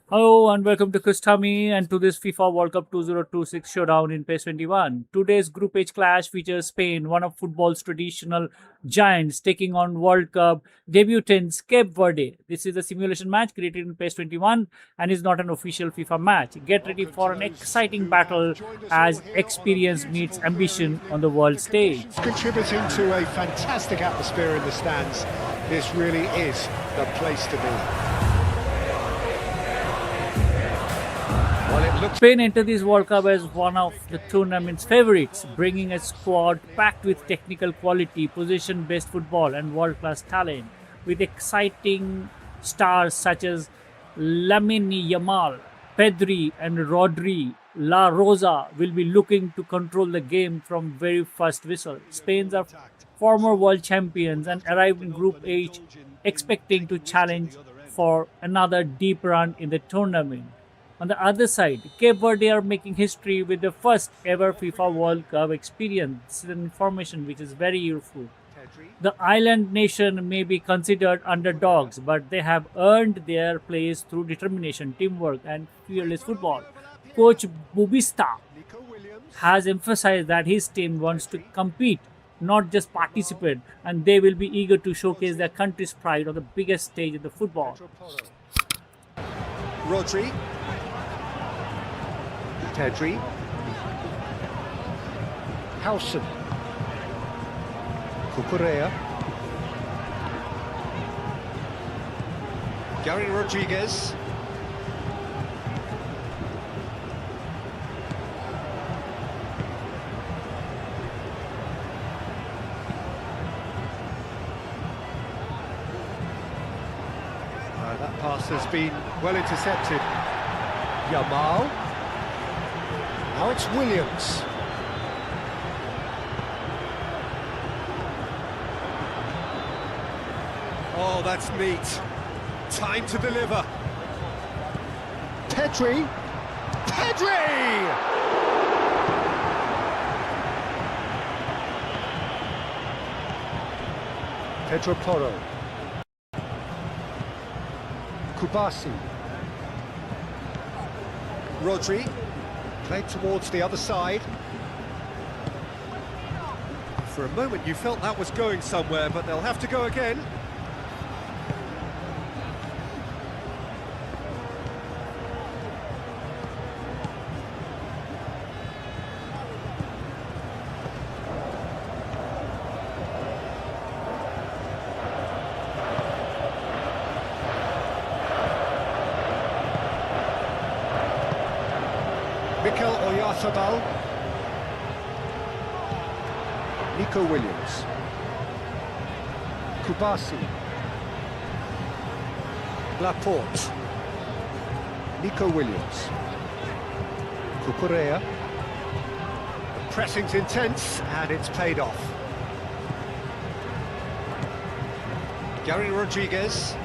Hello and welcome to Kustami and to this FIFA World Cup 2026 showdown in PES 21. Today's Group H clash features Spain, one of football's traditional giants, taking on World Cup debutants Cape Verde. This is a simulation match created in PES 21 and is not an official FIFA match. Get ready for an exciting battle as experience meets ambition on the world stage. Contributing to a fantastic atmosphere in the stands. This really is the place to be. Spain entered this World Cup as one of the tournament's favourites, bringing a squad packed with technical quality, possession-based football, and world-class talent. With exciting stars such as Lamine Yamal, Pedri, and Rodri, La Rosa will be looking to control the game from very first whistle. Spain's are former world champions and arrived in Group H, expecting to challenge for another deep run in the tournament. On the other side, Cape Verde are making history with the first ever FIFA World Cup experience. This is an information which is very useful. The island nation may be considered underdogs, but they have earned their place through determination, teamwork, and fearless football. Coach Bubista has emphasized that his team wants to compete, not just participate, and they will be eager to showcase their country's pride on the biggest stage in the football. Rodri. Pedri. Howson. Cucurella. Gary Rodriguez. That pass has been well intercepted. Yamal. Now it's Williams. Oh, that's neat. Time to deliver. Pedri. Pedri! Pedro Porro. Kubasi. Rodri. Played towards the other side. For a moment you felt that was going somewhere, but they'll have to go again. Mikel Oyarzabal. Nico Williams. Kubasi. Laporte. Nico Williams. Cucurella. The pressing's intense and it's paid off. Gary Rodriguez.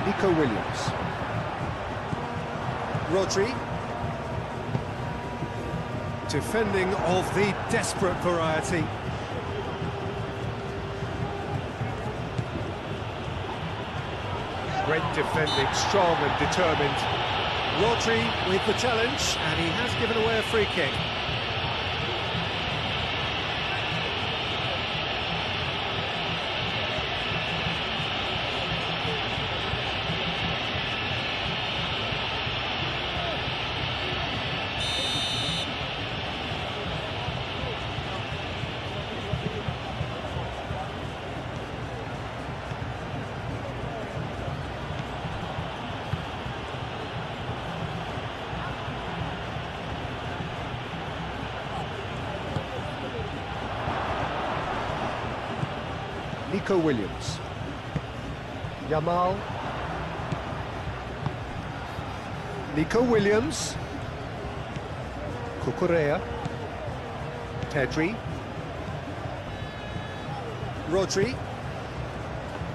Nico Williams. Rodri. Defending of the desperate variety. Great defending, strong and determined. Rodri with the challenge, and he has given away a free kick. Nico Williams. Yamal. Nico Williams. Cucurella. Pedri. Rodri.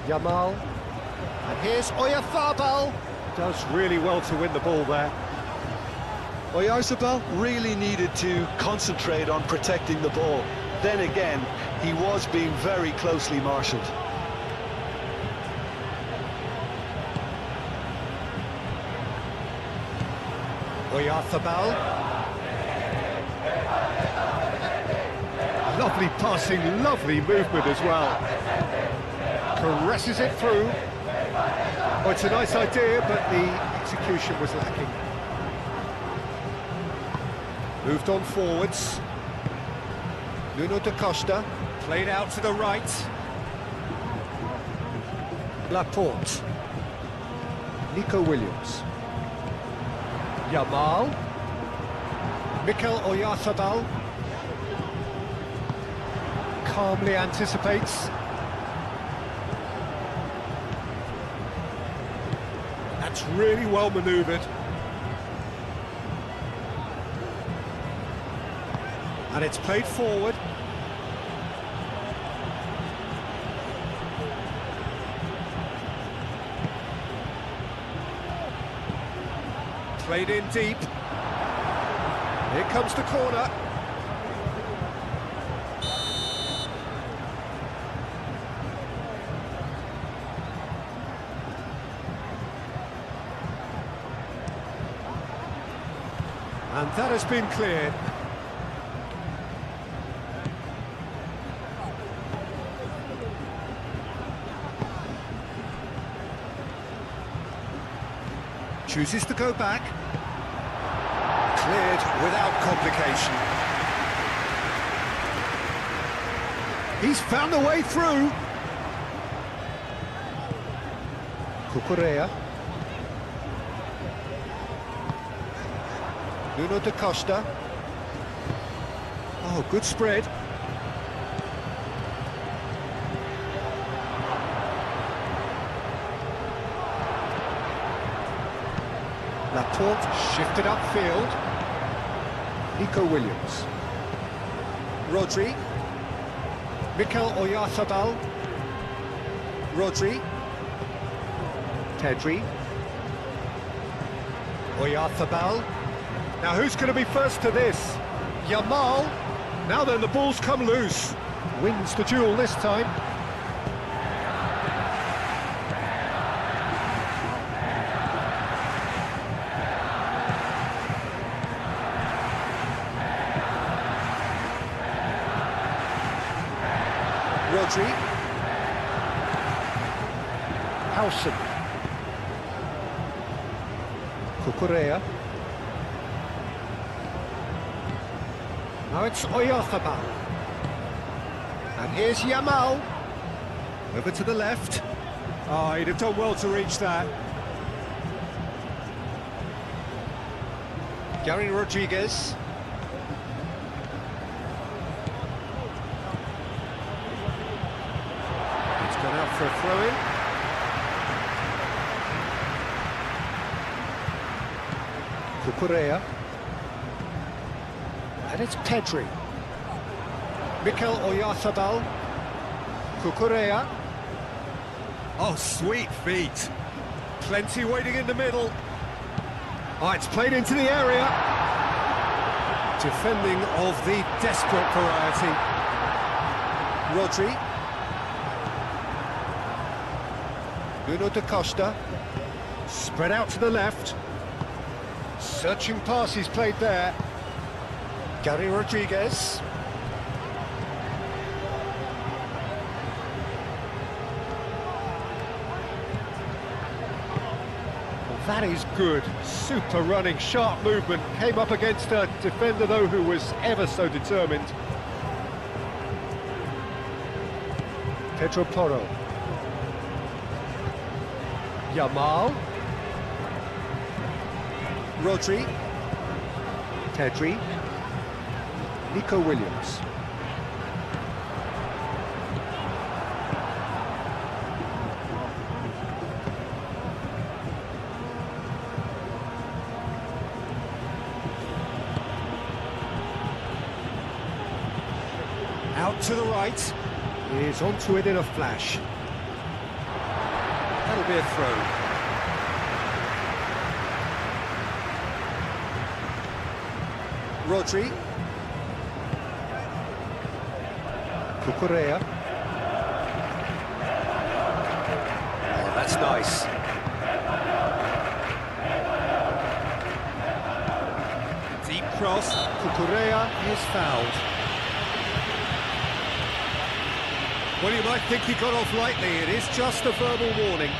Yamal. And here's Oyarzabal. Does really well to win the ball there. Oyarzabal really needed to concentrate on protecting the ball. Then again, he was being very closely marshalled. Oyarzabal. Lovely passing, lovely movement as well. Caresses it through. Oh, it's a nice idea, but the execution was lacking. Moved on forwards. Nuno da Costa, played out to the right. Laporte. Nico Williams. Yamal. Mikel Oyarzabal. Calmly anticipates. That's really well manoeuvred. And it's played forward. Played in deep. Here comes the corner. And that has been cleared. Chooses to go back. Cleared without complication. He's found a way through. Cucurella. Nuno da Costa. Oh, good spread. Laporte shifted upfield. Nico Williams. Rodri. Mikel Oyarzabal. Rodri. Pedri. Oyarzabal. Now who's going to be first to this? Yamal. Now then, the ball's come loose. Wins the duel this time. Rodri. Howson. Cucurella. Now it's Oyarzabal. And here's Yamal. Over to the left. Oh, he'd have done well to reach that. Gary Rodriguez. It's gone out for a throw-in. Cucurella. And it's Pedri. Mikel Oyarzabal. Cucurella. Oh, sweet feet. Plenty waiting in the middle. Oh, it's played into the area. Defending of the desperate variety. Rodri. Nuno da Costa. Spread out to the left. Searching pass he's played there. Gary Rodriguez. Well, that is good. Super running, sharp movement. Came up against a defender, though, who was ever so determined. Pedro Porro. Yamal. Rodri. Pedri. Nico Williams. Out to the right. He is onto it in a flash. That'll be a throw. Rodri. Cucurella. Oh, that's nice. Deep cross. Cucurella is fouled. Well, you might think he got off lightly. It is just a verbal warning.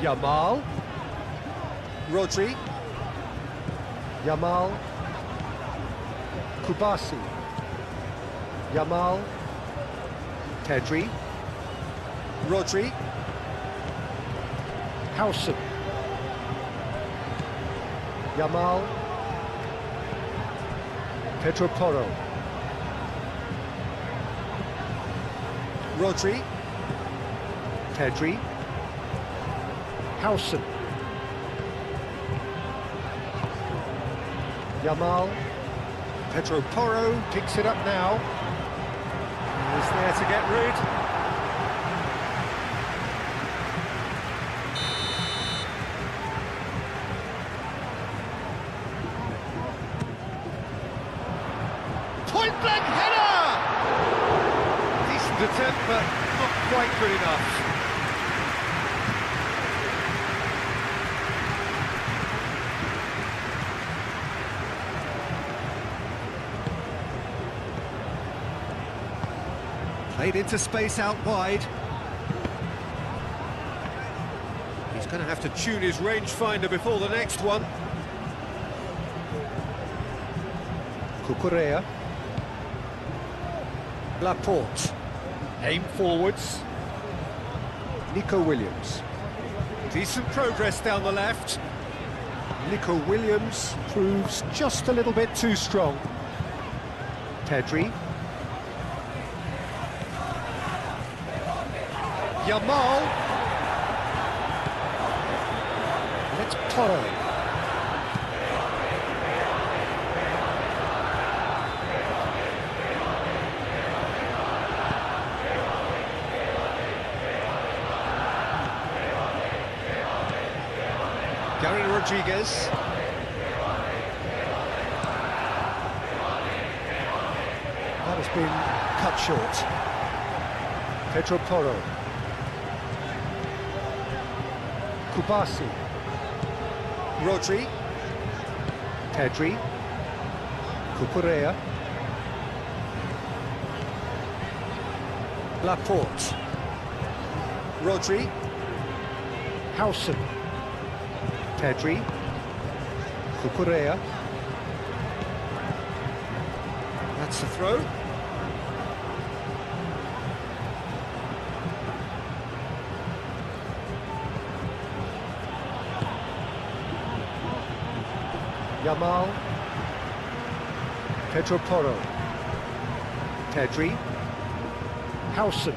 Yamal. Rodri. Yamal. Kubasi. Yamal. Pedri. Rodri. Howson. Yamal. Pedro Porro. Rodri. Pedri. Howson. Yamal. Pedro Porro picks it up now. He's there to get rid. Point blank header! Decent attempt, but not quite good enough. Played into space out wide. He's going to have to tune his rangefinder before the next one. Cucurella. Laporte. Aim forwards. Nico Williams. Decent progress down the left. Nico Williams proves just a little bit too strong. Pedri. Yamal. Let's Porro. Gary Rodriguez. That has been cut short. Pedro Porro. Kubasi. Rodri. Pedri. Cucurella. Laporte. Rodri. Howson. Pedri. Cucurella. That's the throw. Yamal. Pedro Porro. Pedri. Howson.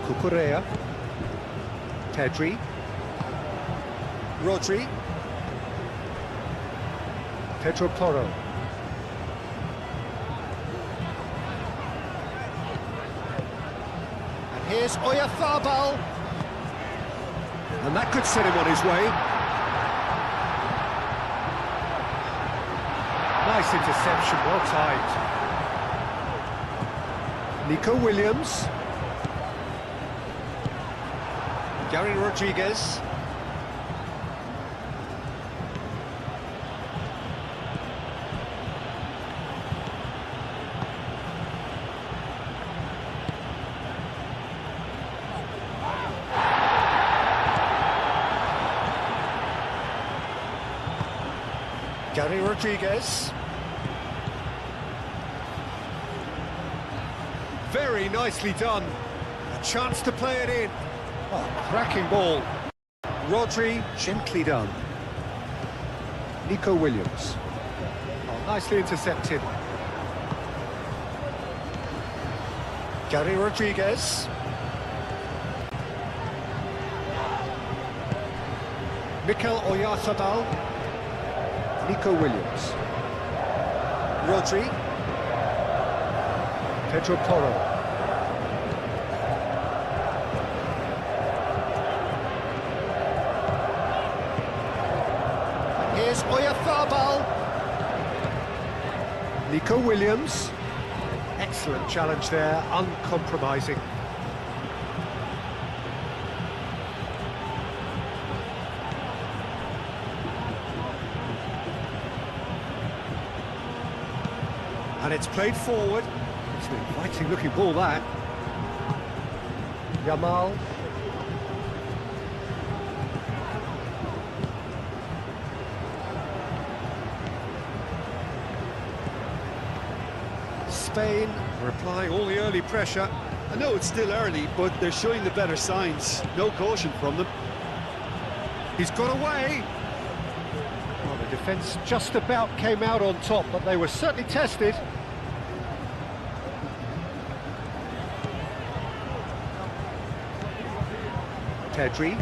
Cucurella. Pedri. Rodri. Pedro Porro. And here's Oyarzabal. And that could set him on his way. Nice interception, well timed. Nico Williams. Gary Rodriguez. Gary Rodriguez. Very nicely done. A chance to play it in. Oh, cracking ball. Rodri, gently done. Nico Williams. Oh, nicely intercepted. Gary Rodriguez. Mikel Oyarzabal. Nico Williams. Rodri. Pedro Porro. Here's Oyarzabal. Nico Williams. Excellent challenge there, uncompromising. And it's played forward. It's an inviting looking ball, that. Yamal. Spain are applying all the early pressure. I know it's still early, but they're showing the better signs. No caution from them. He's got away. Well, the defence just about came out on top, but they were certainly tested. Pedri.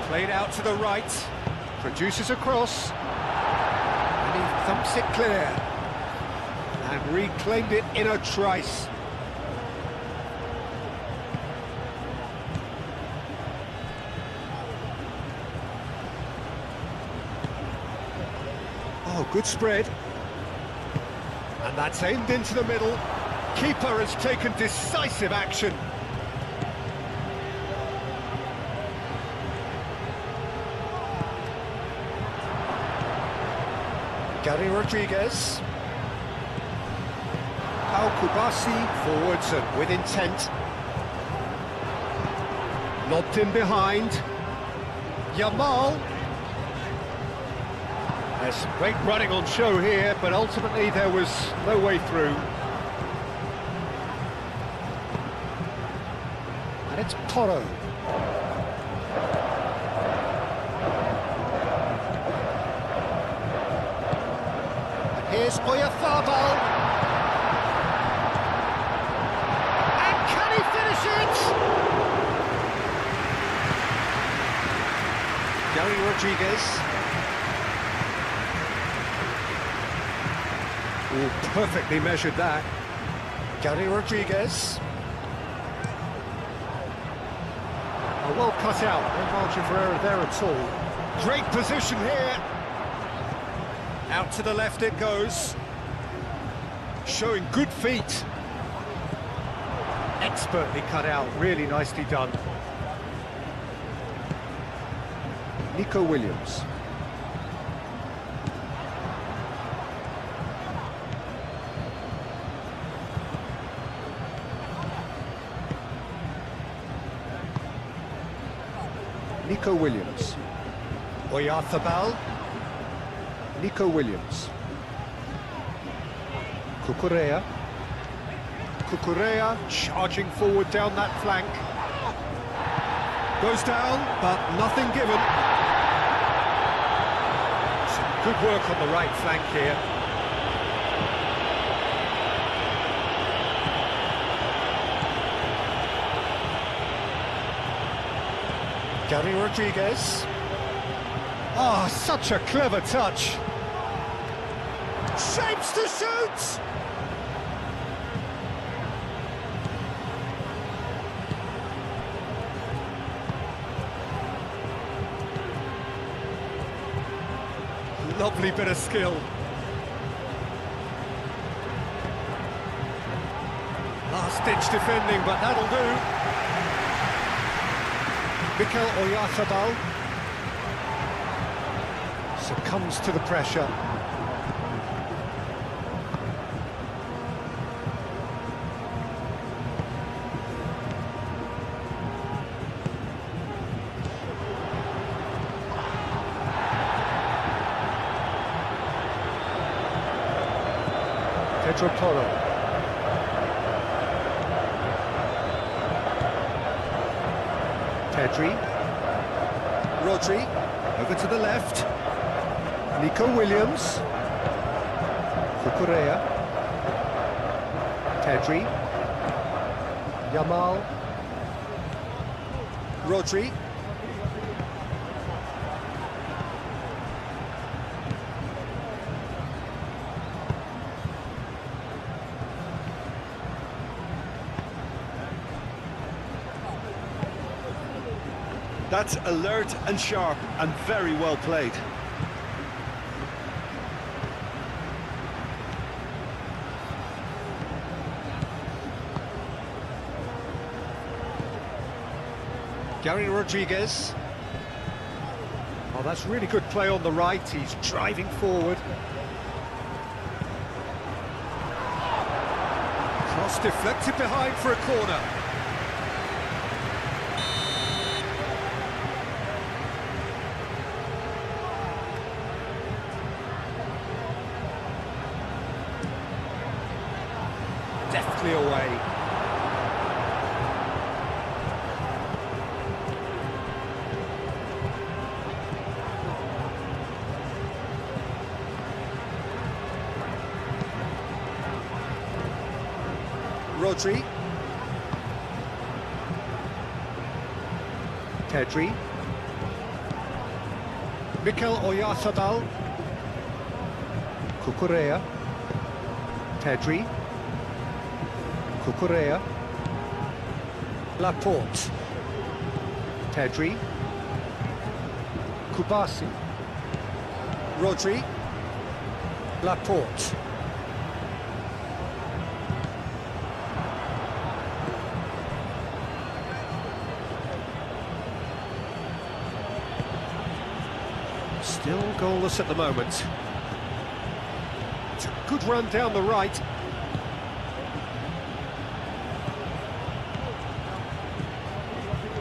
Played out to the right, produces a cross, and he thumps it clear, and reclaimed it in a trice. Oh, good spread. And that's aimed into the middle. Keeper has taken decisive action. Gary Rodriguez. Kubasi forwards and with intent. Lobbed in behind. Yamal. There's great running on show here, but ultimately there was no way through. And it's Porro. Here's Oyarzabal. And can he finish it? Gary Rodriguez. Oh, perfectly measured that. Gary Rodriguez. Oh, well cut out. No margin for error there at all. Great position here. Out to the left it goes. Showing good feet. Expertly cut out, really nicely done. Nico Williams. Nico Williams. Oyarzabal. Nico Williams. Cucurella. Cucurella charging forward down that flank. Goes down, but nothing given. Some good work on the right flank here. Gary Rodriguez. Oh, such a clever touch. Shapes to shoot! Lovely bit of skill. Last-ditch defending, but that'll do. Mikel Oyarzabal succumbs to the pressure. Pedro Porro. Pedri. Rodri. Over to the left. Nico Williams. Cucurella. Pedri. Yamal. Rodri. That's alert and sharp and very well played. Gary Rodriguez. Oh, that's really good play on the right. He's driving forward. Cross deflected behind for a corner. Deftly away. Rodri. Pedri. Mikel Oyarzabal. Cucurella. Pedri. Cucurella. Laporte. Pedri. Kubasi. Rodri. Laporte. Still goalless at the moment. It's a good run down the right.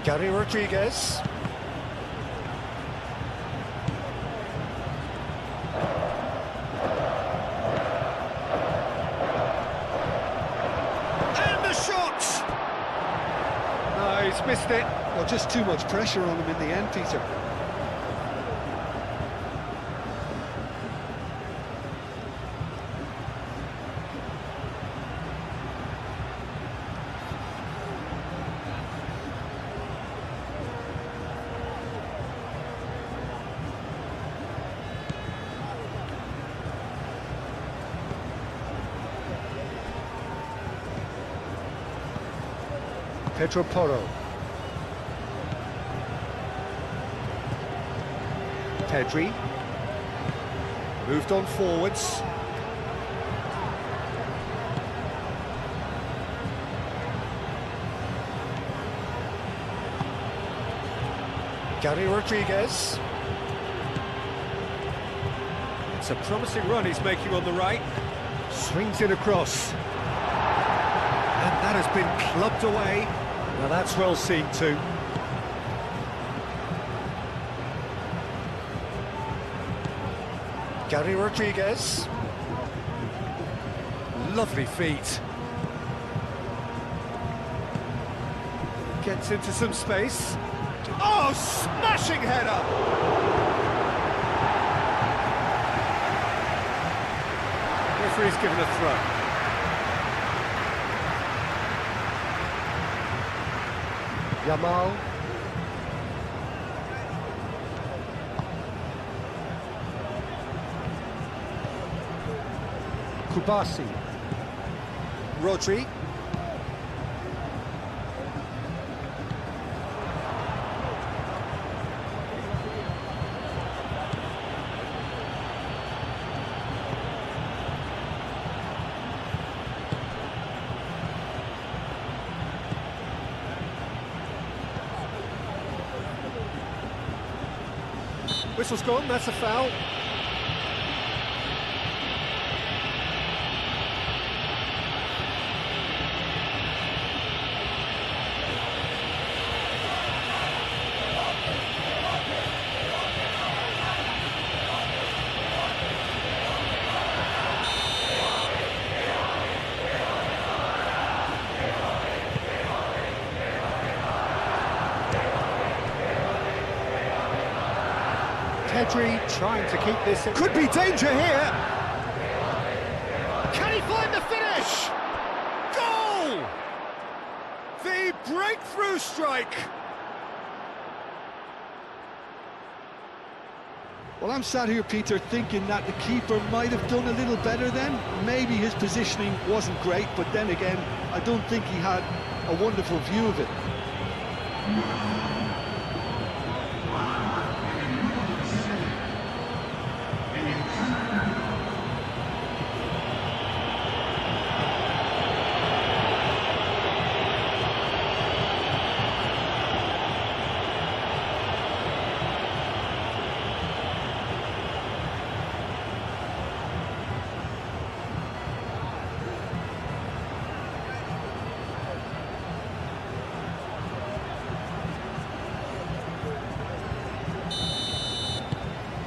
Gary Rodriguez. And the shot! No, he's missed it. Well, just too much pressure on him in the end, Peter. Pedro Porro. Pedri. Moved on forwards. Gary Rodriguez. It's a promising run he's making on the right. Swings it across. And that has been clubbed away. Now that's well seen too. Gary Rodriguez. Lovely feet. Gets into some space. Oh, smashing header! Referee's given a throw. Yamal. Kubasi. Rodri. Whistle's gone, that's a foul. Pedri trying to keep this in. Could be danger here. Can he find the finish? Goal! The breakthrough strike. Well, I'm sat here, Peter, thinking that the keeper might have done a little better then. Maybe his positioning wasn't great, but then again, I don't think he had a wonderful view of it.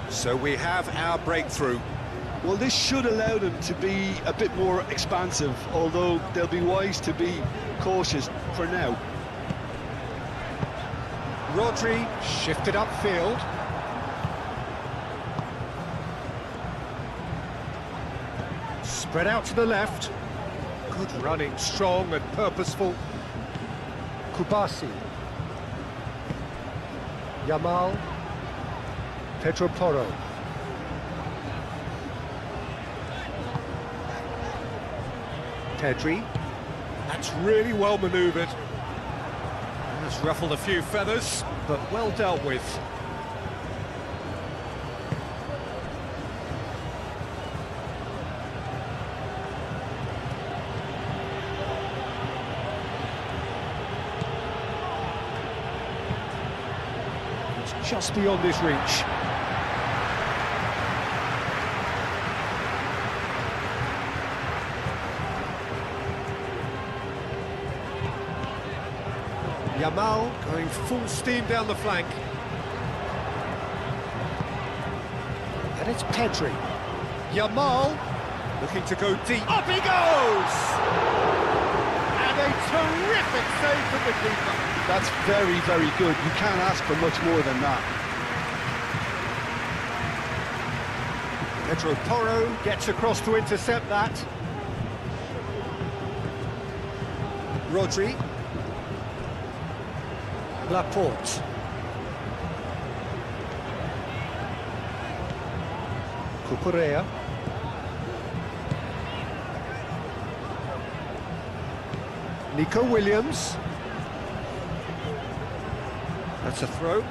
So we have our breakthrough. Well, this should allow them to be a bit more expansive, although they'll be wise to be cautious for now. Rodri shifted upfield. Spread out to the left. Good running, strong and purposeful. Kubasi. Yamal. Pedro Porro. Pedri. That's really well manoeuvred. Has ruffled a few feathers, but well dealt with. It's just beyond his reach. Yamal going full steam down the flank. And it's Pedri. Yamal looking to go deep. Up he goes! And a terrific save from the keeper. That's very, very good. You can't ask for much more than that. Pedro Porro gets across to intercept that. Rodri. Laporte. Cucurella. Nico Williams. That's a throw.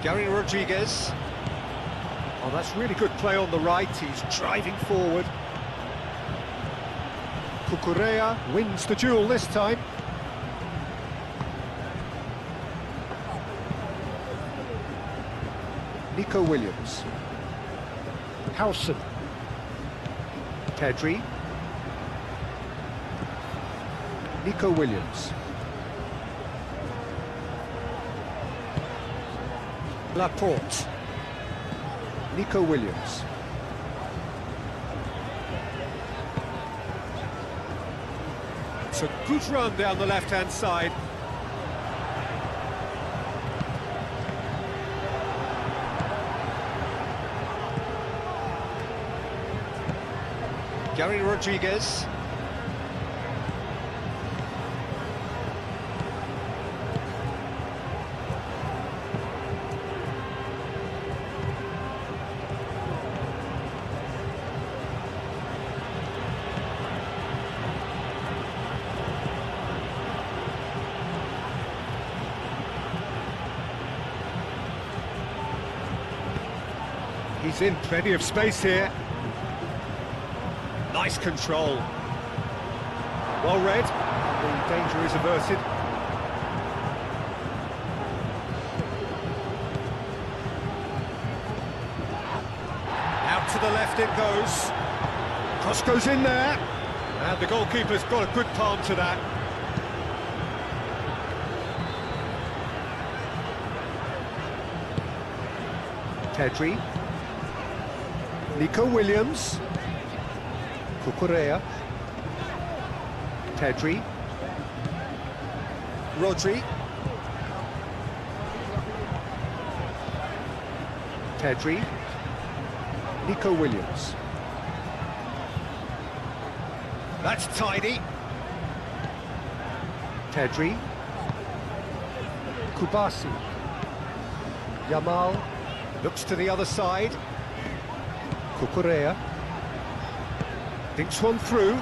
Gary Rodriguez. Oh, that's really good play on the right. He's driving forward. Cucurella wins the duel this time. Nico Williams. Howson. Pedri. Nico Williams. Laporte. Nico Williams. It's a good run down the left-hand side. Gary Rodriguez. He's in plenty of space here. Nice control. Well read. The danger is averted. Out to the left it goes. Cross goes in there. And the goalkeeper's got a good palm to that. Pedri. Nico Williams. Cucurella. Pedri. Rodri. Pedri. Nico Williams. That's tidy. Pedri. Kubasi. Yamal looks to the other side. Cucurella thinks one through.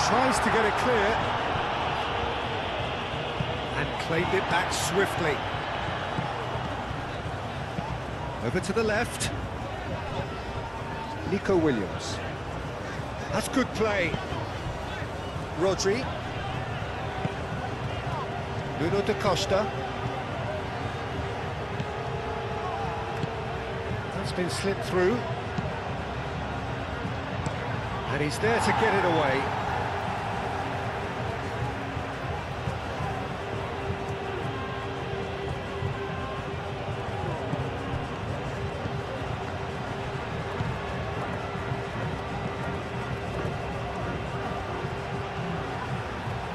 Tries to get it clear. And claimed it back swiftly. Over to the left. Nico Williams. That's good play. Rodri. Nuno da Costa. That's been slipped through. And he's there to get it away.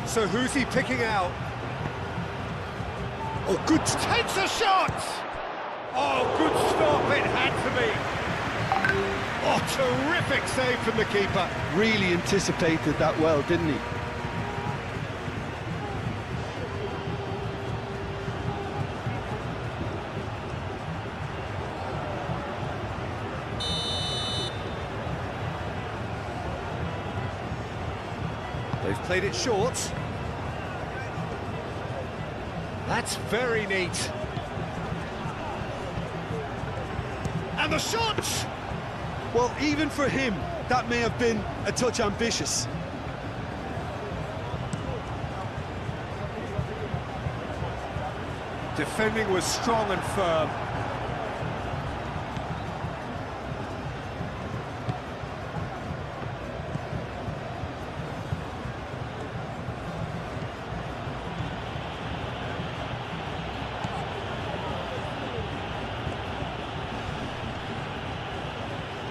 So who's he picking out? Oh, good, takes a shot! Oh, good stop, it had to be. Oh, terrific save from the keeper. Really anticipated that well, didn't he? They've played it short. That's very neat. And the shot! Well, even for him, that may have been a touch ambitious. Defending was strong and firm.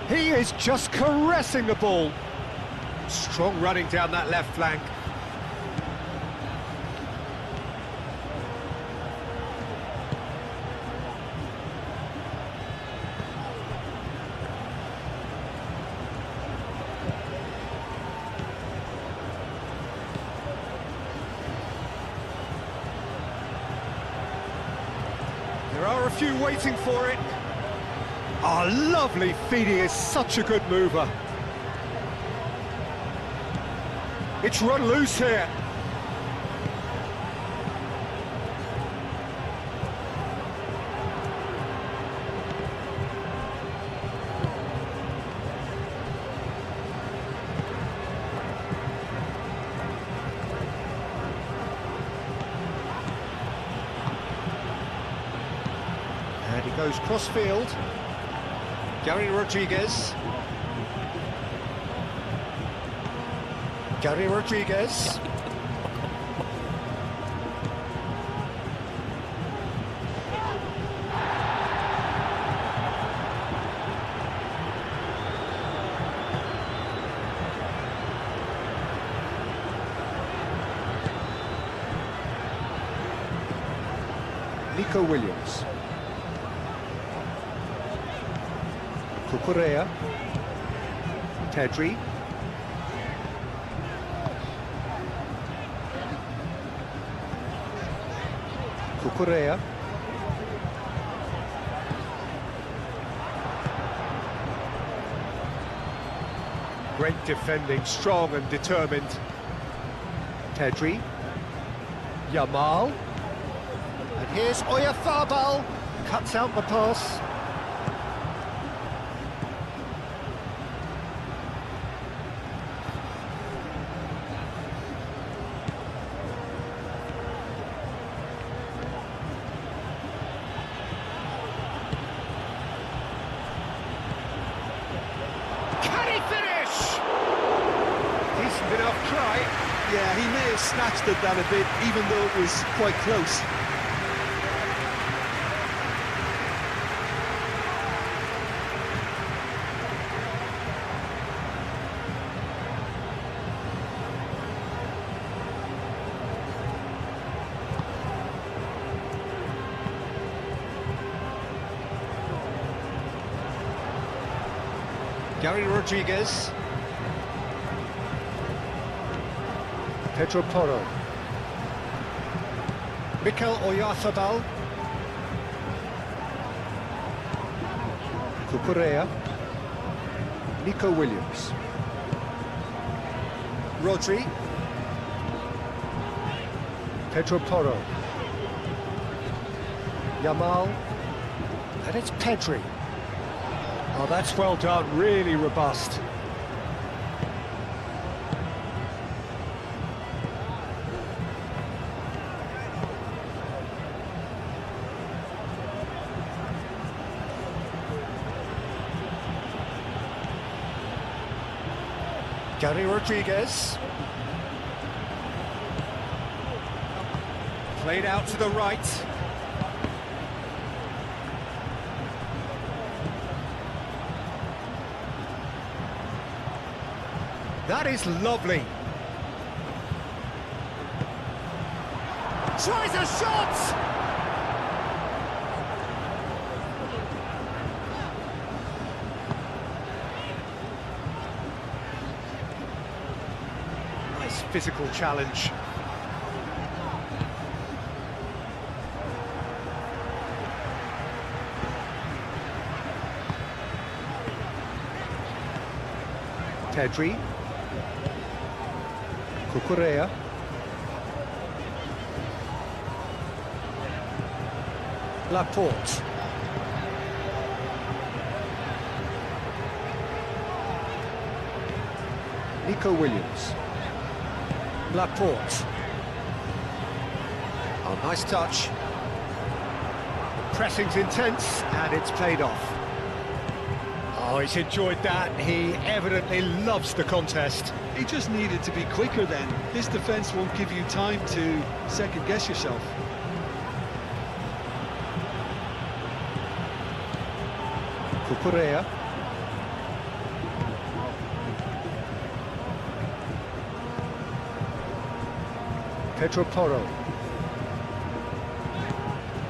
He is just caressing the ball. Strong running down that left flank. There are a few waiting for it. Oh, lovely feed, he is such a good mover. It's run loose here. And he goes cross-field. Gary Rodriguez. Gary Rodriguez. Nico Williams. Cucurella. Pedri. Cucurella. Great defending, strong and determined. Pedri. Yamal. And here's Oyarzabal. Cuts out the pass. Yeah, he may have snatched at that a bit, even though it was quite close. Gary Rodriguez. Pedro Porro. Mikel Oyarzabal. Cucurella. Nico Williams. Rodri. Pedro Porro. Yamal. And it's Pedri. Oh, that's well done, really robust. Gary Rodriguez. Played out to the right. That is lovely. Tries a shot! Nice physical challenge. Pedri. Cucurella. Laporte. Nico Williams. Laporte. Oh, nice touch. The pressing's intense and it's paid off. Oh, he's enjoyed that. He evidently loves the contest. He just needed to be quicker then. This defence won't give you time to second-guess yourself. Cucurella. Pedro Porro.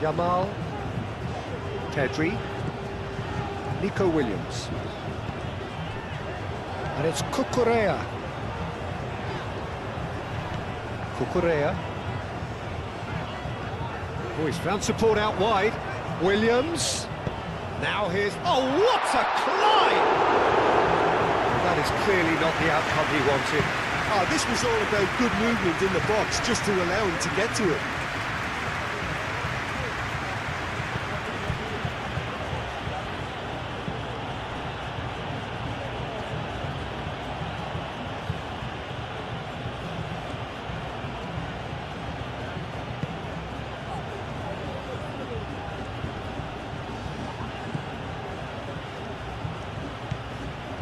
Yamal. Pedri. Nico Williams. And it's Cucurella. Cucurella. Oh, he's found support out wide. Williams. Now here's... Oh, what a climb! That is clearly not the outcome he wanted. Oh, this was all about good movement in the box just to allow him to get to it.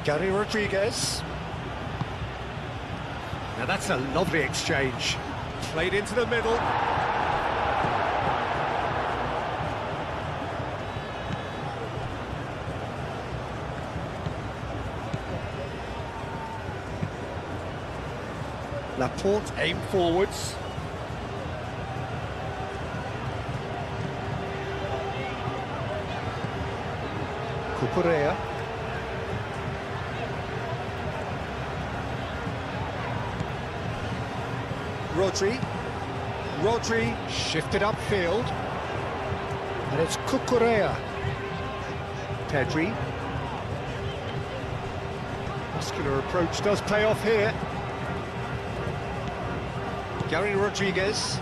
Gary Rodriguez. Now that's a lovely exchange. Played into the middle. Laporte aimed forwards. Cucurella. Rodri shifted upfield. And it's Cucurella. Pedri. Muscular approach does pay off here. Gary Rodriguez.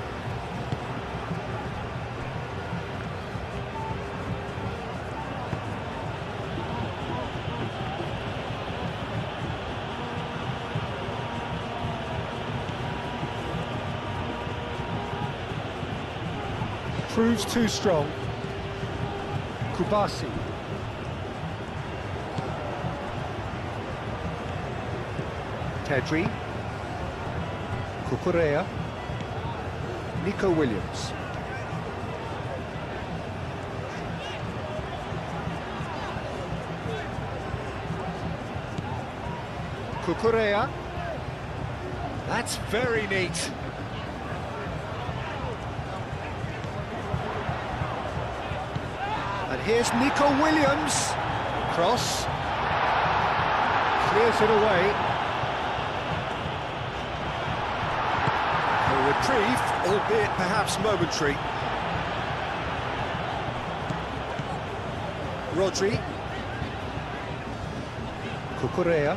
Proves too strong. Kubasi. Pedri. Cucurella. Nico Williams. Cucurella. That's very neat. And here's Nico Williams. Cross. Clears it away. A reprieve, albeit perhaps momentary. Rodri. Cucurella.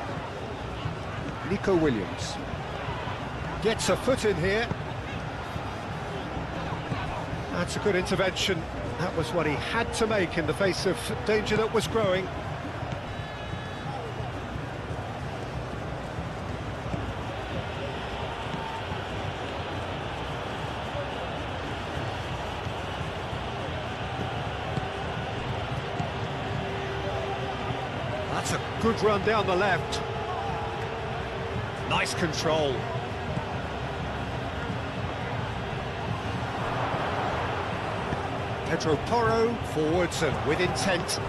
Nico Williams. Gets a foot in here. That's a good intervention. That was what he had to make in the face of danger that was growing. That's a good run down the left. Nice control. Pedro Porro forwards and with intent.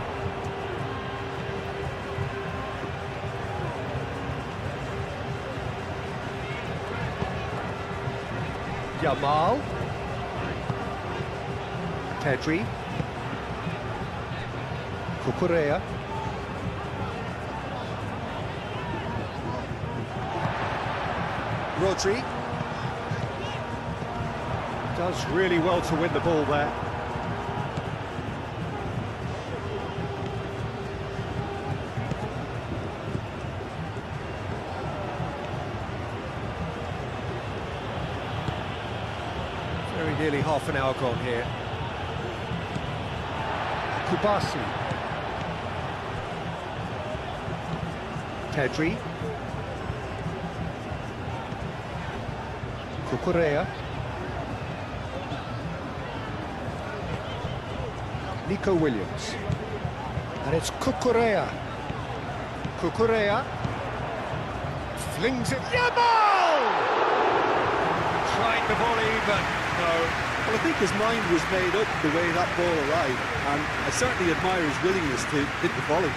Yamal. Pedri. Cucurella. Rodri. Does really well to win the ball there. Very nearly half an hour gone here. Kubasi. Pedri. Cucurella. Nico Williams. And it's Cucurella. Cucurella. Flings it. Yamal! Tried the volley, but no. Well, I think his mind was made up the way that ball arrived, and I certainly admire his willingness to hit the volley.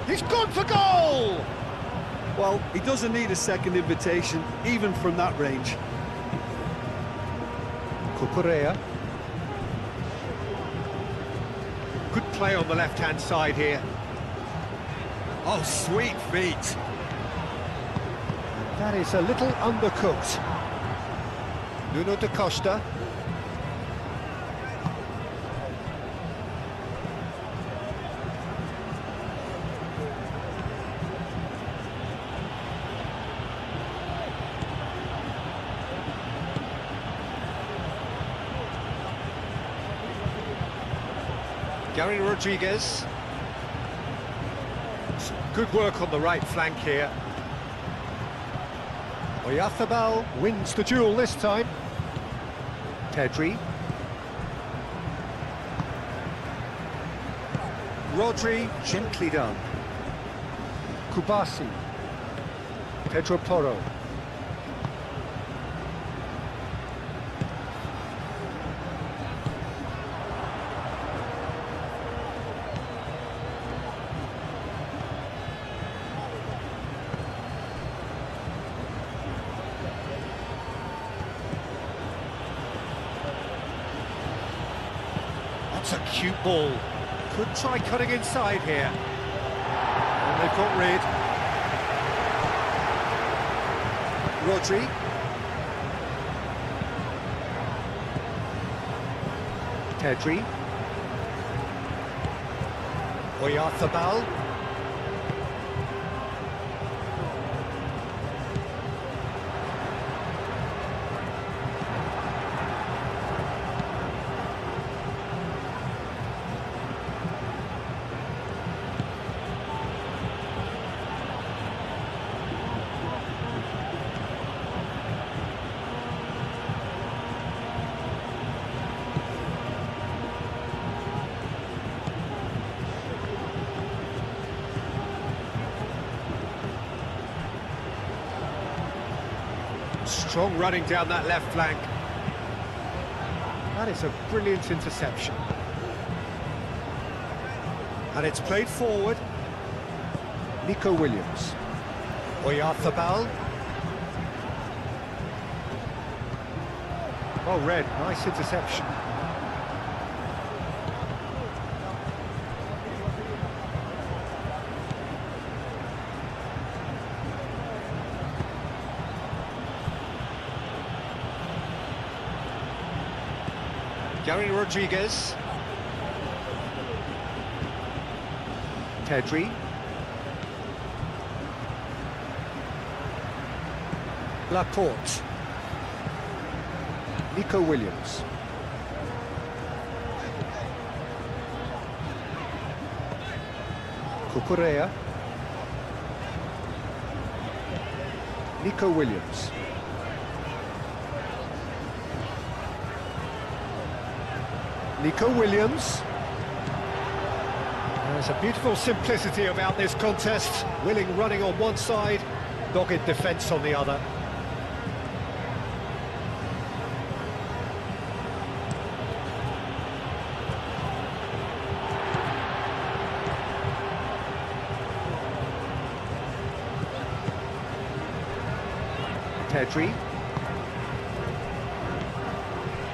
He's gone for goal! Well, he doesn't need a second invitation, even from that range. Cucurella. Good play on the left-hand side here. Oh, sweet feet. That is a little undercooked. Nuno da Costa. Gary Rodriguez. Good work on the right flank here. Oyarzabal wins the duel this time. Pedri. Rodri, gently done. Kubasi. Pedro Porro. That's a cute ball. Could try cutting inside here. And they've got rid. Rodri. Pedri. Oyarzabal. Strong running down that left flank. That is a brilliant interception. And it's played forward. Nico Williams. Oyarzabal. Oh, Red, nice interception. Gary Rodriguez. Pedri. Laporte. Nico Williams. Cucurella. Nico Williams. Nico Williams. There's a beautiful simplicity about this contest. Willing running on one side, dogged defence on the other. Pedri.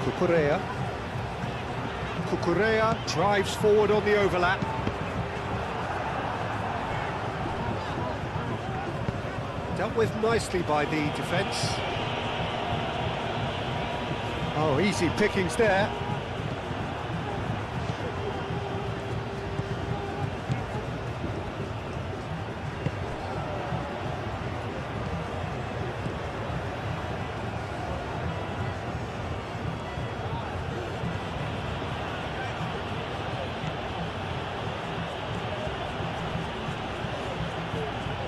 Cucurella. Cucurella drives forward on the overlap. Dealt with nicely by the defence. Oh, easy pickings there.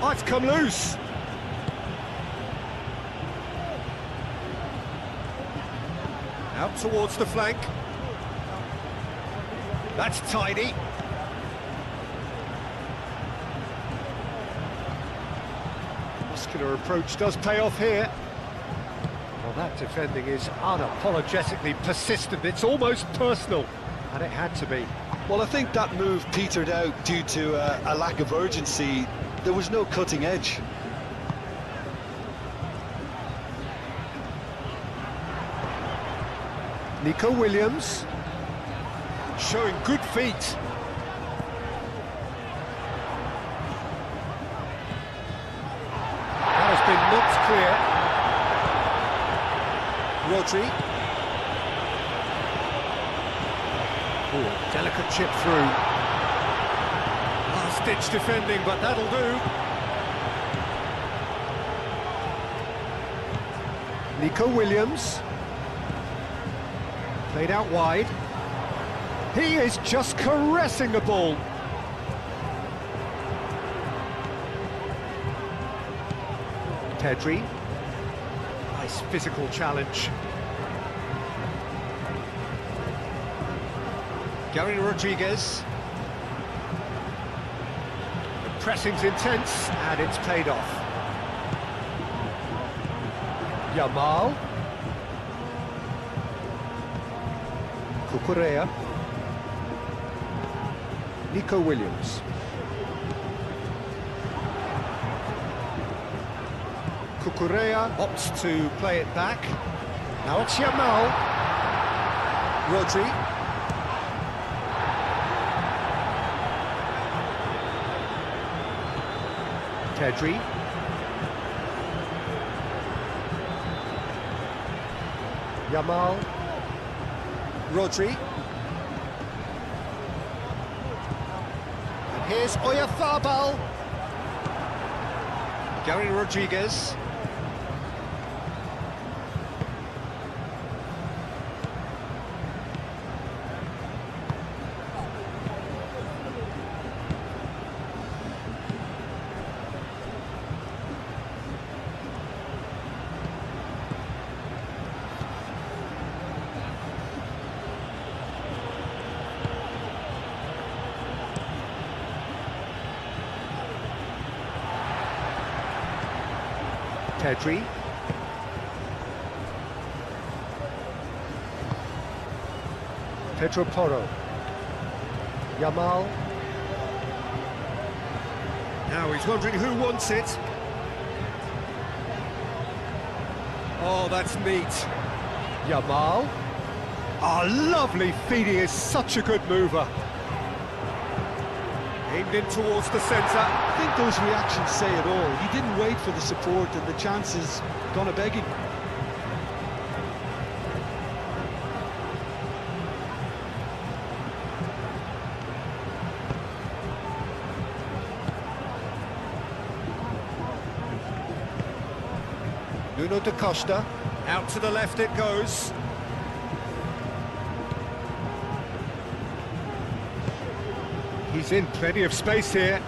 Oh, it's come loose. Out towards the flank. That's tidy. Muscular approach does pay off here. Well, that defending is unapologetically persistent. It's almost personal, and it had to be. Well, I think that move petered out due to a lack of urgency. There was no cutting edge. Nico Williams, showing good feet. That has been knocked clear. Rodri. Oh, delicate chip through. Last-ditch defending, but that'll do. Nico Williams. Played out wide. He is just caressing the ball. Pedri. Nice physical challenge. Gary Rodriguez. The pressing's intense, and it's paid off. Yamal. Cucurella. Nico Williams. Cucurella opts to play it back. Now it's Yamal. Rodri. Pedri. Yamal. Rodri. And here's Oyarzabal. Gary Rodriguez. Pedri. Pedro Porro. Yamal. Now he's wondering who wants it. Oh, that's neat. Yamal. Oh, lovely feed, he is such a good mover. Aimed in towards the centre. I think those reactions say it all. He didn't wait for the support and the chances gonna beg him. Nuno da Costa, out to the left it goes. He's in plenty of space here.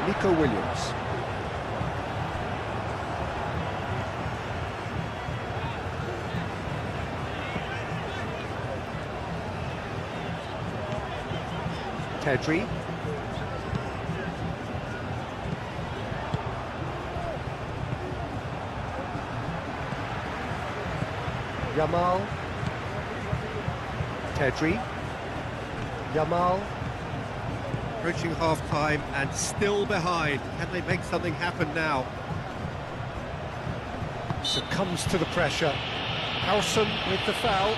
Nico Williams. Pedri. Yamal. Pedri. Yamal. Approaching half-time and still behind. Can they make something happen now? Succumbs to the pressure. Howson with the foul.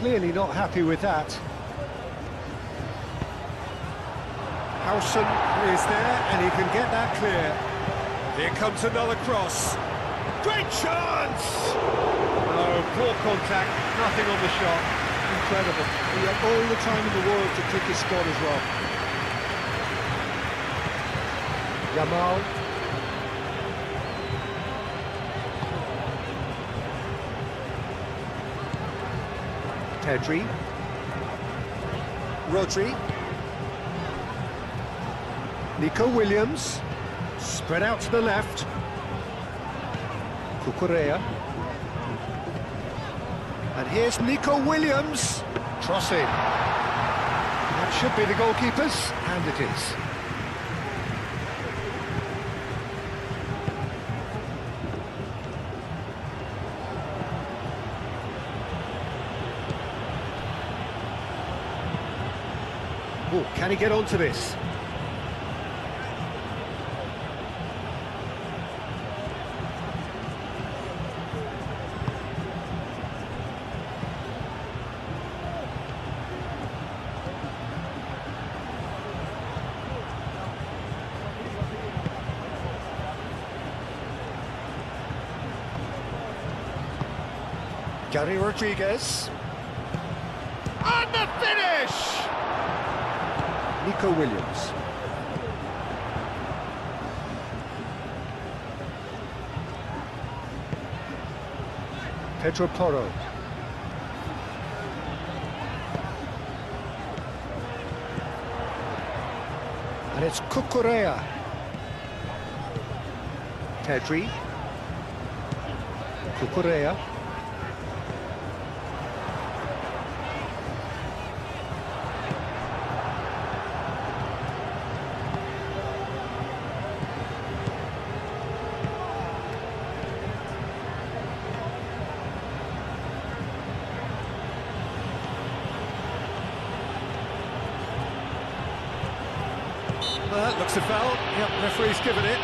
Clearly not happy with that. Howson is there and he can get that clear. Here comes another cross. Great chance! Oh, poor contact, nothing on the shot. Incredible. He had all the time in the world to pick his spot as well. Yamal. Pedri. Rodri. Nico Williams. Spread out to the left. Cucurella. And here's Nico Williams. Crossing. That should be the goalkeeper's, and it is. Oh, can he get onto this? Gary Rodriguez. And the finish! Nico Williams. Pedro Porro. And it's Cucurella. Pedri. Cucurella. That looks a foul. Yep, referee's given it.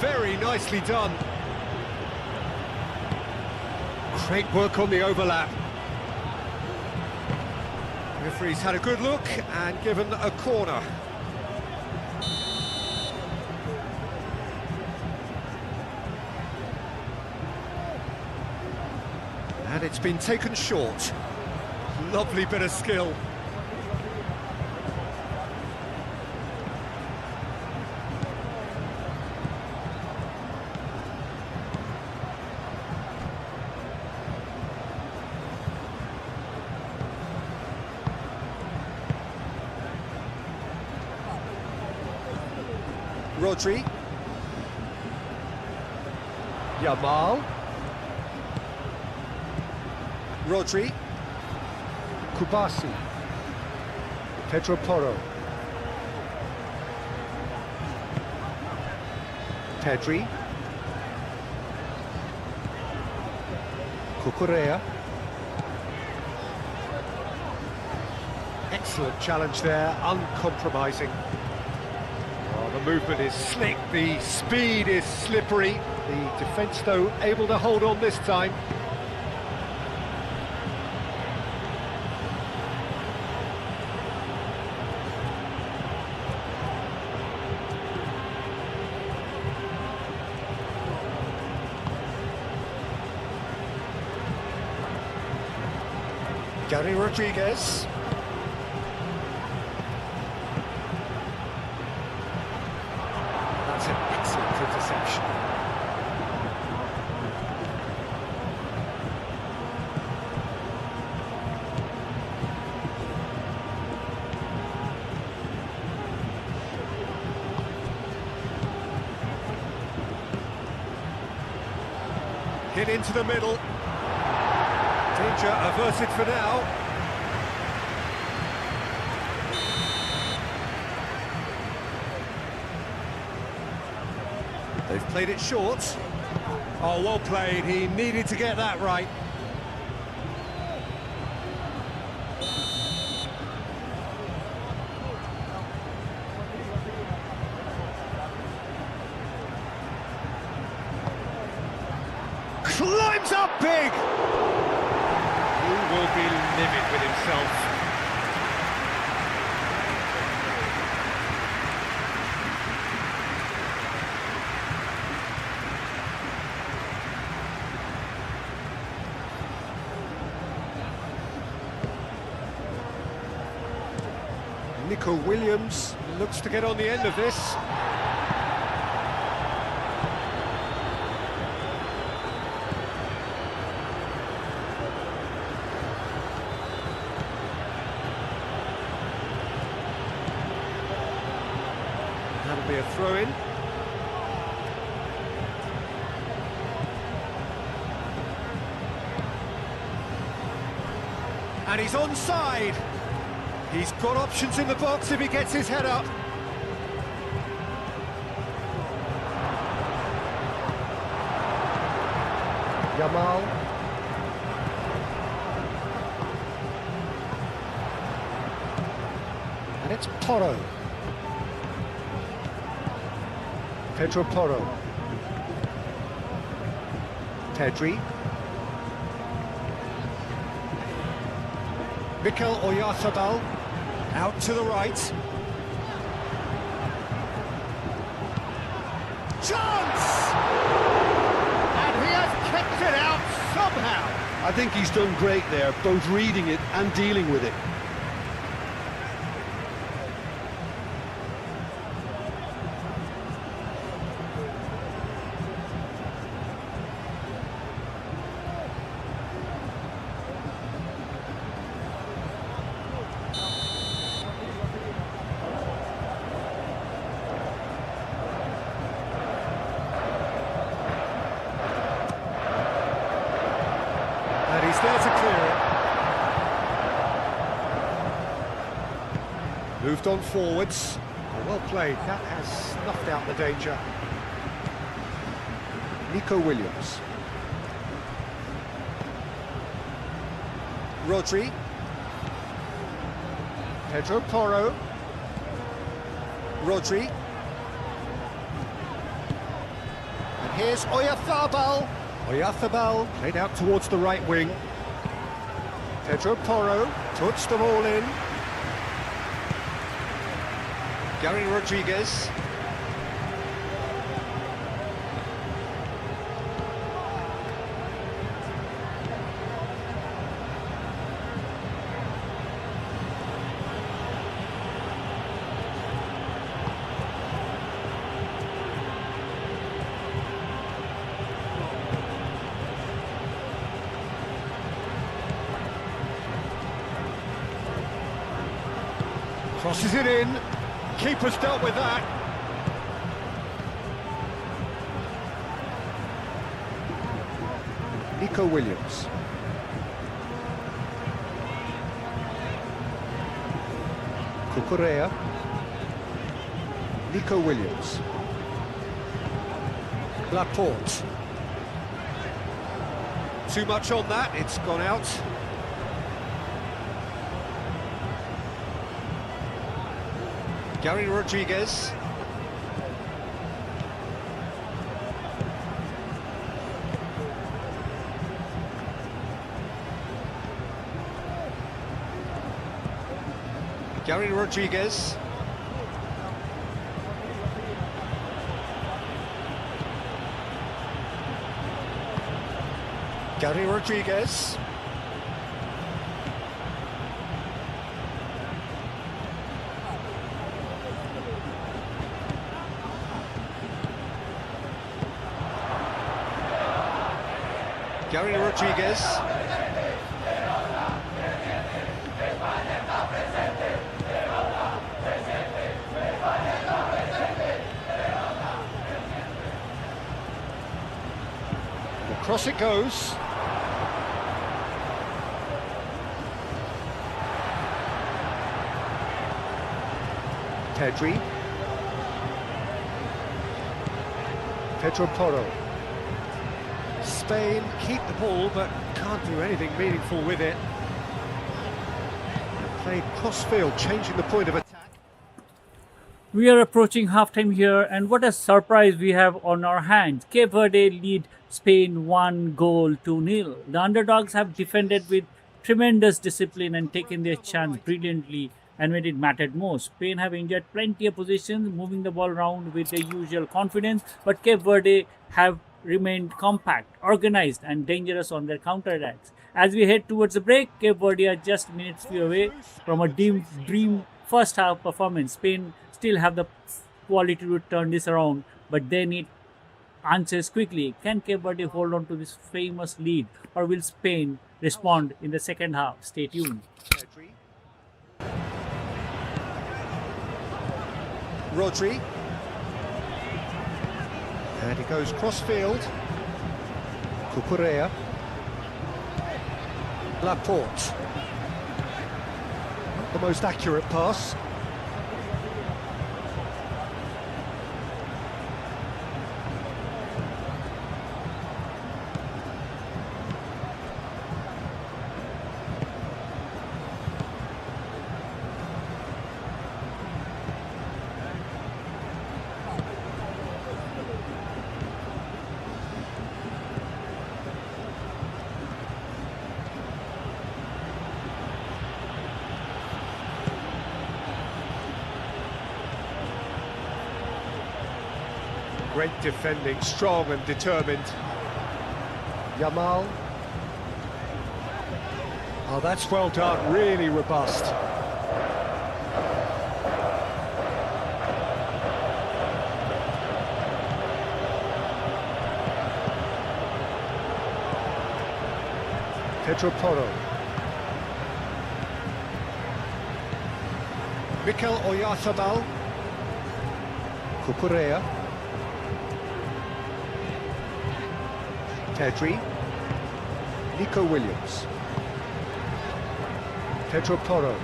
Very nicely done. Great work on the overlap. Referee's had a good look and given a corner. And it's been taken short. Lovely bit of skill. Rodri. Yamal. Rodri. Kubasi. Pedro Porro. Pedri. Cucurella. Excellent challenge there, uncompromising. Oh, the movement is slick, the speed is slippery. The defence, though, able to hold on this time. Gary Rodriguez. That's an excellent interception. Hit into the middle. Danger averted for now. They've played it short. Oh, well played. He needed to get that right. Climbs up big! He will be livid with himself. Nico Williams looks to get on the end of this. That'll be a throw-in. And he's onside. He's got options in the box if he gets his head up. Yamal. And it's Porro. Pedro Porro. Pedri. Mikel Oyarzabal. Out to the right. Chance! And he has kept it out somehow. I think he's done great there, both reading it and dealing with it. And he's there to clear it. Moved on forwards. Well played. That has snuffed out the danger. Nico Williams. Rodri. Pedro Porro. Rodri. And here's Oyarzabal. Oyarzabal played out towards the right wing. Pedro Porro touched them all in. Gary Rodriguez. Crosses it in. Keeper's dealt with that. Nico Williams. Cucurella. Nico Williams. Laporte. Too much on that, it's gone out. Gary Rodriguez. Gary Rodriguez. Gary Rodriguez. Gary Rodriguez. Across it goes. Pedri. Pedro Porro. Spain keep the ball but can't do anything meaningful with it. Played cross-field, changing the point of attack. We are approaching halftime here, and what a surprise we have on our hands. Cape Verde lead Spain 1-0. The underdogs have defended with tremendous discipline and taken their chance brilliantly, and when it mattered most. Spain have enjoyed plenty of positions, moving the ball around with their usual confidence, but Cape Verde have remained compact, organized and dangerous on their counterattacks. As we head towards the break, Cape Verde are just minutes away from a dream first half performance. Spain still have the quality to turn this around, but they need answers quickly. Can Cape Verde hold on to this famous lead, or will Spain respond in the second half? Stay tuned. Rodri. And he goes cross-field. Cucurella. Laporte. Not the most accurate pass. Great defending, strong and determined. Yamal. Oh, that's well done, really robust. Pedro Porro. Mikel Oyarzabal. Cucurella. Pedri. Nico Williams. Pedro Porro.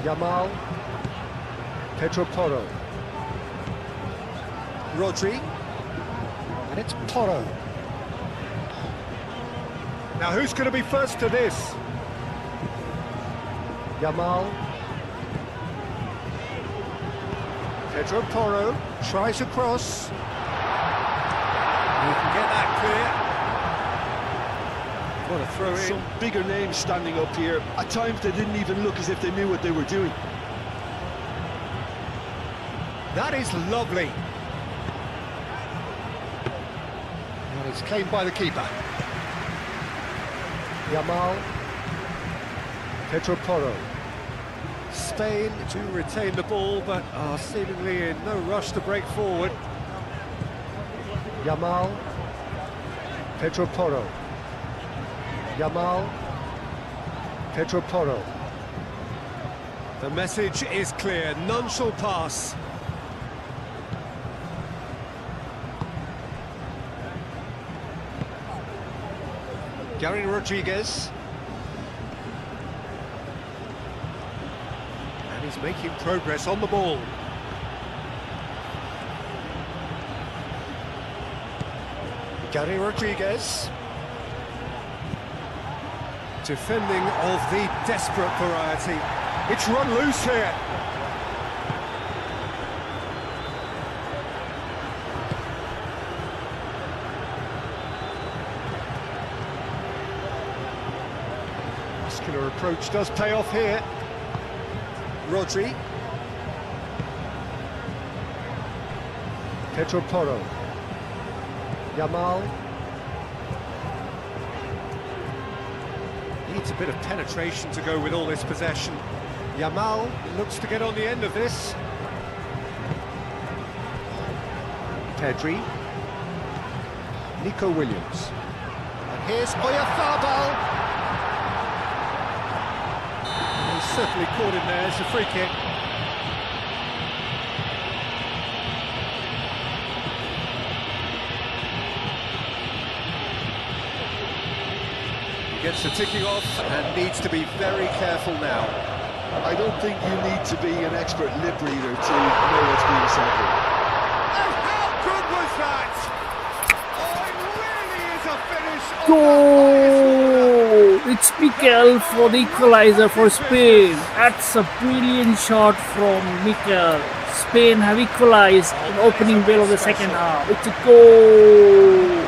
Yamal. Pedro Porro. Rodri. And it's Porro. Now who's going to be first to this? Yamal. Pedro Porro tries a cross. He can get that What a throw in. Some bigger names standing up here. At times they didn't even look as if they knew what they were doing. That is lovely. And it's claimed by the keeper. Yamal. Pedro Porro. Spain to retain the ball, but are seemingly in no rush to break forward. Yamal. Pedro Porro. Yamal. Pedro Porro. The message is clear, none shall pass. Gary Rodriguez. And he's making progress on the ball. Gary Rodriguez. Defending of the desperate variety. It's run loose here. Muscular approach does pay off here. Rodri. Pedro Porro. Yamal. Needs a bit of penetration to go with all this possession. Yamal looks to get on the end of this. Pedri. Nico Williams. And here's Oyarzabal. He's certainly caught in there. It's a free kick. Gets the ticking off and needs to be very careful now. I don't think you need to be an expert lip reader to know what's being said here. And how good was that? Oh, it really is a finish. Goal! It's Mikel for the equalizer for Spain. That's a brilliant shot from Mikel. Spain have equalized in opening bell of the second half. It's a goal!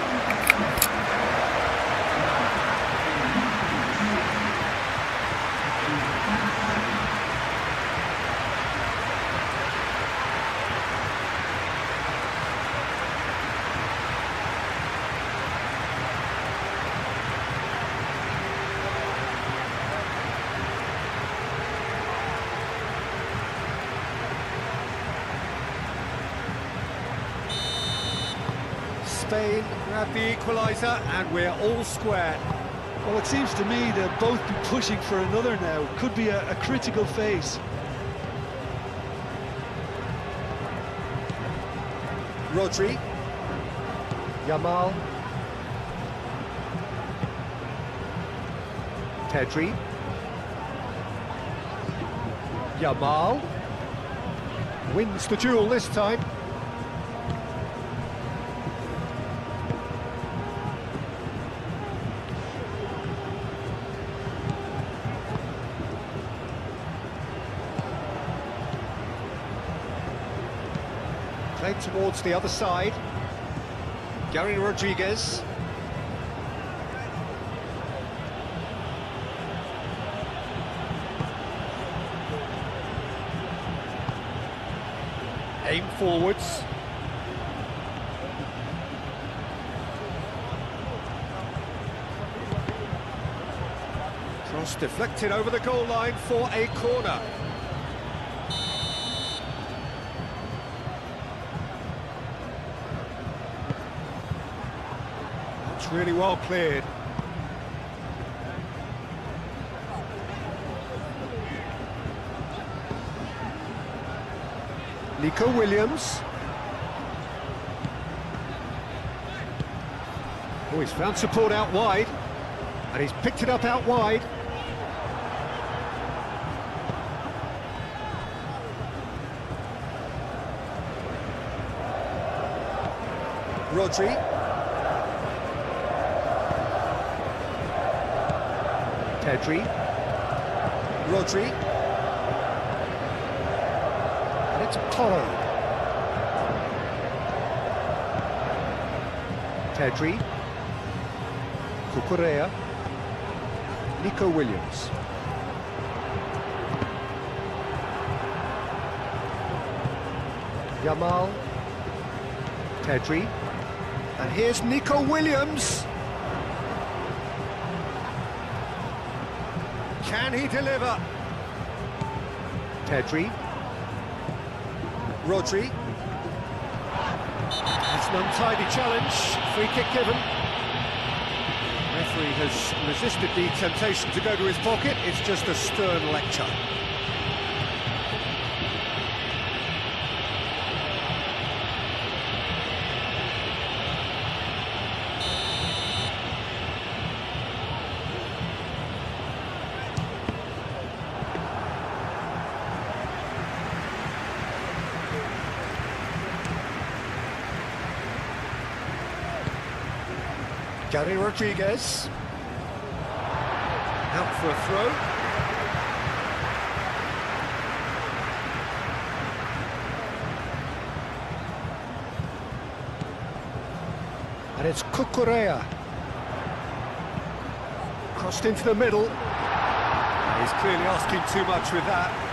Spain grab the equaliser and we're all square. Well, it seems to me they'll both be pushing for another now. Could be a critical phase. Rodri. Yamal. Pedri. Yamal. Wins the duel this time. Played towards the other side. Gary Rodriguez. Aim forwards. Cross deflected over the goal line for a corner. It's really well cleared. Nico Williams. Oh, he's found support out wide, and he's picked it up out wide. Rodri. Pedri. Rodri. And it's Porro. Pedri. Cucurella. Nico Williams. Yamal. Pedri. And here's Nico Williams. Can he deliver? Pedri. Rodri. It's an untidy challenge. Free kick given. Referee has resisted the temptation to go to his pocket. It's just a stern lecture. Gary Rodriguez. Out for a throw. And it's Cucurella. Crossed into the middle. He's clearly asking too much with that.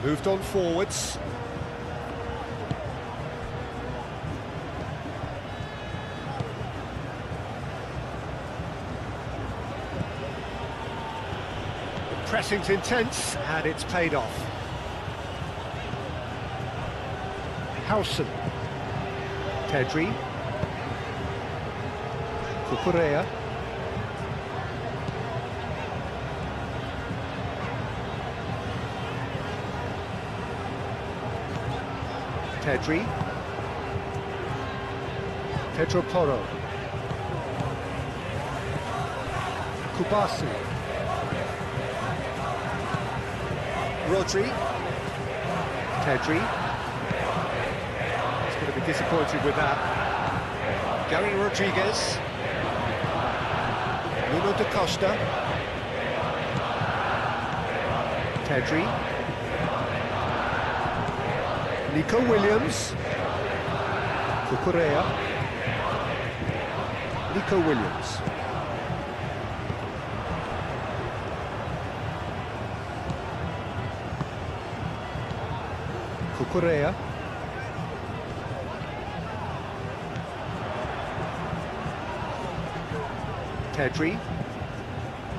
Moved on forwards. The pressing's intense and it's paid off. Howson. Pedri. Cucurella. Pedri. Pedro Porro. Kubasi. Rodri. Pedri. He's going to be disappointed with that. Gary Rodriguez. Nuno da Costa. Pedri. Nico Williams. Cucurella. Nico Williams. Cucurella. Pedri.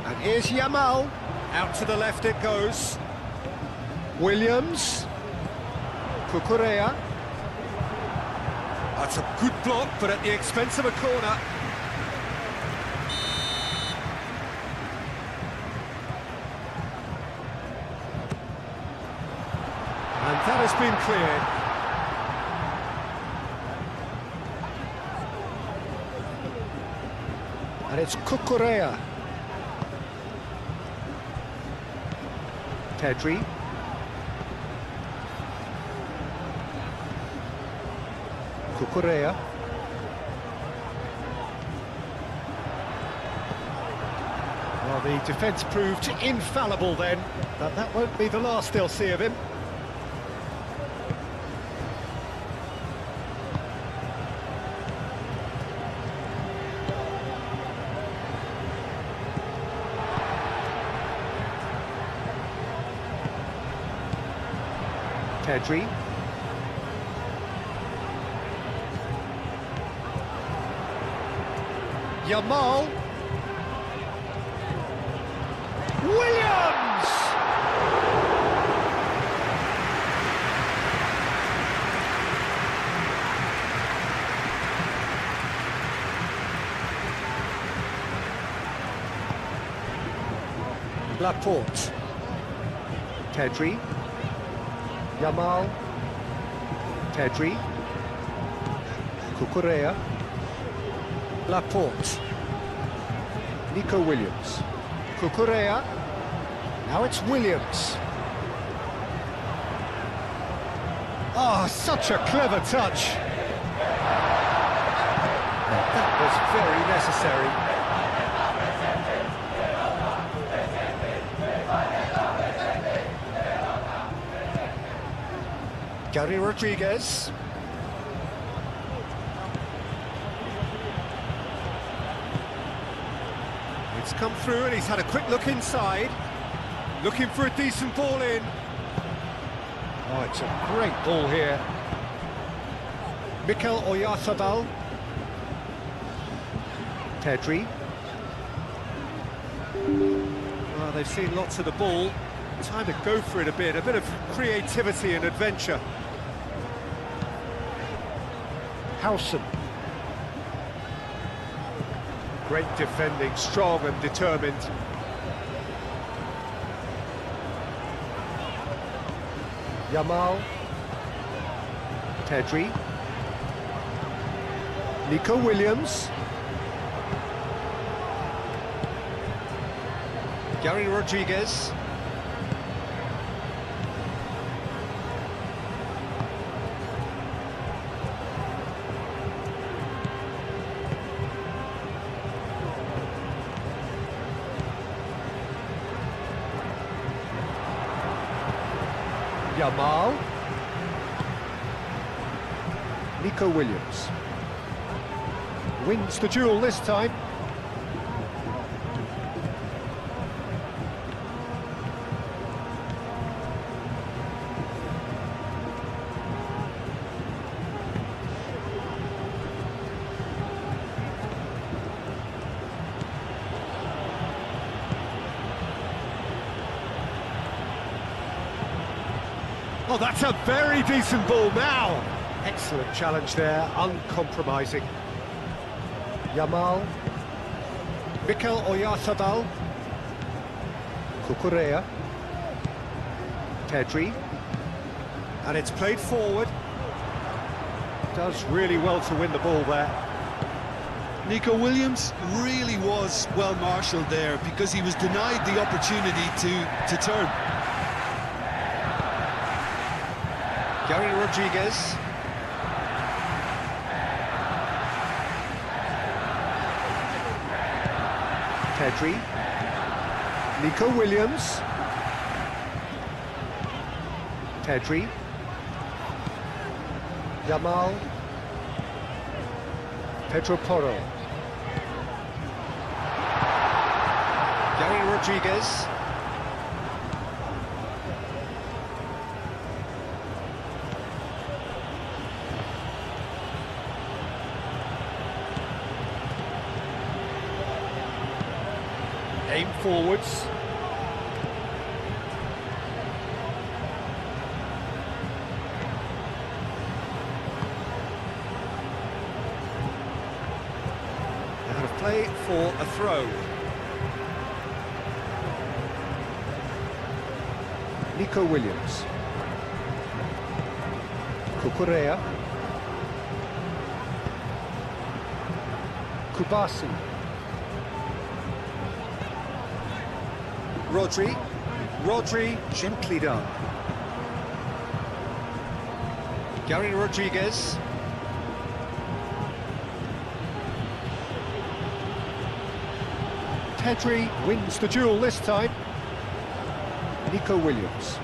And here's Yamal. Out to the left it goes. Williams. Cucurella. That's a good block, but at the expense of a corner. And that has been cleared. And it's Cucurella. Pedri. Cucurella. Well, the defence proved infallible then, but that won't be the last they'll see of him. Pedri. Yamal. Williams! Laporte. Pedri. Yamal. Pedri. Cucurella. Laporte. Nico Williams. Cucurella. Now it's Williams. Oh, such a clever touch. That was very necessary. Gary Rodriguez. come through and he's had a quick look inside. Looking for a decent ball in. Oh, it's a great ball here. Mikel Oyarzabal. Pedri. Well, they've seen lots of the ball. Time to go for it a bit of creativity and adventure. Howson. Great defending, strong and determined. Yamal. Pedri. Nico Williams. Gary Rodriguez. Yamal. Nico Williams. Wins the duel this time. Oh, that's a very decent ball now. Excellent challenge there, uncompromising. Yamal. Mikel Oyarzabal. Cucurella. Pedri. And it's played forward. Does really well to win the ball there. Nico Williams really was well marshalled there because he was denied the opportunity to turn. Gary Rodriguez. Pedri. Nico Williams. Pedri. Yamal. Pedro Porro. Gary Rodriguez. Aim forwards. Out of play for a throw. Nico Williams. Cucurella. Kubasi. Rodri, gently done. Gary Rodriguez. Pedri wins the duel this time. Nico Williams.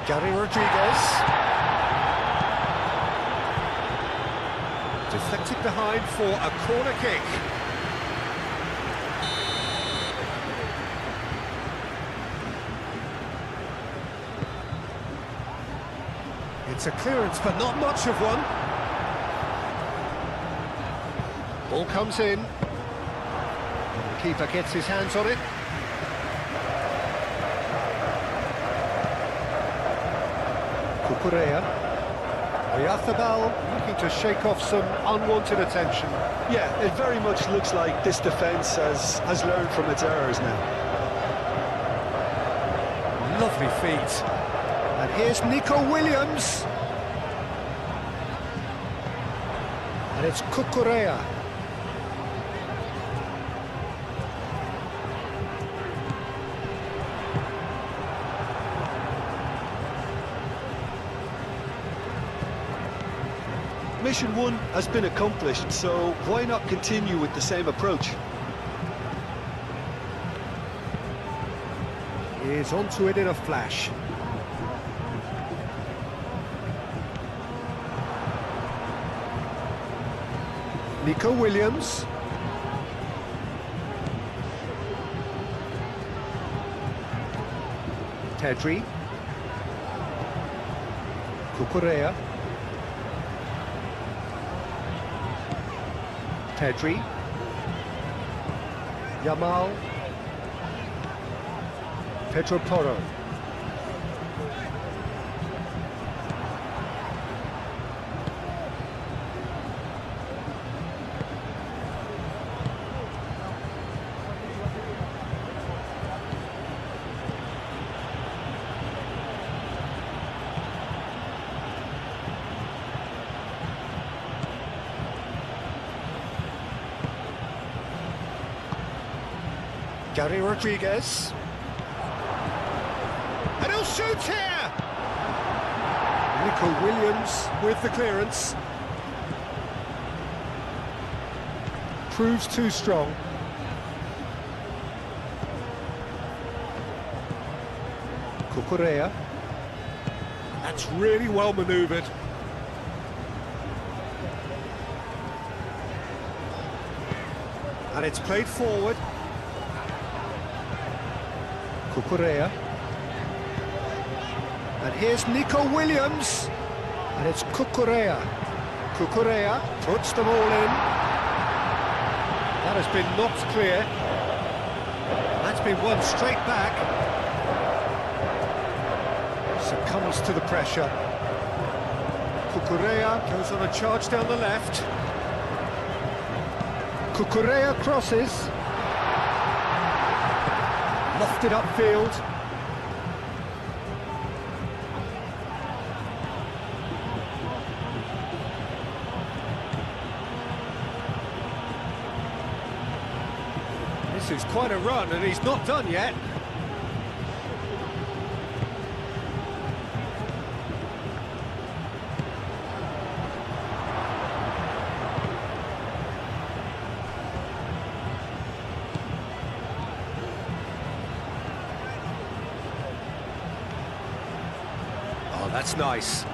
Gary Rodriguez. Deflected behind for a corner kick. It's a clearance, but not much of one. Ball comes in. The keeper gets his hands on it. Cucurella. Oyarzabal looking to shake off some unwanted attention. Yeah, it very much looks like this defence has learned from its errors now. Lovely feet. And here's Nico Williams. And it's Cucurella. mission one has been accomplished, so why not continue with the same approach? He is onto it in a flash. Nico Williams. Pedri. Cucurella. Pedri. Yamal. Pedro Porro. Gary Rodriguez. And he'll shoot here! Nico Williams with the clearance. Proves too strong. Cucurella. That's really well manoeuvred. And it's played forward. Cucurella. And here's Nico Williams. And it's Cucurella. Cucurella puts them all in. That has been knocked clear. That's been won straight back. Succumbs to the pressure. Cucurella goes on a charge down the left. Cucurella crosses. Lofted upfield. This is quite a run, and he's not done yet. Oh, that's nice.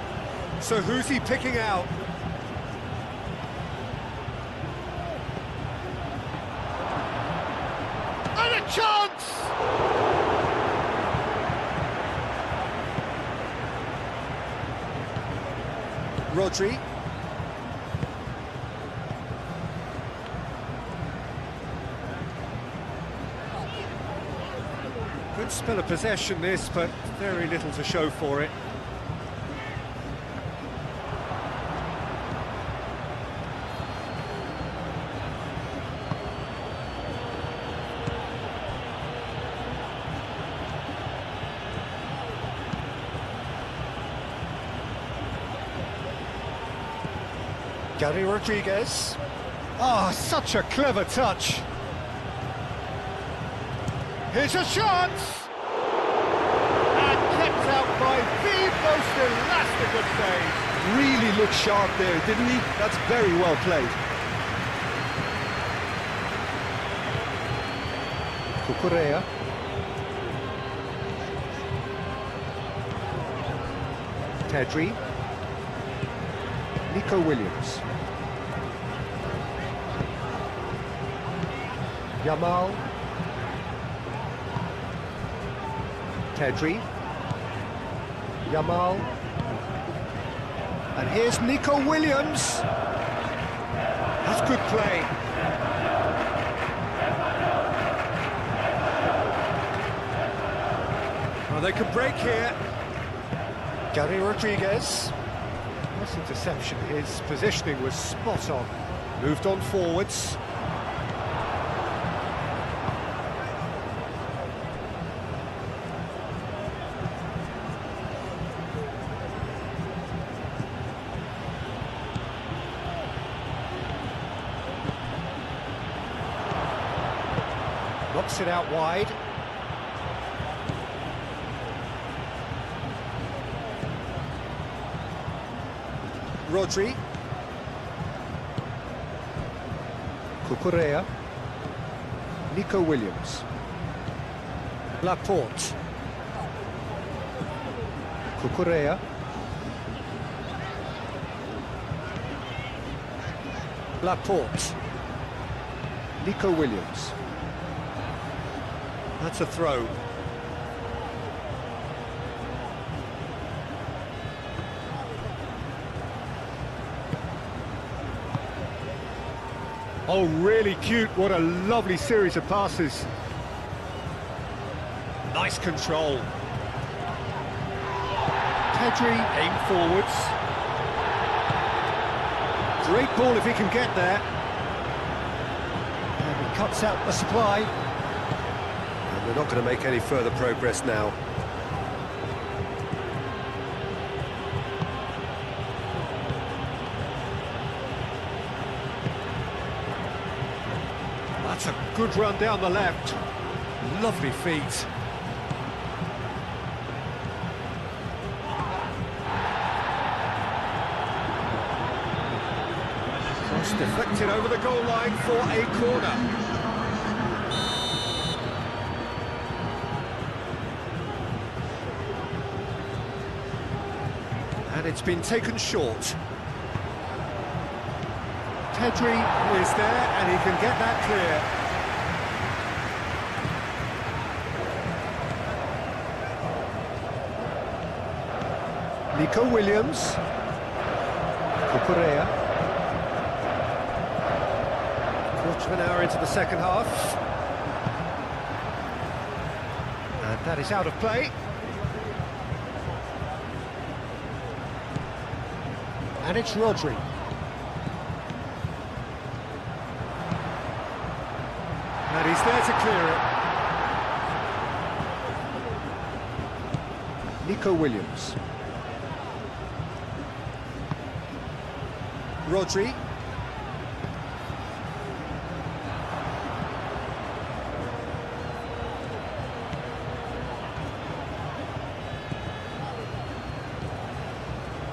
So who's he picking out? And a chance! Rodri. Good spell of possession this, but very little to show for it. Gary Rodriguez. Oh, such a clever touch. Here's a shot! And kept out by the most elastic of saves. Really looked sharp there, didn't he? That's very well played. Cucurella. Pedri. Nico Williams. Yamal. Pedri. Yamal. And here's Nico Williams. That's good play. Well, they could break here. Gary Rodriguez. Nice interception. His positioning was spot on. Moved on forwards. Knocks it out wide. Rodri. Cucurella. Nico Williams. Laporte. Cucurella. Laporte. Nico Williams. That's a throw. Oh, really cute. What a lovely series of passes. Nice control. Pedri aim forwards. Great ball if he can get there. And he cuts out the supply. And they're not going to make any further progress now. That's a good run down the left. Lovely feet. Cross deflected over the goal line for a corner. And it's been taken short. Pedri is there, and he can get that clear. Nico Williams. Cucurella. Quarter of an hour into the second half. And that is out of play. And it's Rodri. And he's there to clear it. Nico Williams. Rodri.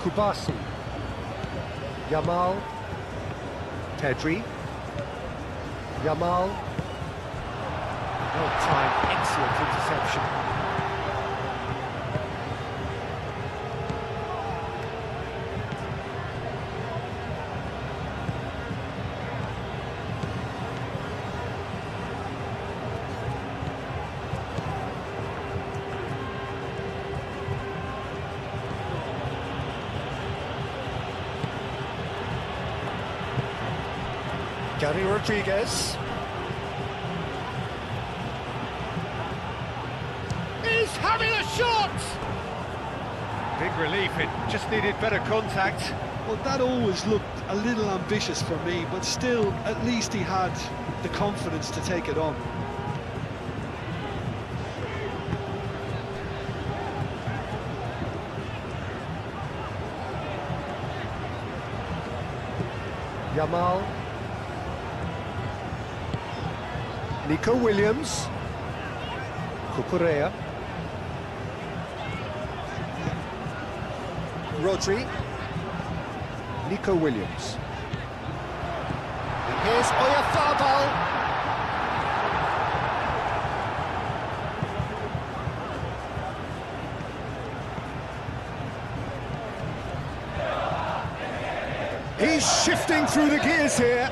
Kubasi. Yamal. Pedri. Yamal. Well timed, excellent interception. Gary Rodriguez. He's having a shot! Big relief, it just needed better contact. Well, that always looked a little ambitious for me, but still, at least he had the confidence to take it on. Yamal. Nico Williams. Cucurella. Rodri. Nico Williams. And here's Oyarzabal. He's shifting through the gears here.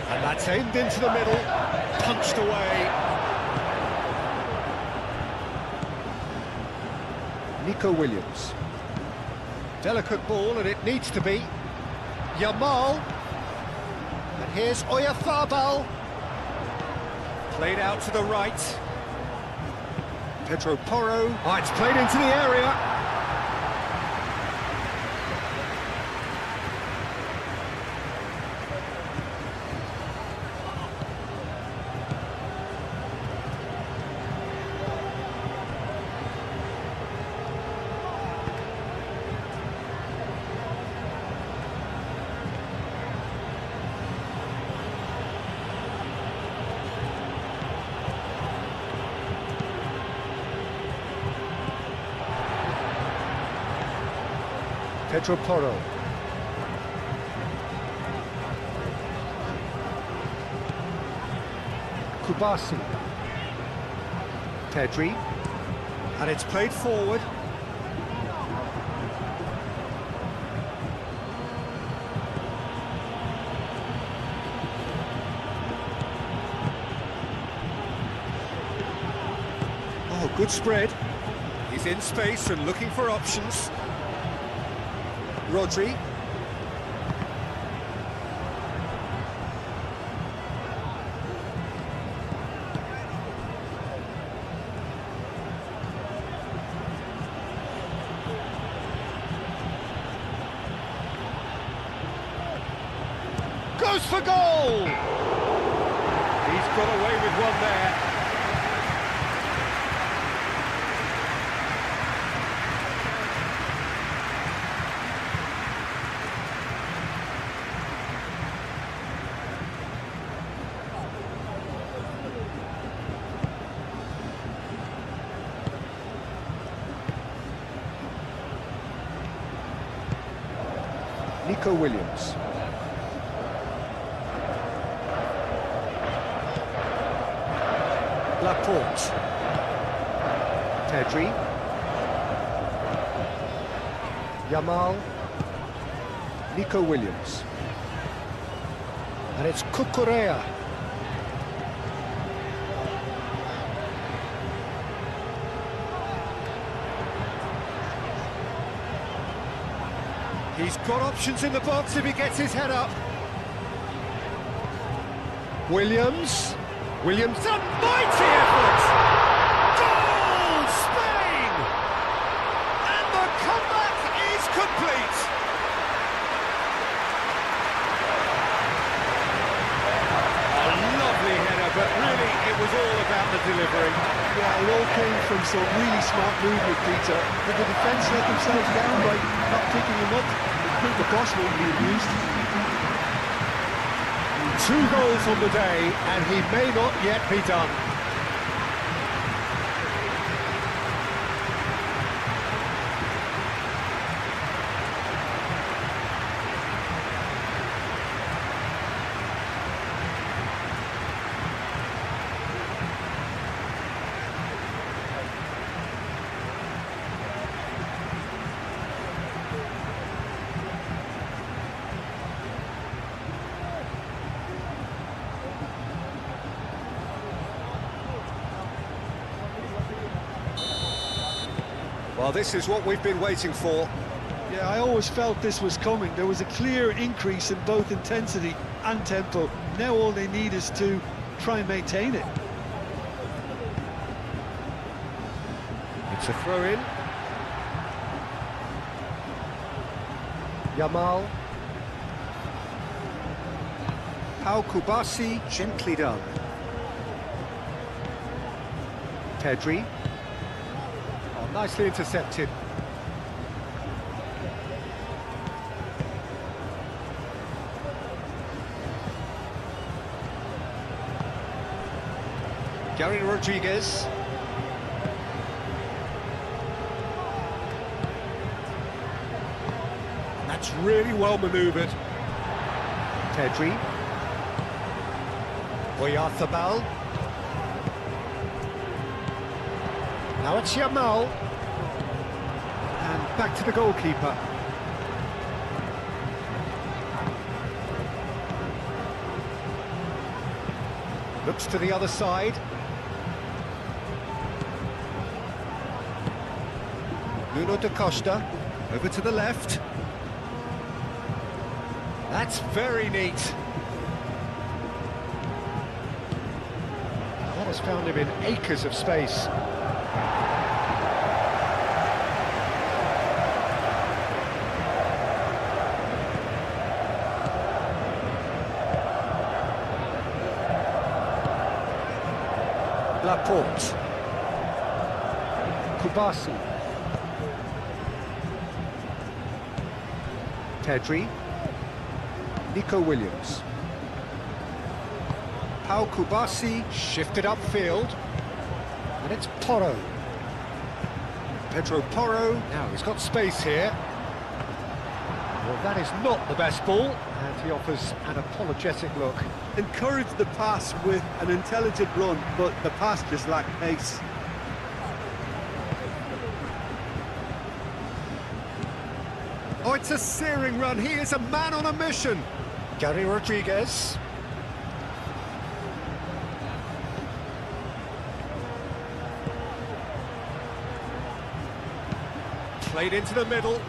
And that's aimed into the middle, punched away. Nico Williams. Delicate ball, and it needs to be. Yamal. And here's Oyarzabal. Played out to the right. Pedro Porro. Oh, it's played into the area. Pedro Porro. Kubasi. Pedri. And it's played forward. Oh, good spread. He's in space and looking for options. Rodri. Goes for goal! He's got away with one there. Nico Williams. Laporte. Pedri. Yamal. Nico Williams. And it's Cucurella. He's got options in the box if he gets his head up. Williams. Williams, a mighty effort! Goal, Spain! And the comeback is complete! A lovely header, but really it was all about the delivery. Yeah, it all came from some really smart movement, Peter. But the defence let themselves down by not picking him up. The boss won't be abused. 2 goals on the day, and he may not yet be done. Well, this is what we've been waiting for. Yeah, I always felt this was coming. There was a clear increase in both intensity and tempo. Now all they need is to try and maintain it. It's a throw-in. Yamal. Pau Kubasi, gently done. Pedri. Oh, nicely intercepted. Gary Rodriguez. That's really well manoeuvred. Pedri. Oyarzabal. Now it's Yamal. And back to the goalkeeper. Looks to the other side. Nuno da Costa, over to the left. That's very neat. That has found him in acres of space. Laporte. Kubasi. Pedri. Nico Williams. Pau Kubasi shifted upfield. And it's Porro. Pedro Porro. Now he's got space here. Well, that is not the best ball, and he offers an apologetic look. Encourage the pass with an intelligent run, but the pass just lacked pace. Oh, it's a searing run. He is a man on a mission. Gary Rodriguez. Played into the middle.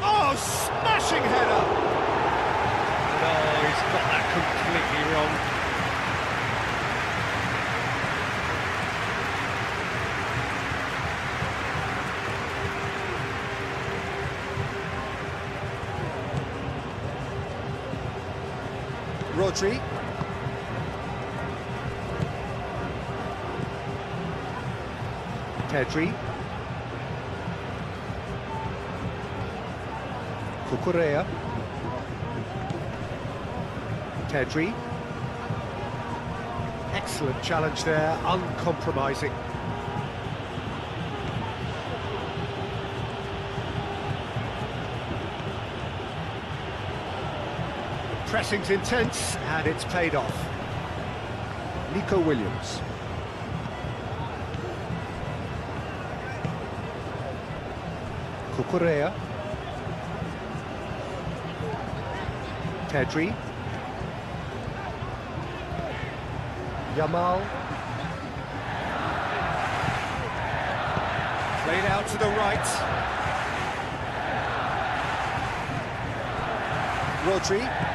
Oh, smashing header! No, he's got that completely wrong. Rodri. Pedri. Cucurella. Pedri. Excellent challenge there, uncompromising. Pressing's intense, and it's paid off. Nico Williams. Cucurella. Pedri. Yamal. Played out to the right. Rodri.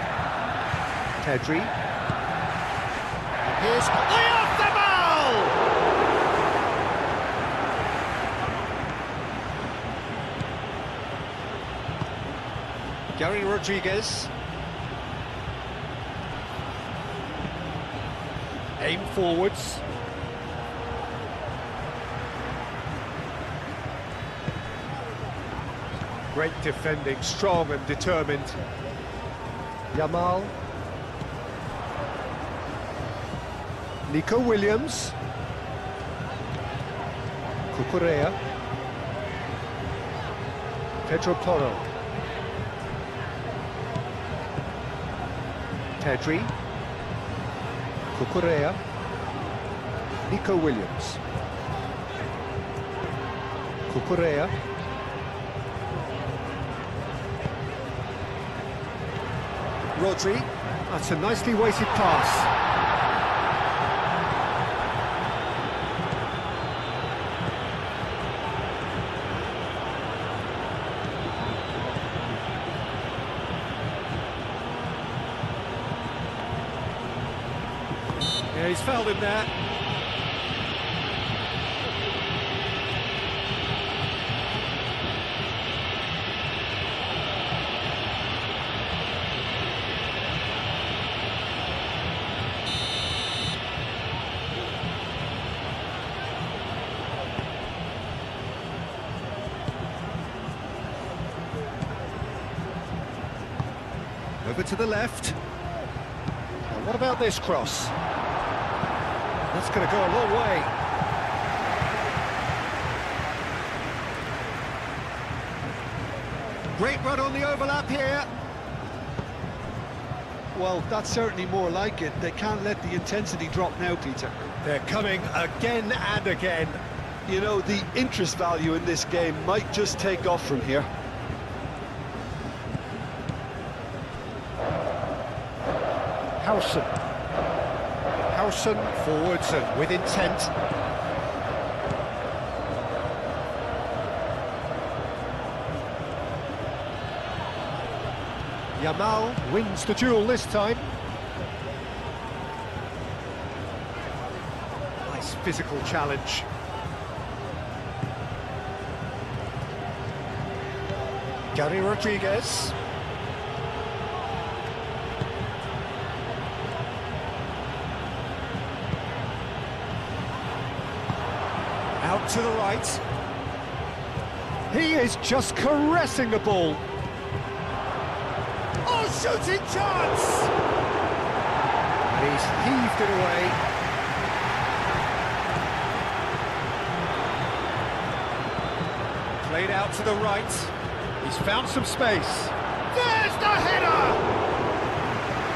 Pedri. Here's Oyarzabal! Gary Rodriguez. Aim forwards. Great defending, strong and determined. Yamal. Nico Williams. Cucurella. Pedro Porro. Pedri. Cucurella. Nico Williams. Cucurella. Rodri. That's a nicely weighted pass. Yeah, he's fouled him there. Over to the left. And what about this cross? That's going to go a long way. Great run on the overlap here. Well, that's certainly more like it. They can't let the intensity drop now, Peter. They're coming again and again. You know, the interest value in this game might just take off from here. Howson. Howson forwards and with intent. Yamal wins the duel this time. Nice physical challenge. Gary Rodriguez. Out to the right. He is just caressing the ball. Oh, Shooting chance! And he's heaved it away. Played out to the right. He's found some space. There's the header!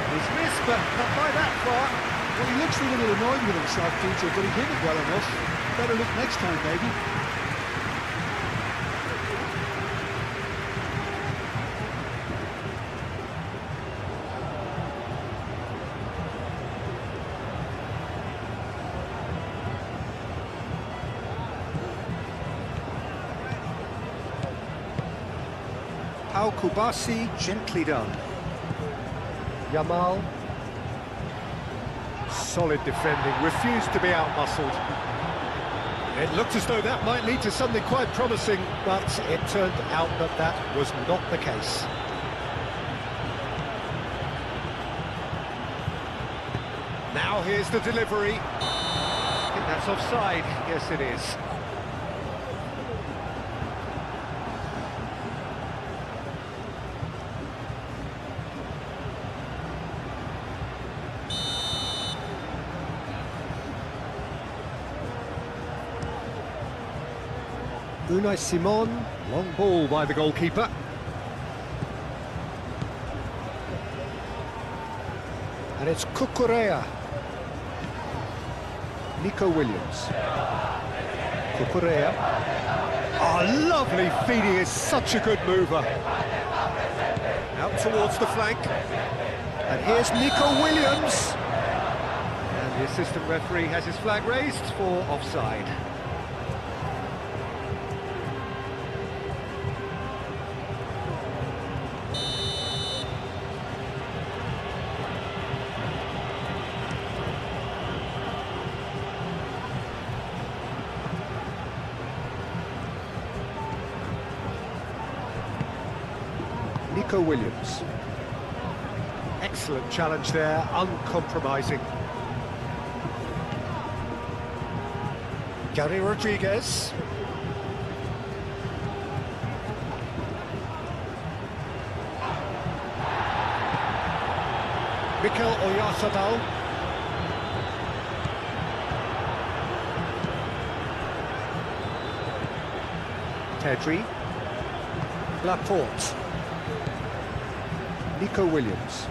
He's missed, but not by that far. Well, he looks a little annoyed with himself, Peter, but he hit it well enough. Better look next time, maybe. Pau Kubasi, gently done. Yamal. Solid defending, refused to be out-muscled. It looked as though that might lead to something quite promising, but it turned out that that was not the case. Now here's the delivery. I think that's offside. Yes, it is. Unai Simon, long ball by the goalkeeper. And it's Cucurella. Nico Williams. Cucurella. Oh, lovely feed, he is such a good mover. Out towards the flank. And here's Nico Williams. And the assistant referee has his flag raised for offside. Nico Williams. Excellent challenge there, uncompromising. Gary Rodriguez. Mikel Oyarzabal. Pedri. Laporte. Nico Williams.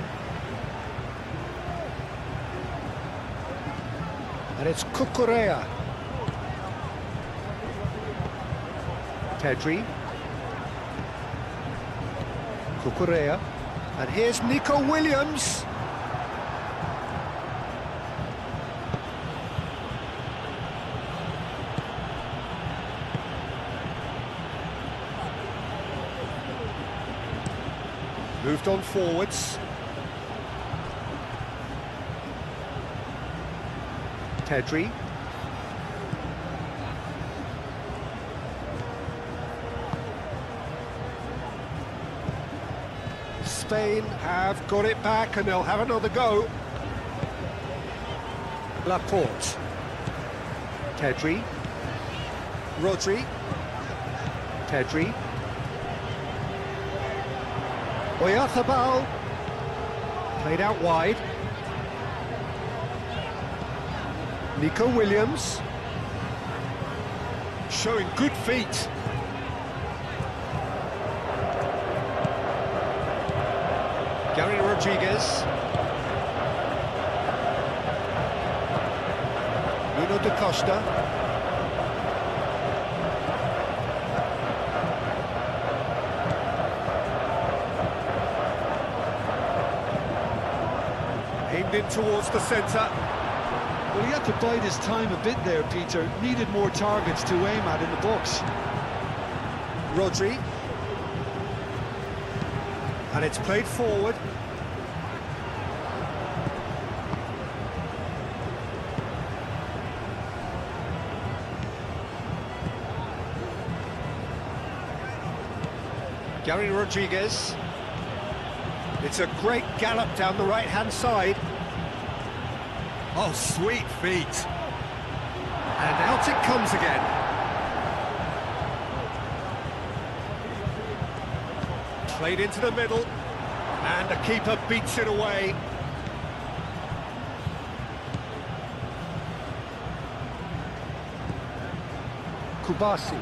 And it's Cucurella. Pedri. Cucurella. And here's Nico Williams. Moved on forwards. Pedri. Spain have got it back and they'll have another go. Laporte. Pedri. Rodri. Pedri. Oyarzabal, played out wide. Nico Williams, showing good feet. Gary Rodriguez. Nuno da Costa. Aimed in towards the centre. Well, he had to bide his time a bit there, Peter. Needed more targets to aim at in the box. Rodri. And it's played forward. Gary Rodriguez. It's a great gallop down the right-hand side. Oh, sweet feet. And out it comes again. Played into the middle. And the keeper beats it away. Kubasi,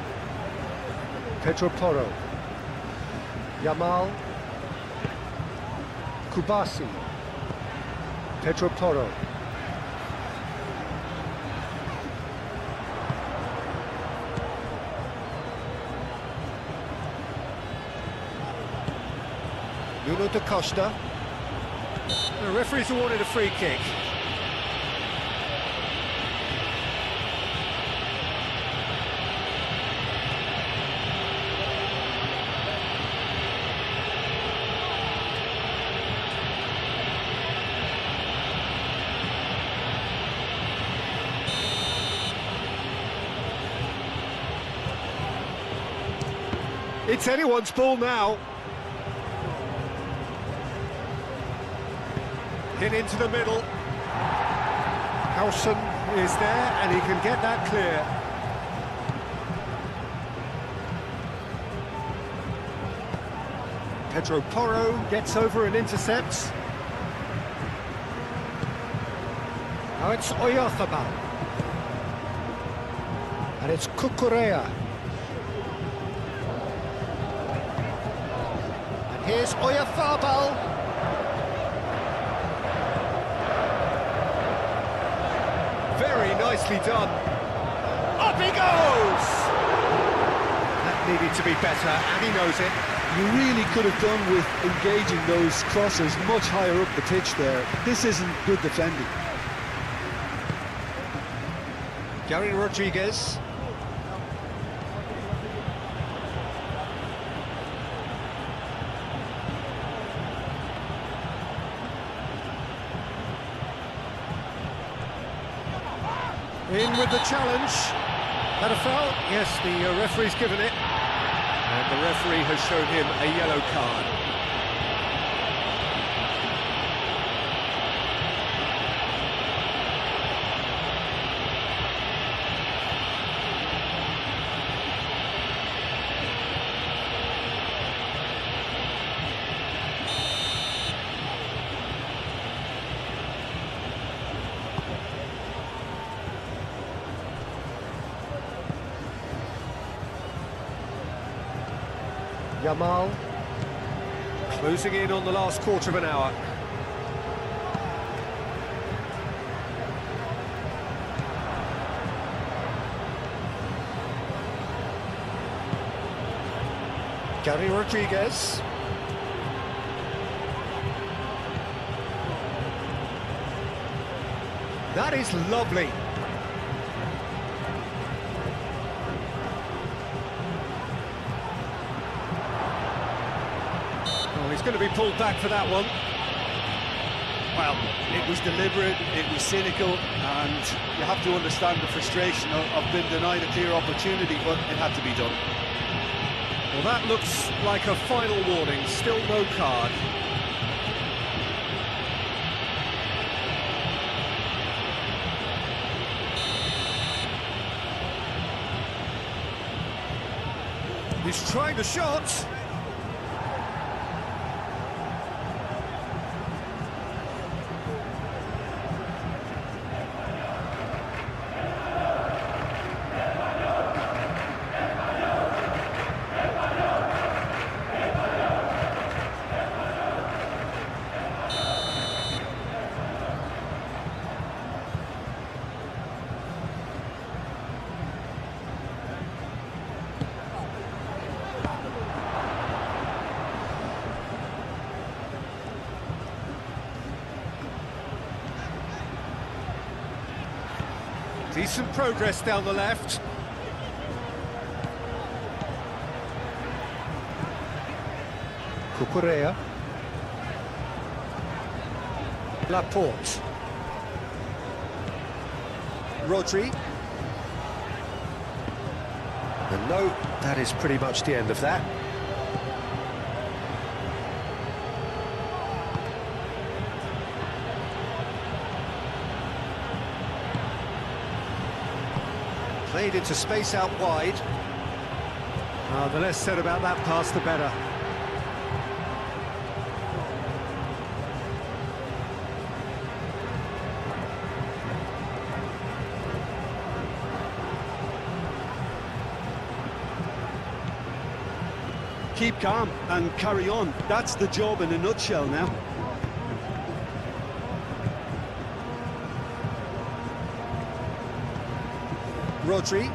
Pedro Porro, Yamal, Kubasi, Pedro Porro. Nuno da Costa. The referee's awarded a free kick. It's anyone's ball now. Hit into the middle. Howson is there and he can get that clear. Pedro Porro gets over and intercepts. Now it's Oyarzabal. And it's Cucurella. And here's Oyarzabal. Very nicely done. Up he goes! That needed to be better, and he knows it. You really could have done with engaging those crosses much higher up the pitch there. This isn't good defending. Gary Rodriguez. In with the challenge. That a foul? Yes, the referee's given it. And the referee has shown him a yellow card. Yamal, closing in on the last quarter of an hour. Gary Rodriguez. That is lovely. He's going to be pulled back for that one. Well, it was deliberate, it was cynical, and you have to understand the frustration of being denied a clear opportunity, but it had to be done. Well, that looks like a final warning. Still no card. He's trying the shot. Decent progress down the left. Cucurella. Laporte. Rodri. And no, that is pretty much the end of that. Played into space out wide. The less said about that pass, the better. Keep calm and carry on. That's the job in a nutshell now. Rodri.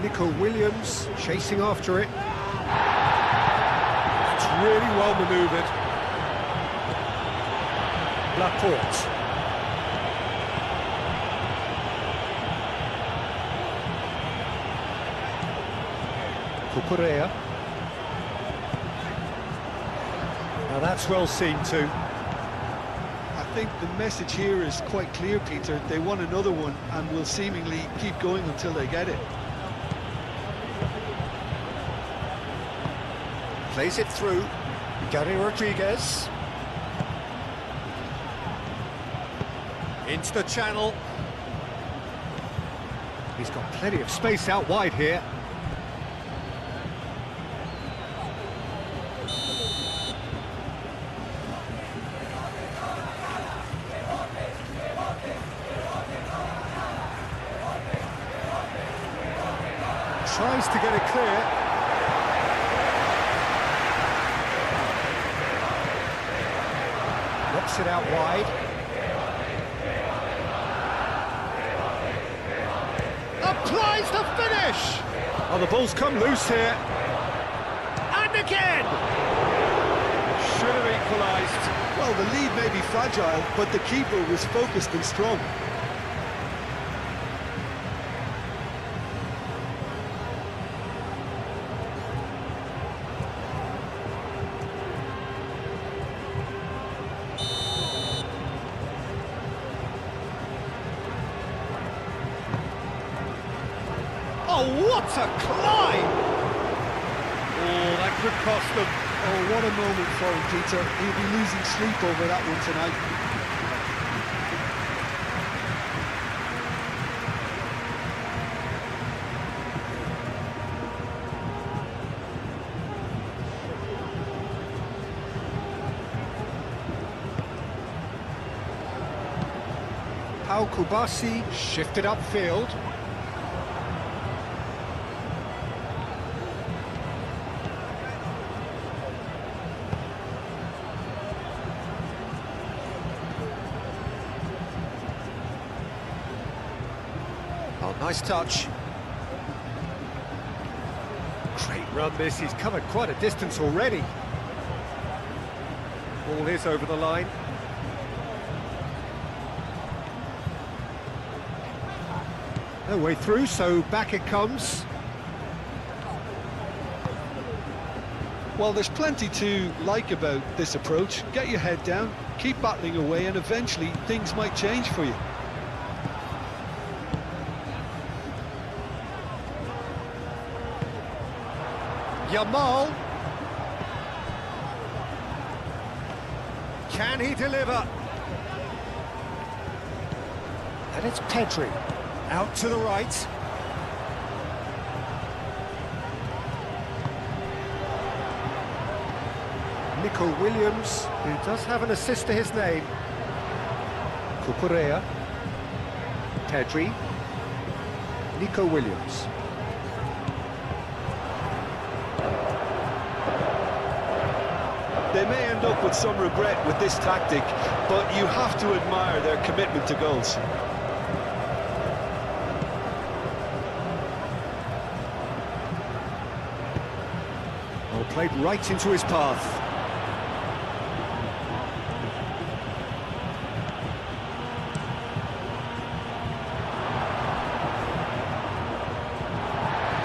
Nico Williams chasing after it. It's really well manoeuvred. Laporte. Cucurella. Now that's well seen too. I think the message here is quite clear, Peter. They want another one and will seemingly keep going until they get it. Plays it through. Gary Rodriguez. Into the channel. He's got plenty of space out wide here. Tries to get it clear. Knocks it out wide. Applies the finish! Oh, the ball's come loose here. And again! Should have equalised. Well, the lead may be fragile, but the keeper was focused and strong. Oh, what a climb! Oh, that could cost them. Oh, what a moment for him, Peter. He'll be losing sleep over that one tonight. Pau Kubasi shifted upfield. Oh, nice touch. Great run this, he's covered quite a distance already. Ball is over the line. No way through, so back it comes. Well, there's plenty to like about this approach. Get your head down, keep battling away, and eventually things might change for you. Yamal. Can he deliver? And it's Pedri. Out to the right. Nico Williams, who does have an assist to his name. Cucurella. Pedri. Nico Williams. They may end up with some regret with this tactic, but you have to admire their commitment to goals. Oh, played right into his path.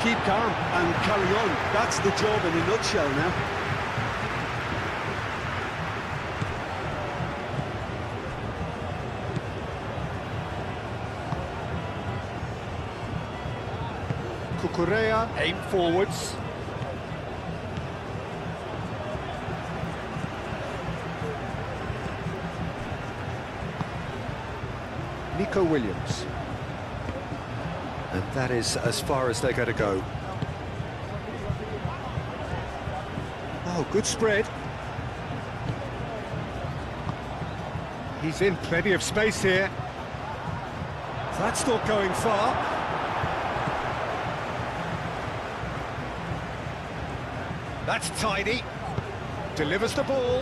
Keep calm and carry on. That's the job in a nutshell now. Cucurella, aim forwards. Nico Williams. And that is as far as they're going to go. Oh, good spread. He's in plenty of space here. That's not going far. That's tidy. Delivers the ball.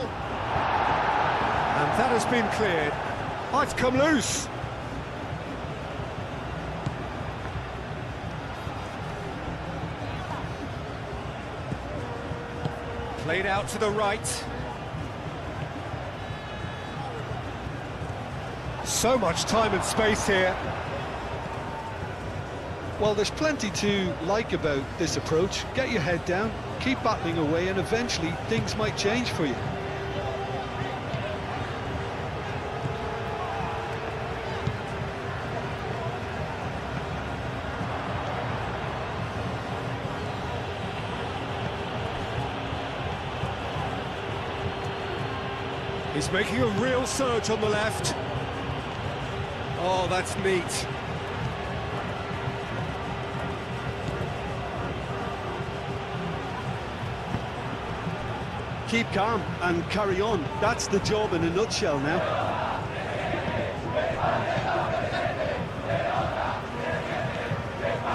And that has been cleared. Oh, it's come loose. Played out to the right. So much time and space here. Well, there's plenty to like about this approach. Get your head down, keep battling away, and eventually things might change for you. He's making a real surge on the left. Oh, that's neat. Keep calm and carry on. That's the job in a nutshell now.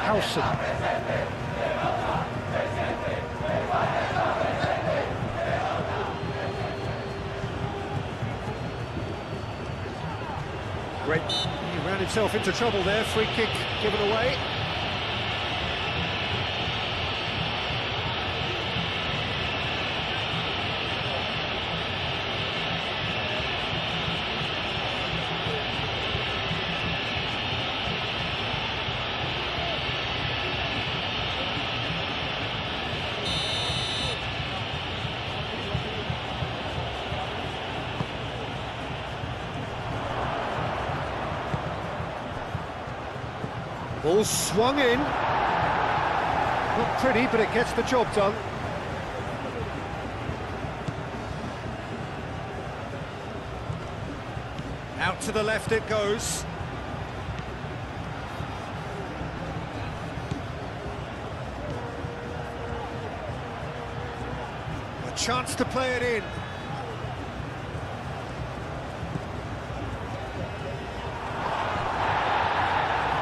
Howson. Great. He ran himself into trouble there. Free kick given away. Ball swung in. Not pretty, but it gets the job done. Out to the left it goes. A chance to play it in.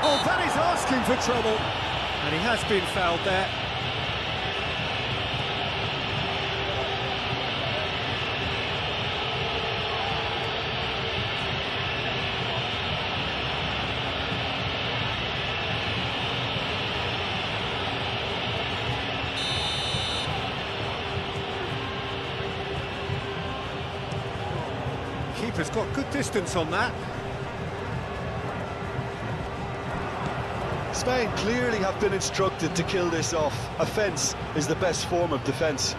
Oh, that is asking for trouble. And he has been fouled there. Keeper's got good distance on that. Spain clearly have been instructed to kill this off. Offence is the best form of defence.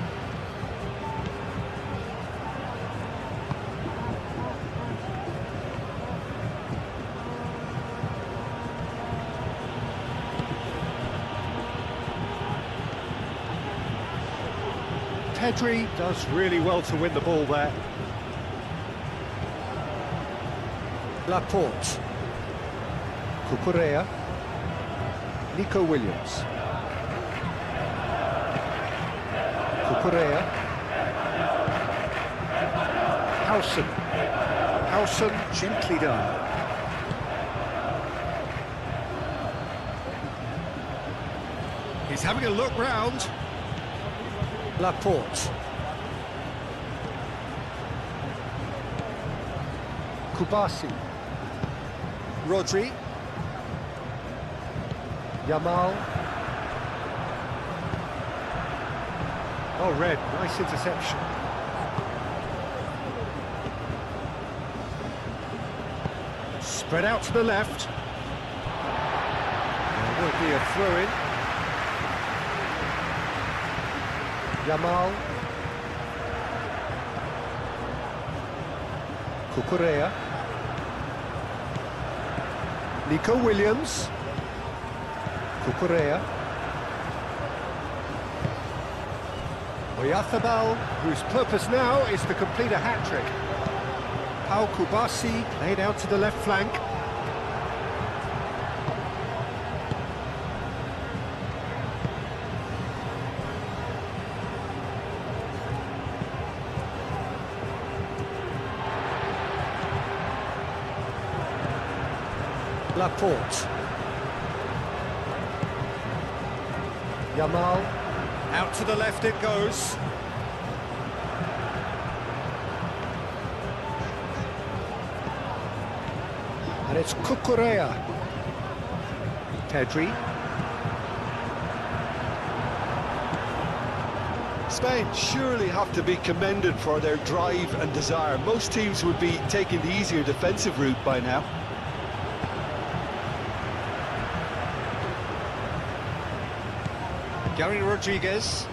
Pedri does really well to win the ball there. Laporte. Cucurella. Nico Williams. Cucurella. Howson. Howson, gently done. He's having a look round. Laporte. Kubasi. Rodri. Yamal. Oh, red. Nice interception. Spread out to the left. There will be a throw-in. Yamal. Cucurella. Nico Williams. Cucurella. Oyarzábal, whose purpose now is to complete a hat-trick. Pau Kubasi laid out to the left flank. Laporte. Yamal. Out to the left it goes. And it's Cucurella. Pedri. Spain surely have to be commended for their drive and desire. Most teams would be taking the easier defensive route by now. Gary Rodriguez.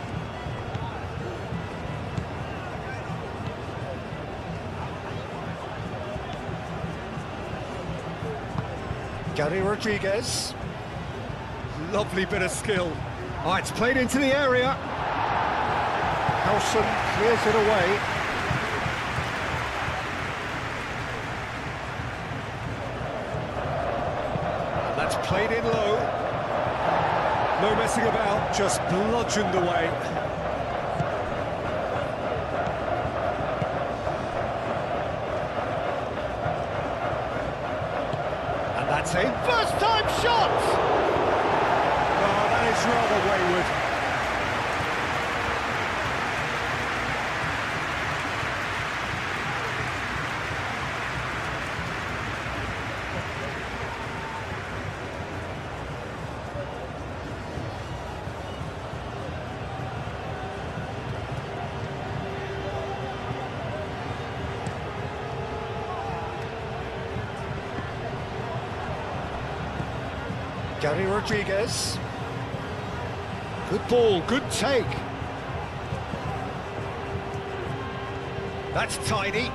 Gary Rodriguez. Lovely bit of skill. Oh, it's played into the area. Nelson clears it away. And that's played in low. No messing about, just bludgeoned away. And that's a first-time shot! Oh, that is rather wayward. Gary Rodriguez. Good ball, good take. That's tidy.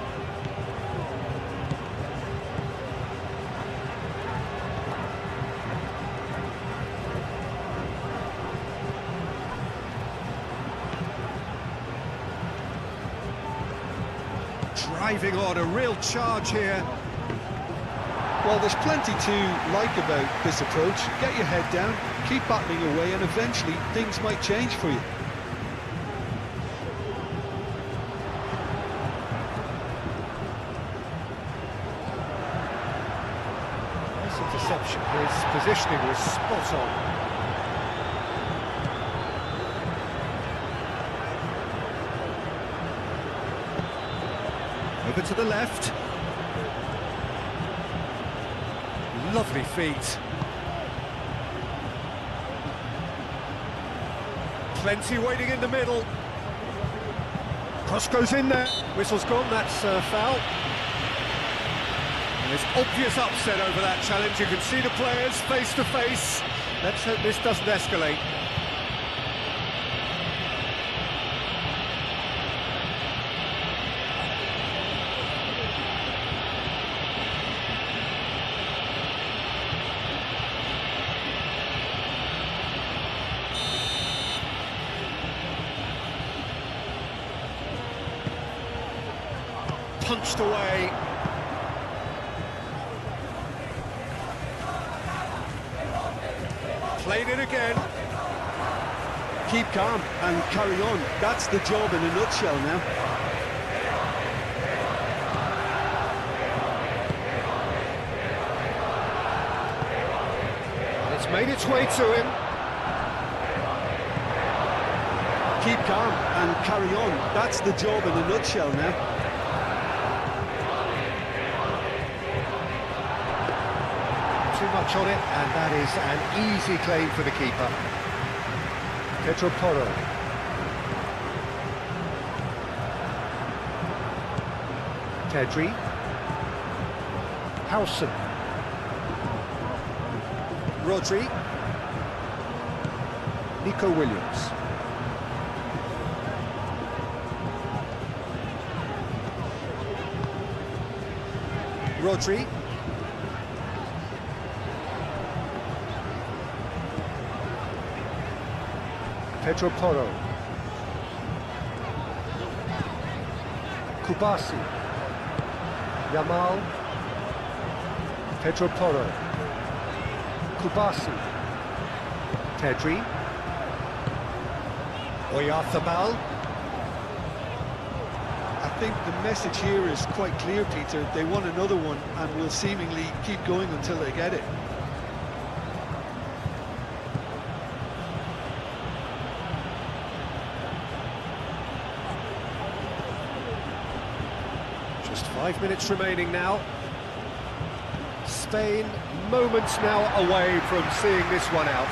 Driving on, a real charge here. Well, there's plenty to like about this approach. Get your head down, keep battling away, and eventually things might change for you. Nice interception. His positioning was spot on. Over to the left. Lovely feet. Plenty waiting in the middle. Cross goes in there. Whistle's gone, that's foul. And there's obvious upset over that challenge. You can see the players face to face. Let's hope this doesn't escalate. Punched away. Played it again. Keep calm and carry on. That's the job in a nutshell now. It's made its way to him. Keep calm and carry on. That's the job in a nutshell now. Too much on it, and that is an easy claim for the keeper. Pedro Porro. Pedri. Howson. Rodri. Nico Williams. Rodri. Pedro Porro. Kubasi. Yamal. Pedro Porro. Kubasi. Pedri. Oyarzabal. I think the message here is quite clear, Peter. They want another one and will seemingly keep going until they get it. 5 minutes remaining now. Spain moments now away from seeing this one out.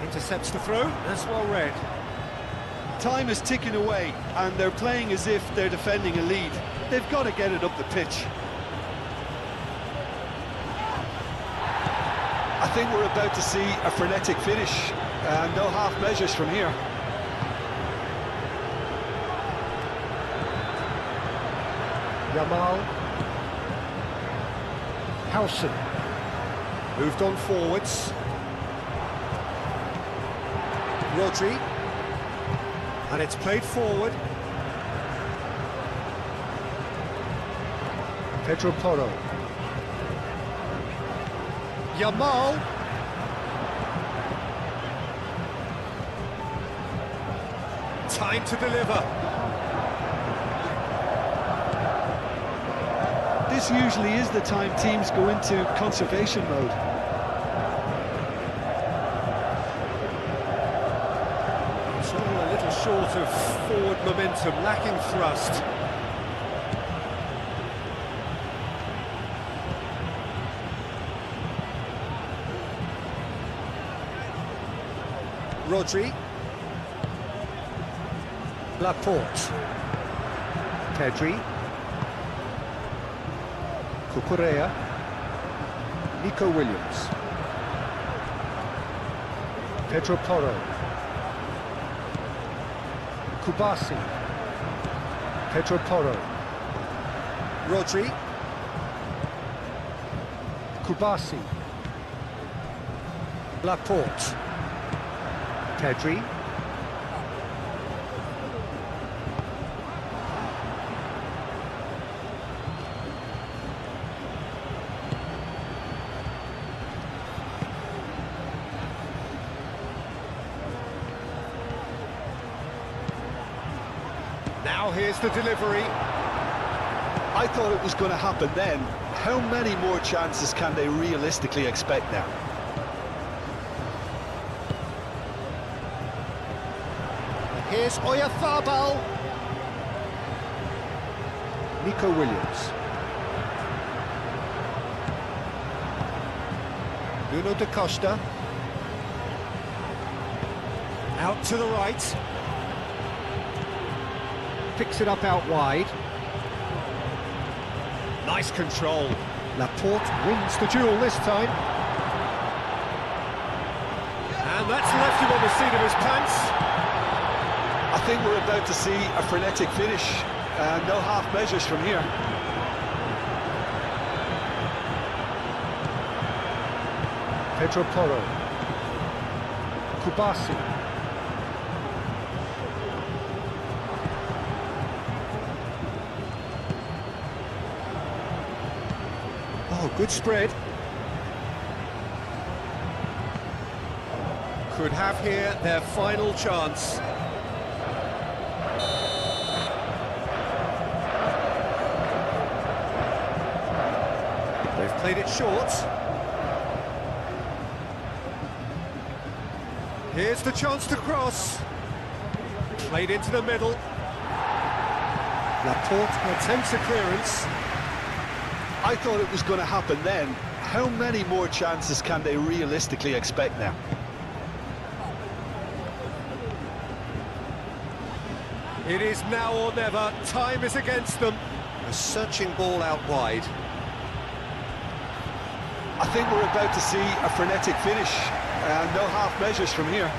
Intercepts the throw, that's well read. Time is ticking away, and they're playing as if they're defending a lead. They've got to get it up the pitch. I think we're about to see a frenetic finish, and no half measures from here. Yamal. Howson. Moved on forwards. Rodri. And it's played forward. Pedro Porro. Yamal. Time to deliver. This usually is the time teams go into conservation mode. It's all a little short of forward momentum, lacking thrust. Rodri. Laporte. Pedri. Cucurella. Nico Williams. Pedro Porro. Kubasi. Pedro Porro. Rodri. Kubasi. Laporte. Pedri. Now here's the delivery. I thought it was going to happen then. How many more chances can they realistically expect now? Here's Oyarzabal. Nico Williams. Nuno da Costa. Out to the right. Picks it up out wide. Nice control. Laporte wins the duel this time. And that's left him on the seat of his pants. I think we're about to see a frenetic finish, and no half measures from here. Pedro Porro. Kubasi. Oh, good spread. Could have here their final chance. They've played it short. Here's the chance to cross. Played into the middle. Laporte attempts a clearance. I thought it was going to happen then. How many more chances can they realistically expect now? It is now or never. Time is against them. A searching ball out wide. I think we're about to see a frenetic finish, and no half measures from here.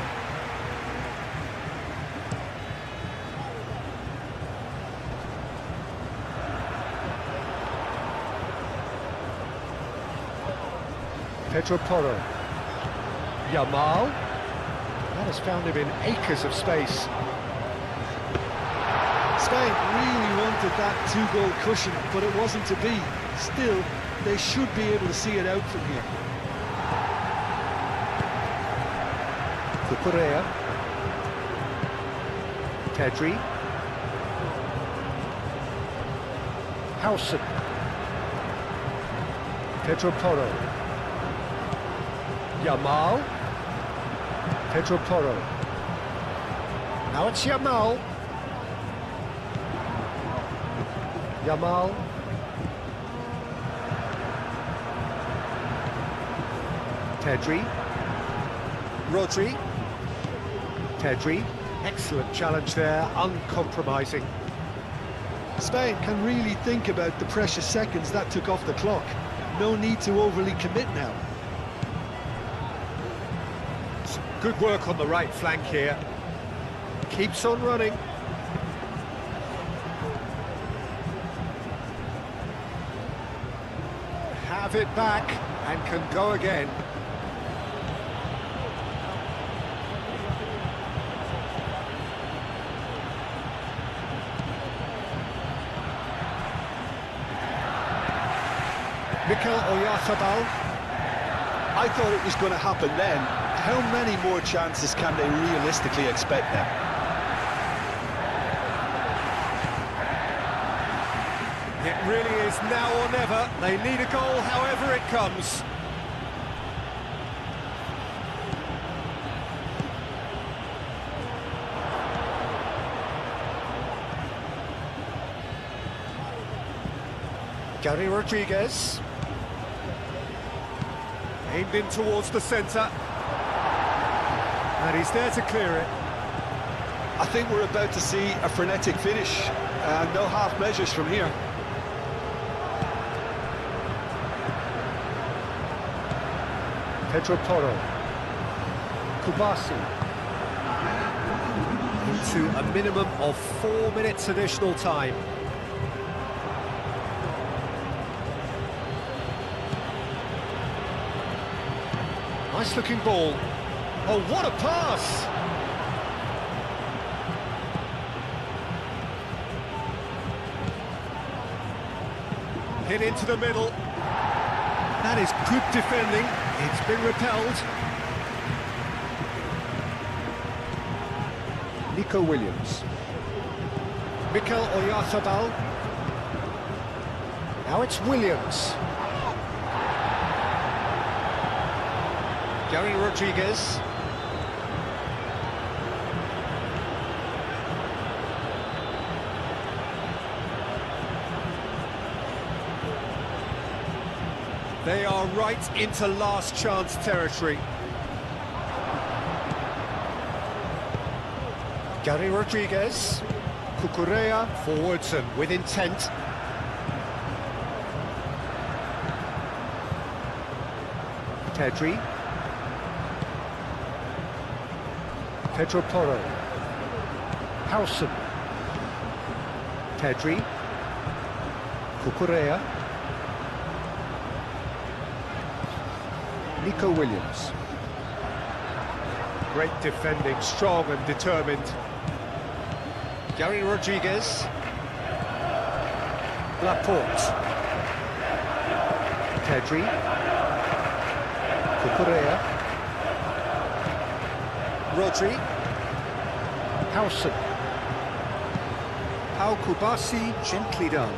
Pedro Porro. Yamal. That has found him in acres of space. Spain really wanted that two-goal cushion, but it wasn't to be. Still, they should be able to see it out from here. Cucurella. Pedri. Howson. Pedro Porro. Yamal. Pedro Porro. Now it's Yamal. Yamal. Pedri. Rodri. Pedri. Excellent challenge there, uncompromising. Spain can really think about the precious seconds that took off the clock. No need to overly commit now. Good work on the right flank here. Keeps on running. Have it back and can go again. Mikel Oyarzabal. I thought it was going to happen then. How many more chances can they realistically expect now? It really is now or never. They need a goal however it comes. Gary Rodriguez. Aimed in towards the centre. And he's there to clear it. I think we're about to see a frenetic finish. No half measures from here. Pedro Porro. Kubasi. Into a minimum of 4 minutes additional time. Nice looking ball. Oh, what a pass! Hit into the middle. That is good defending. It's been repelled. Nico Williams. Mikel Oyarzabal. Now it's Williams. Gary Rodriguez. They are right into last chance territory. Gary Rodriguez. Cucurella forwards and with intent. Pedri. Pedro Porro. Howson. Pedri. Cucurella. Nico Williams. Great defending, strong and determined. Gary Rodriguez. Laporte. Pedri. Cucurella. Rodri. Howson. Pau Kubasi, gently done.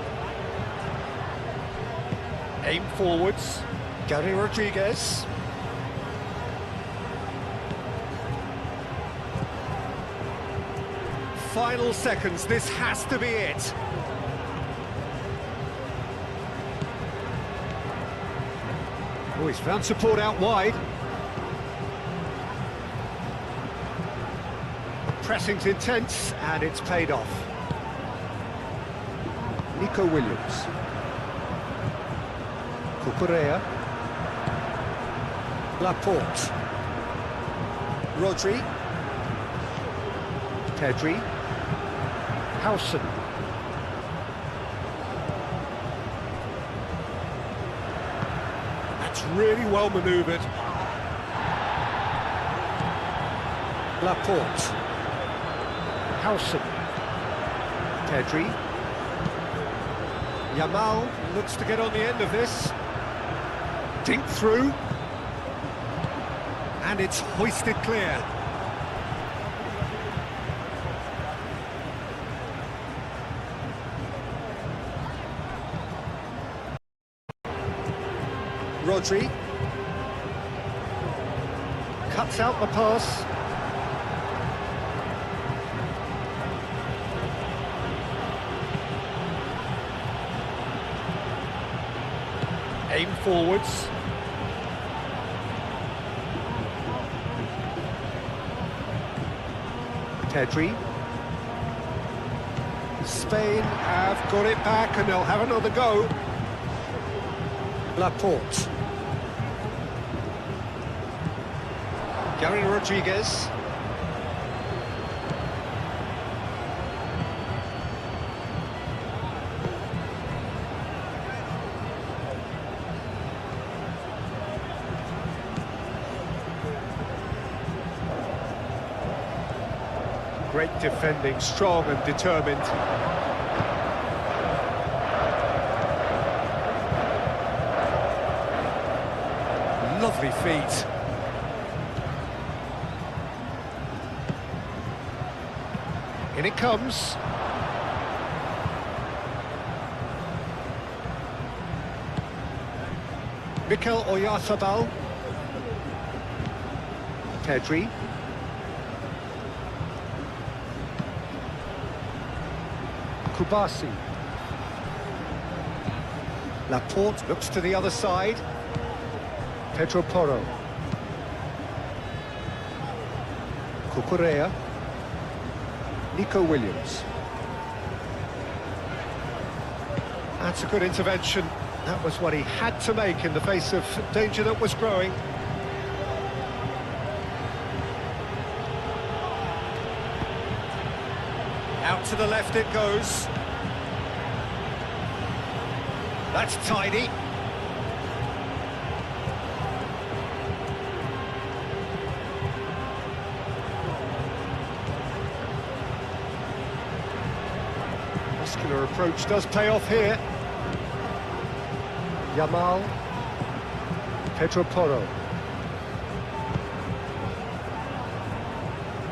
Aim forwards. Gary Rodriguez. Final seconds, this has to be it. Oh, he's found support out wide. Pressing's intense, and it's paid off. Nico Williams. Cucurella. Laporte. Rodri. Pedri. Howson. That's really well manoeuvred. Laporte. Howson. Pedri. Yamal looks to get on the end of this. Dink through. And it's hoisted clear. Rodri. Cuts out the pass. Aim forwards. Pedri. Spain have got it back and they'll have another go. Laporte. Gary Rodriguez. Great defending, strong and determined. Lovely feet. In it comes. Mikel Oyarzabal. Pedri. Kubasi. Laporte looks to the other side. Pedro Porro. Cucurella. Nico Williams. That's a good intervention. That was what he had to make in the face of danger that was growing. Out to the left it goes. That's tidy. Muscular approach does pay off here. Yamal. Pedro Porro.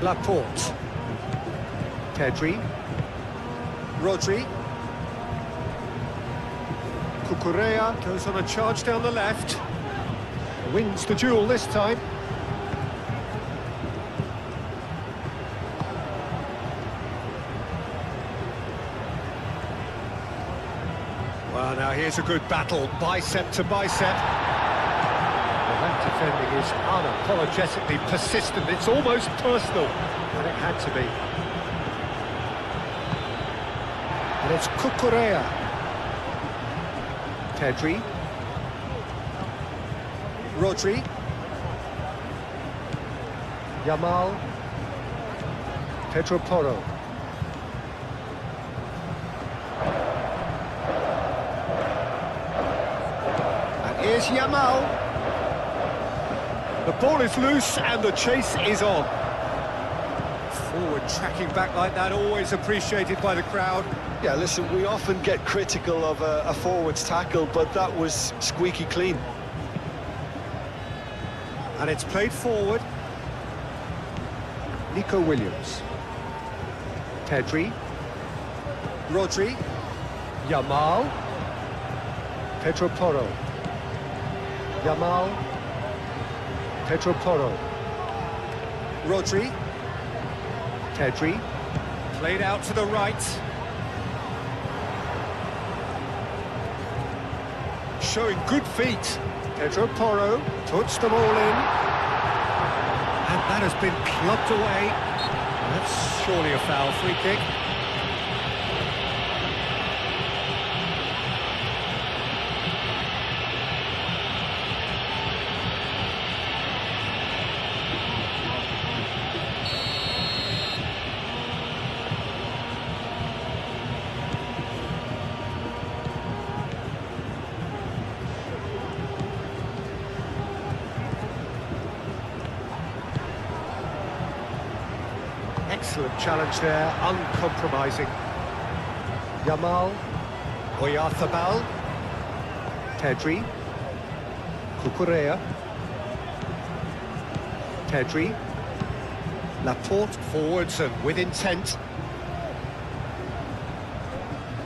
Laporte. Pedri. Rodri. Cucurella goes on a charge down the left. Wins the duel this time. Well, now here's a good battle, bicep to bicep. Well, that defending is unapologetically persistent. It's almost personal, and it had to be. And it's Cucurella. Pedri. Rodri. Yamal. Pedro Porro. And here's Yamal. The ball is loose and the chase is on. Forward tracking back like that, always appreciated by the crowd. Yeah, listen, we often get critical of a forward's tackle, but that was squeaky clean. And it's played forward. Nico Williams. Pedri. Rodri. Yamal. Pedro Porro. Yamal. Pedro Porro. Rodri. Pedri. Played out to the right. Showing good feet. Pedro Porro puts them all in. And that has been clubbed away. That's surely a foul, free kick. Excellent challenge there, uncompromising. Yamal. Oyarzabal. Pedri. Cucurella. Pedri. Laporte forwards and with intent.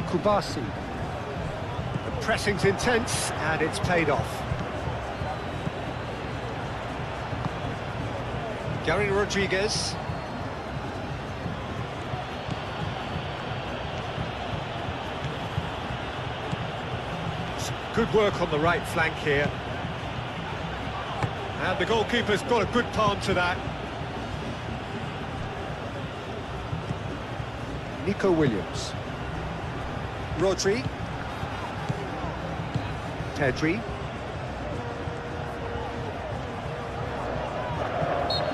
Kubasi. The pressing's intense and it's paid off. Gary Rodriguez. Good work on the right flank here. And the goalkeeper's got a good palm to that. Nico Williams. Rodri. Pedri.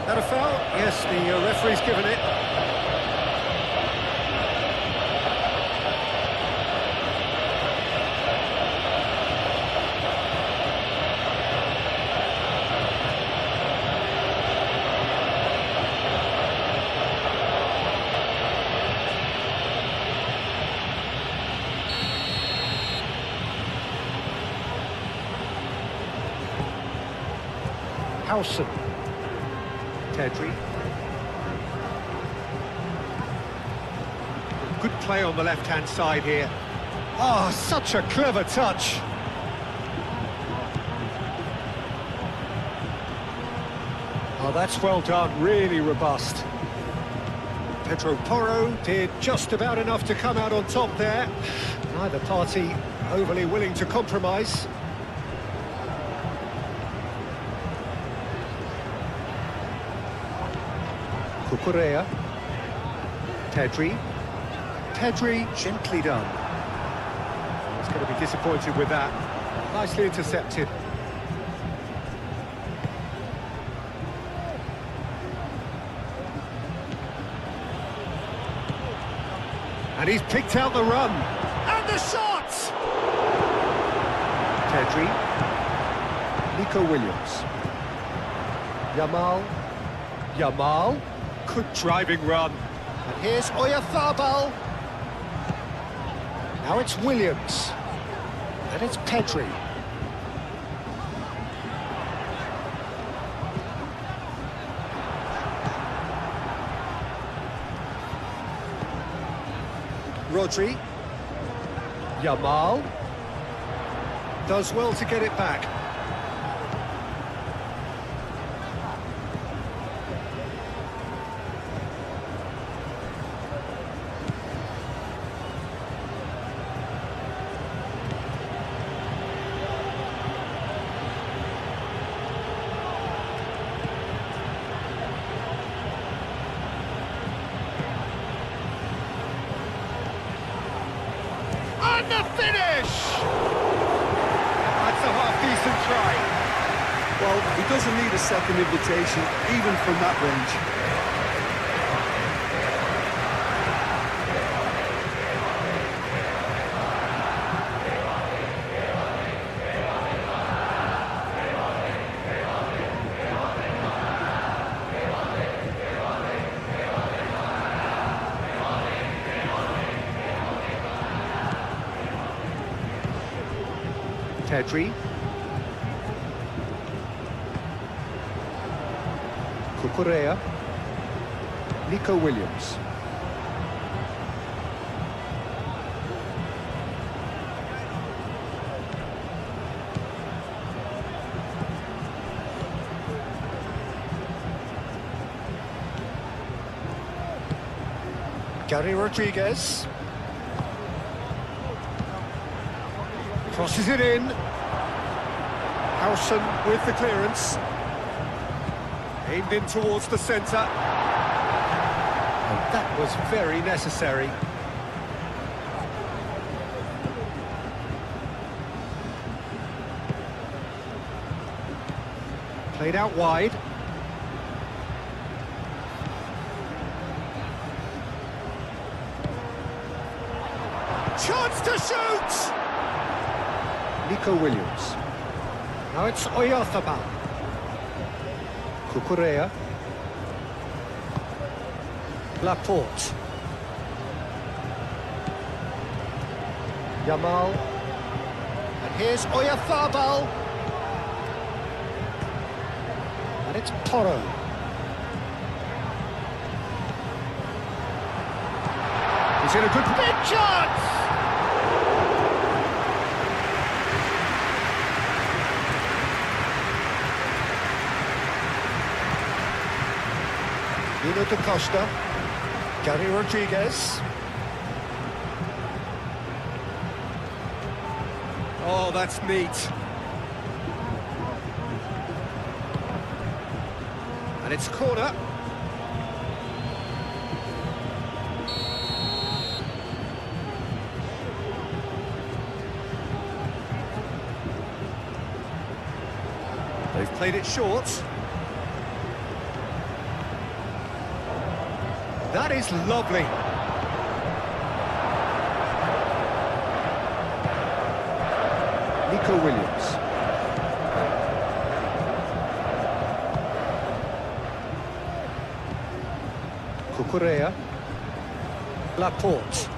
That a foul? Yes, the referee's given it. Howson. Pedri. Good play on the left-hand side here. Oh, such a clever touch. Oh, that's well done, really robust. Pedro Porro did just about enough to come out on top there. Neither party overly willing to compromise. Cucurella. Pedri. Pedri, gently done. He's going to be disappointed with that. Nicely intercepted. And he's picked out the run. And the shot! Pedri. Nico Williams. Yamal. Good driving run. And here's Oyarzabal. Now it's Williams. And it's Pedri. Rodri. Yamal. Does well to get it back. And the finish! That's a half-decent try. Well, he doesn't need a second invitation, even from that range. Pedri. Cucurella. Nico Williams. Gary Rodriguez. Crosses it in. Howson with the clearance. Aimed in towards the centre. And that was very necessary. Played out wide. Chance to shoot! Nico Williams. Now it's Oyarzabal. Cucurella. Laporte. Yamal. And here's Oyarzabal. And it's Porro. He's in a good big chance! Da Costa, Gary Rodriguez. Oh, that's neat. And it's corner. They've played it short. That is lovely. Nico Williams. Cucurella. Laporte.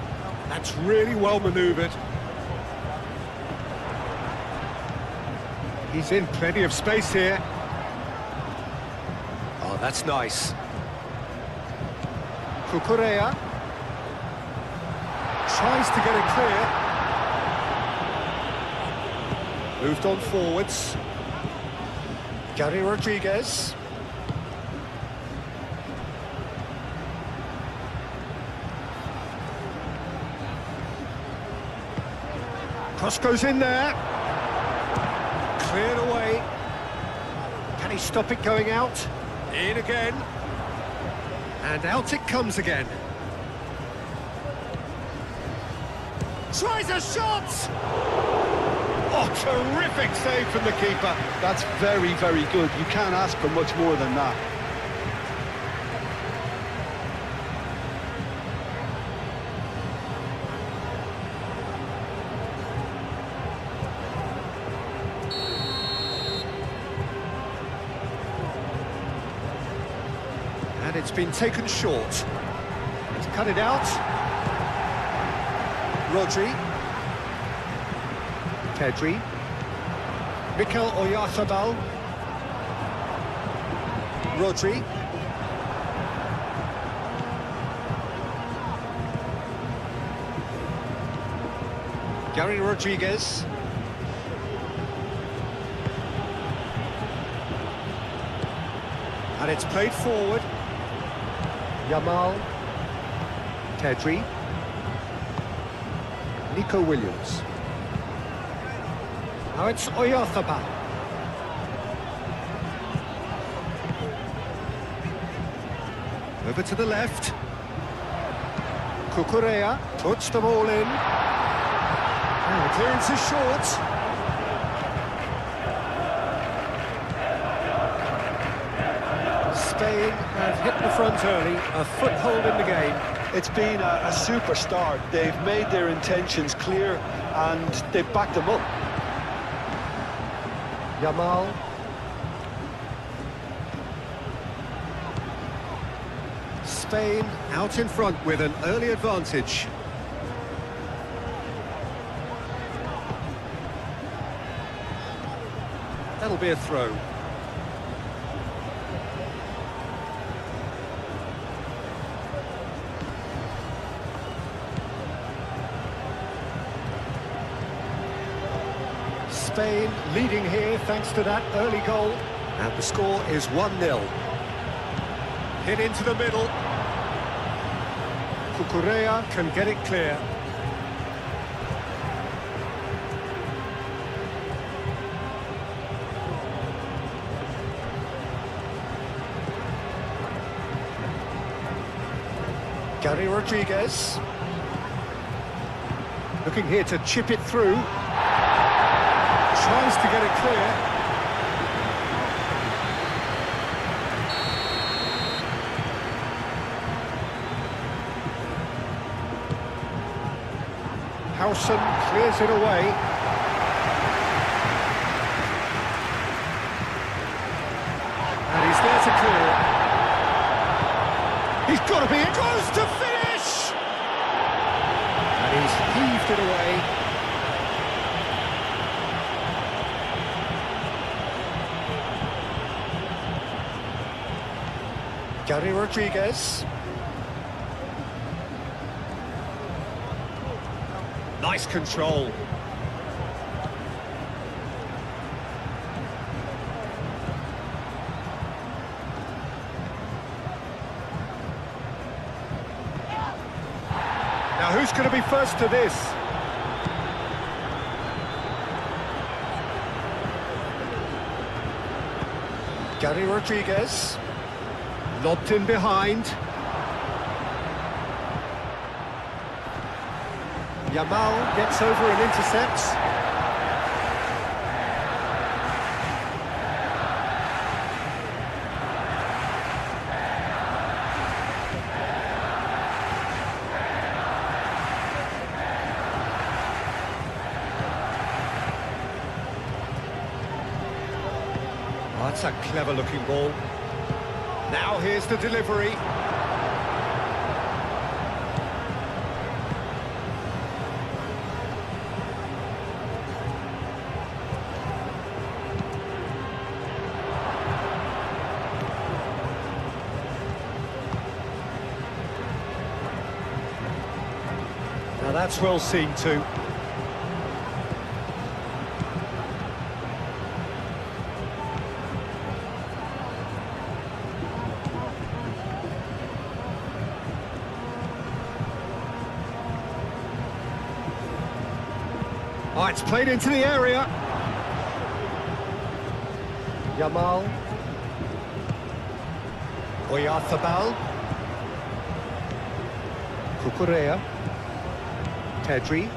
That's really well manoeuvred. He's in plenty of space here. Oh, that's nice. Cucurella tries to get it clear. Moved on forwards. Gary Rodriguez. Cross goes in there. Cleared away. Can he stop it going out? In again. And out it comes again. Tries a shot! Oh, terrific save from the keeper. That's very, very good. You can't ask for much more than that. And it's been taken short. He's cut it out. Rodri. Pedri. Mikel Oyarzabal. Rodri. Gary Rodriguez. And it's played forward. Yamal. Pedri. Nico Williams. Now it's Oyarzabal. Over to the left. Cucurella puts the ball in. And the clearance is short. Spain have hit the front early, a foothold in the game. It's been a super start. They've made their intentions clear and they've backed them up. Yamal. Spain out in front with an early advantage. That'll be a throw. Spain leading here thanks to that early goal. And the score is 1-0. Hit into the middle. Cucurella can get it clear. Gary Rodriguez. Looking here to chip it through. Tries to get it clear. Howson clears it away. And he's there to clear it. He's got to be in. Goes to finish! And he's heaved it away. Gary Rodriguez. Nice control. Now who's going to be first to this? Gary Rodriguez. Lobbed in behind. Yamal gets over and intercepts. Oh, that's a clever-looking ball. Now here's the delivery. Now that's well seen too. Oh, it's played into the area. Yamal. Oyarzabal. Cucurella. Pedri.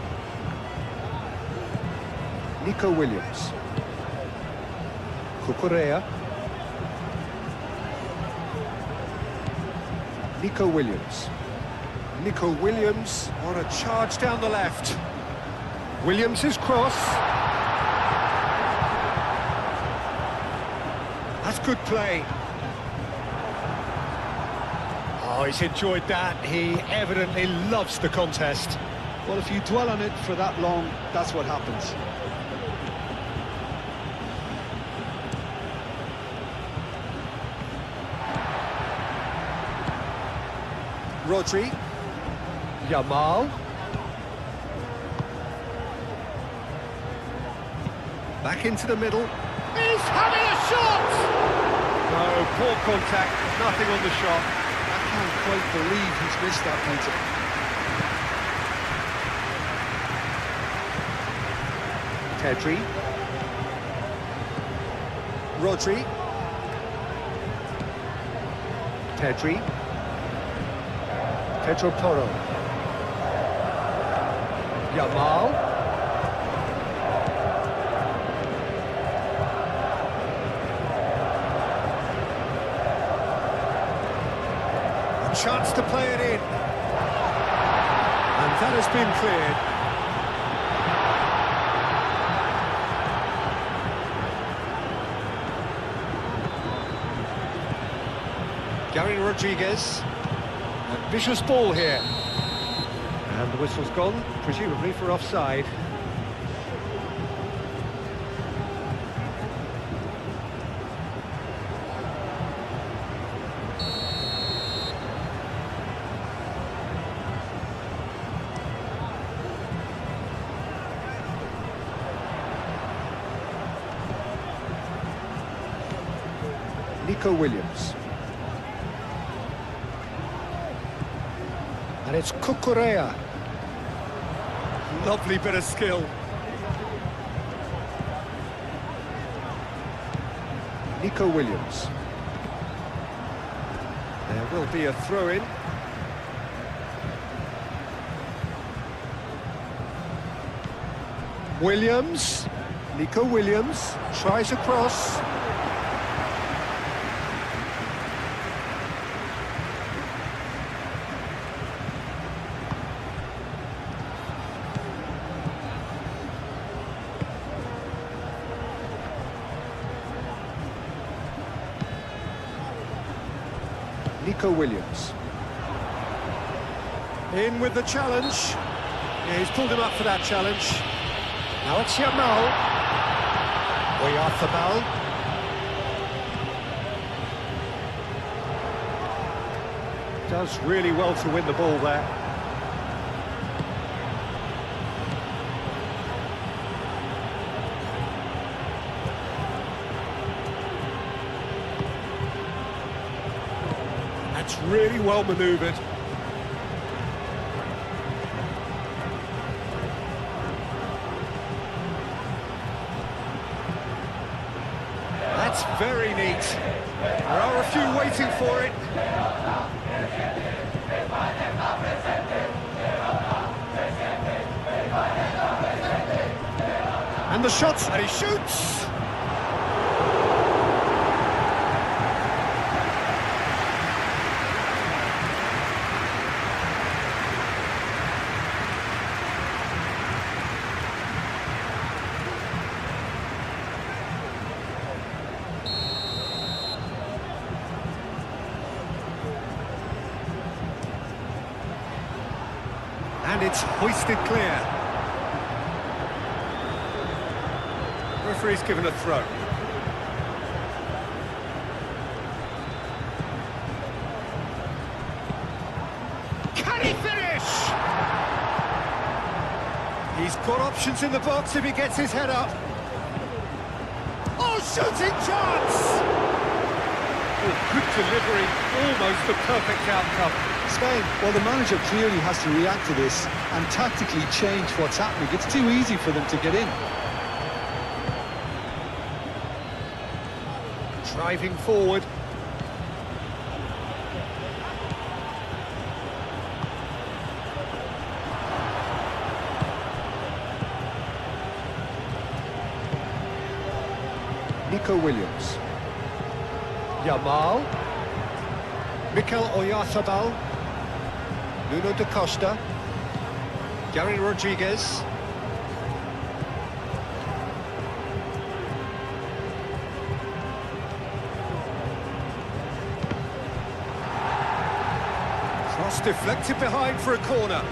Nico Williams. Cucurella. Nico Williams. Nico Williams on a charge down the left. Williams' cross. That's good play. Oh, he's enjoyed that. He evidently loves the contest. Well, if you dwell on it for that long, that's what happens. Rodri. Yamal. Back into the middle. He's having a shot! No, poor contact, nothing on the shot. I can't quite believe he's missed that, Peter. Pedri. Rodri. Pedri. Pedro Porro. Yamal. Chance to play it in. And that has been cleared. Gary Rodriguez. A vicious ball here. And the whistle's gone, presumably for offside. Nico Williams. And it's Cucurella. Lovely bit of skill. Nico Williams. There will be a throw-in. Williams. Nico Williams tries a cross. Nico Williams. In with the challenge. Yeah, he's pulled him up for that challenge. Now it's Yamal. Oyarzabal. Does really well to win the ball there. That's really well manoeuvred. That's That's very neat. There are a few waiting for it. And the shots, and he shoots! And it's hoisted clear. Referee's given a throw. Can he finish? He's got options in the box if he gets his head up. Oh, shooting chance! Oh, good delivery, almost the perfect outcome. Spain, well, the manager clearly has to react to this and tactically change what's happening. It's too easy for them to get in. Driving forward. Nico Williams. Yamal. Mikel Oyarzabal. Nuno da Costa. Gary Rodriguez. Cross deflected behind for a corner.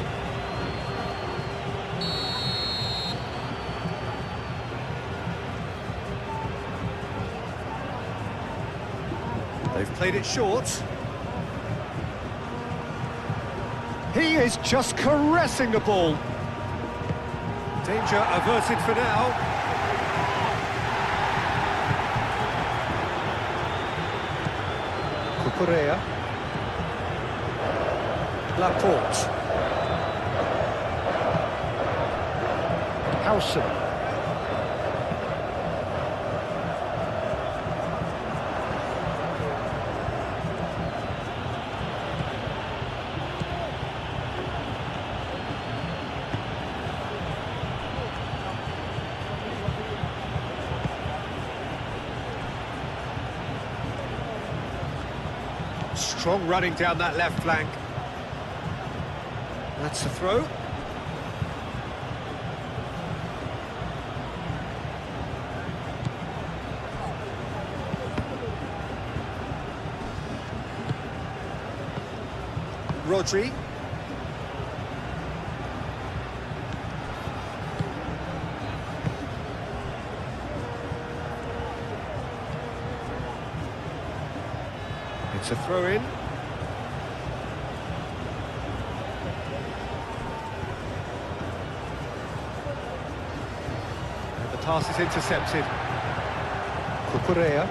They've played it short. He is just caressing the ball. Danger averted for now. Cucurella. Laporte. Howson. Strong running down that left flank. That's a throw. Rodri. It's a throw in. And the pass is intercepted. Cucurella.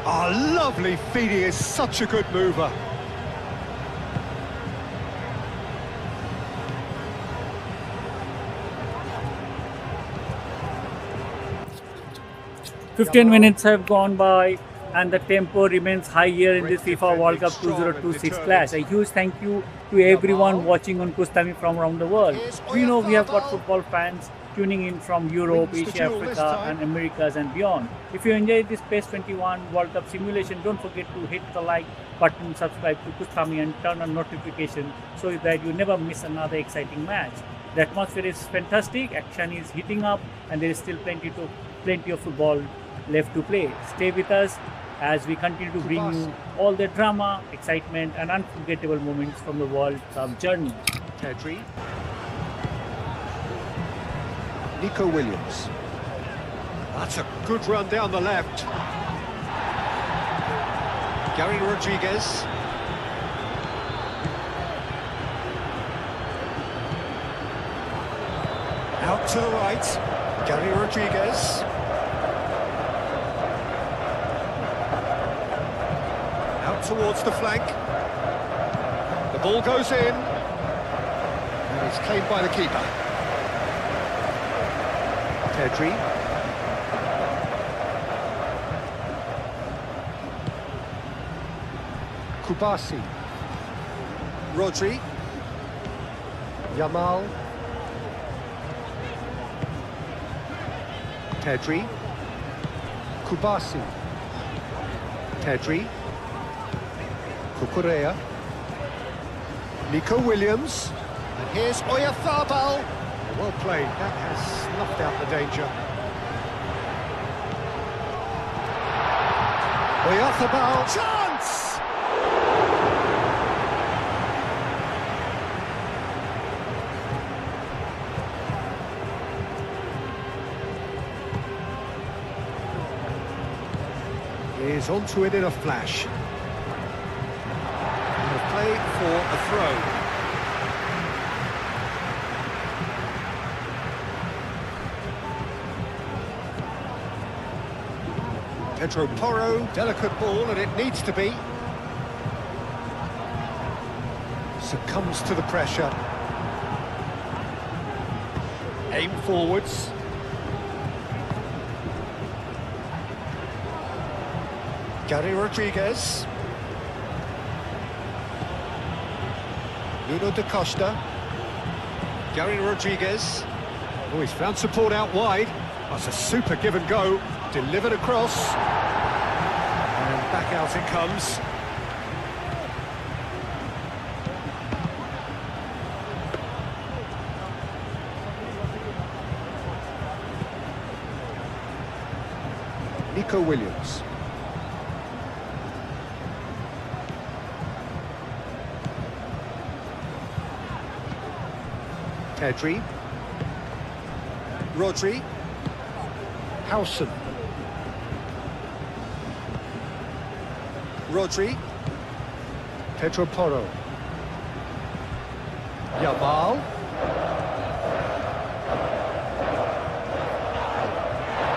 Oh, lovely feed, he is such a good mover. "15 minutes have gone by and the tempo remains high here in this FIFA World Cup 2026 clash. A huge thank you to everyone watching on Kustami from around the world. We know we have got football fans tuning in from Europe, Asia, Africa and Americas and beyond. If you enjoyed this PES 21 World Cup simulation, don't forget to hit the like button, subscribe to Kustami and turn on notification so that you never miss another exciting match. The atmosphere is fantastic, action is heating up and there is still plenty of football left to play. Stay with us as we continue to bring you all the drama, excitement and unforgettable moments from the World Cup journey. Pedri. Nico Williams. That's a good run down the left. Gary Rodriguez. Out to the right. Gary Rodriguez. Out towards the flank. The ball goes in. And it's claimed by the keeper. Pedri. Kubasi. Rodri. Yamal. Pedri. Kubasi. Pedri. Cucurella. Nico Williams. And here's Oyarzabal. Well played, that has snuffed out the danger. Oyarzabal. Chance! Is onto it in a flash. And a play for a throw. Pedro Porro, delicate ball, and it needs to be. Succumbs to the pressure. Aim forwards. Gary Rodriguez. Nuno da Costa. Gary Rodriguez. Oh, he's found support out wide. That's a super give and go. Delivered across. And back out it comes. Nico Williams. Pedri. Rodri. Howson. Rodri. Pedro Porro. Yamal.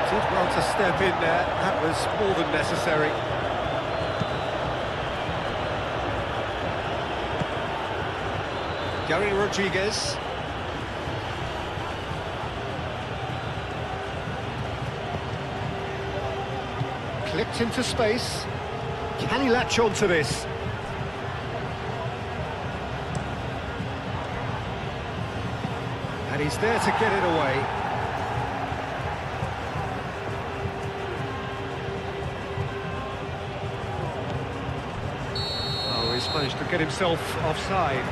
Did well to step in there. That was more than necessary. Gary Rodriguez. Clipped into space. Can he latch on to this? And he's there to get it away. Oh, he's managed to get himself offside.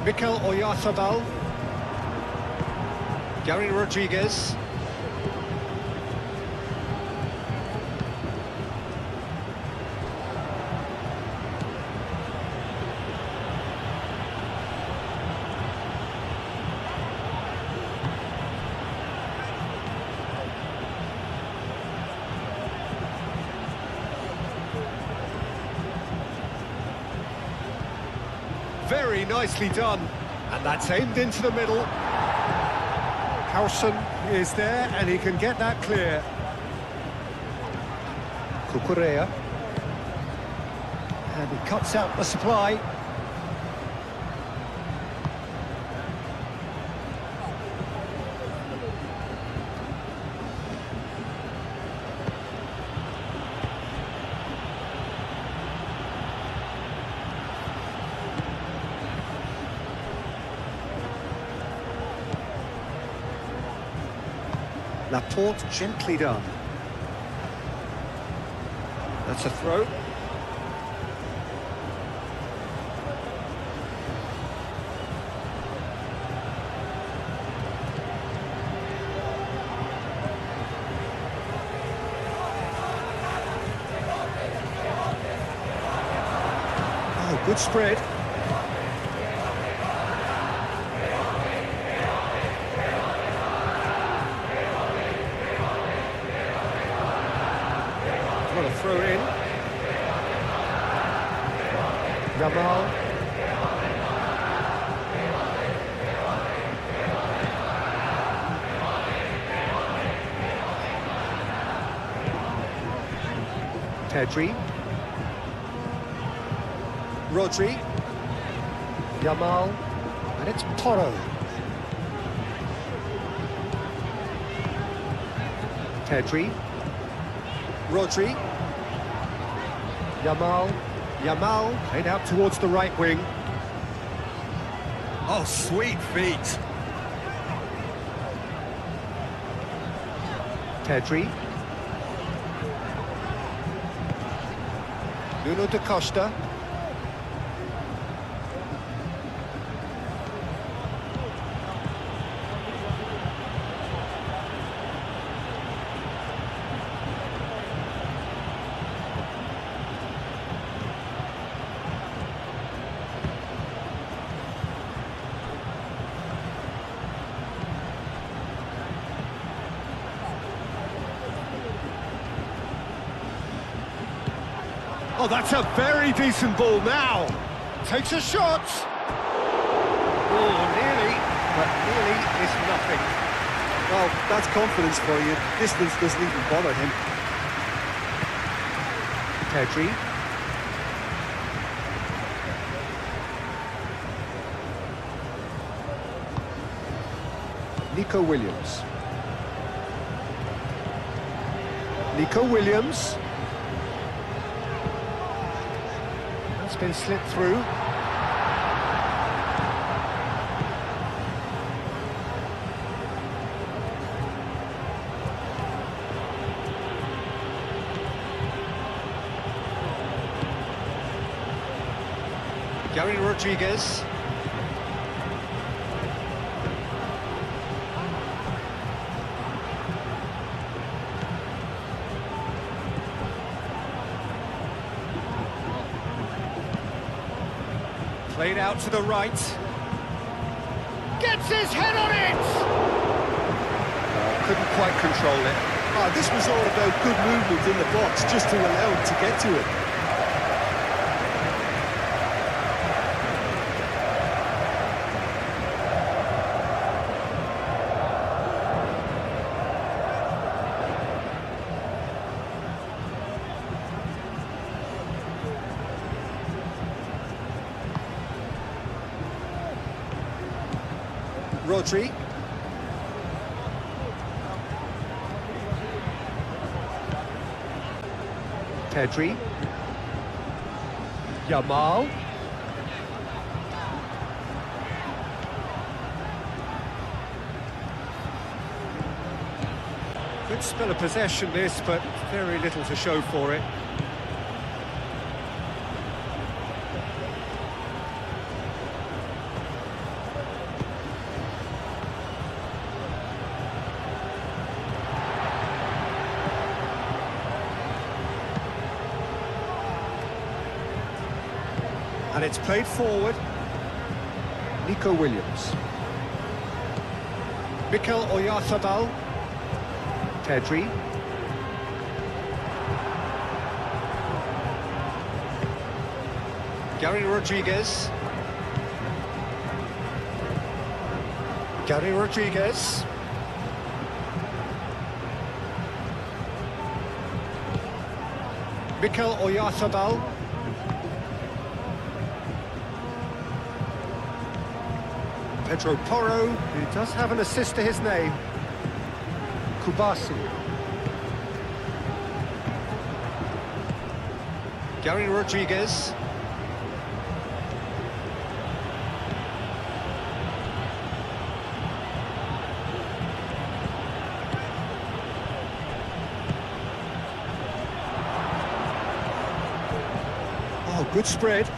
Mikel Oyarzabal. Gary Rodriguez. Very nicely done, and that's aimed into the middle. Howson is there, and he can get that clear. Cucurella. And he cuts out the supply. Laporte gently done. That's a throw. Oh, good spread. What a throw in. Yamal. Pedri. Rodri. Yamal. And it's Porro. Pedri. Rodri. Yamal. Yamal played out towards the right wing. Oh, sweet feet. Pedri. Nuno da Costa. Oh, that's a very decent ball now. Takes a shot. Oh, nearly, but nearly is nothing. Well, that's confidence for you. Distance doesn't even bother him. Pedri. Nico Williams. Nico Williams. That's been slipped through. Gary Rodriguez. Played out to the right. Gets his head on it! Couldn't quite control it. Oh, this was all about good movement in the box, just to allow him to get to it. Rodri. Pedri. Yamal. Good spell of possession this, but very little to show for it. And it's played forward. Nico Williams. Mikel Oyarzabal. Pedri. Gary Rodriguez. Gary Rodriguez. Mikel Oyarzabal. Pedro Porro, who does have an assist to his name. Kubasi. Gary Rodriguez. Oh, good spread.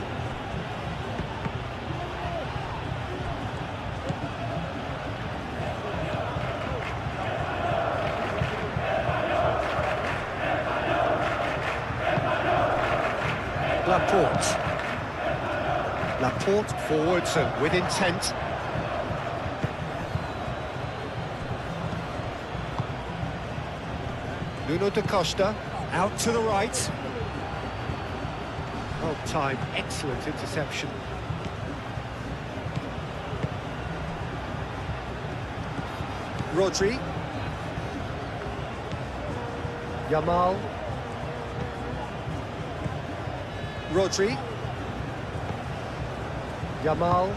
Laporte forwards and with intent. Nuno da Costa out to the right. Well timed, excellent interception. Rodri. Yamal. Rodri. Yamal.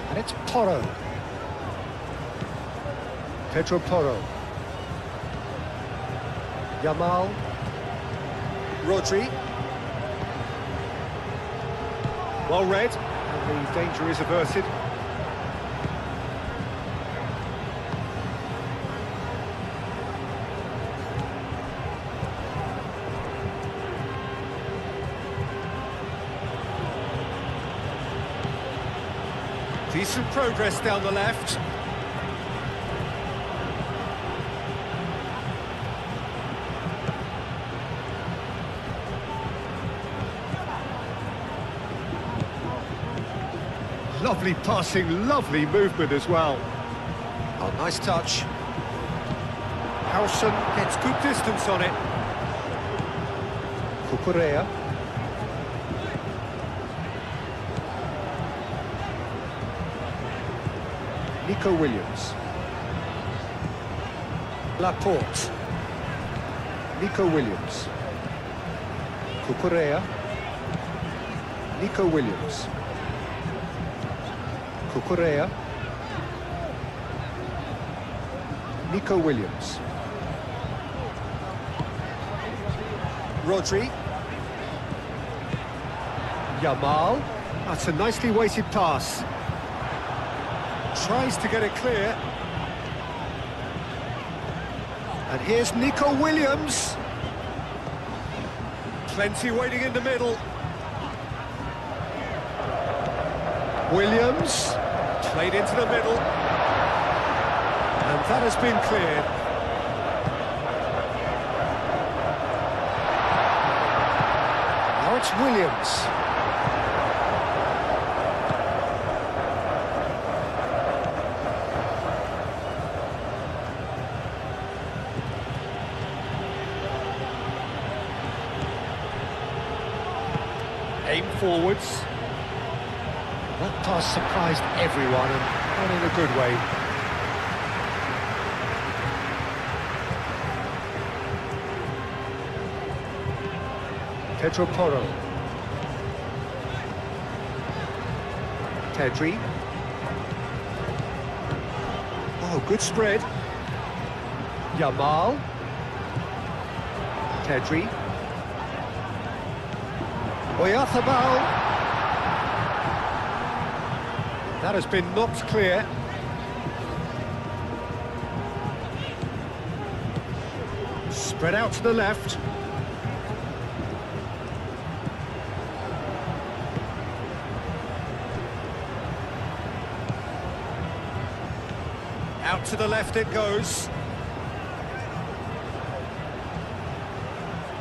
And it's Porro. Pedro Porro. Yamal. Rodri. Well read, and the danger is averted. Decent progress down the left. Lovely passing, lovely movement as well. Oh, nice touch. Howson gets good distance on it. Cucurella. Nico Williams. Laporte. Nico Williams. Cucurella. Nico Williams. Cucurella. Nico Williams. Rodri. Yamal. That's a nicely weighted pass. Tries to get it clear. And here's Nico Williams. Plenty waiting in the middle. Williams. Played into the middle. And that has been cleared. Now it's Williams. Aim forwards. That pass surprised everyone, and not in a good way. Pedro Porro. Pedri. Oh, good spread. Yamal. Pedri. Oyarzabal. That has been knocked clear. Spread out to the left. Out to the left it goes.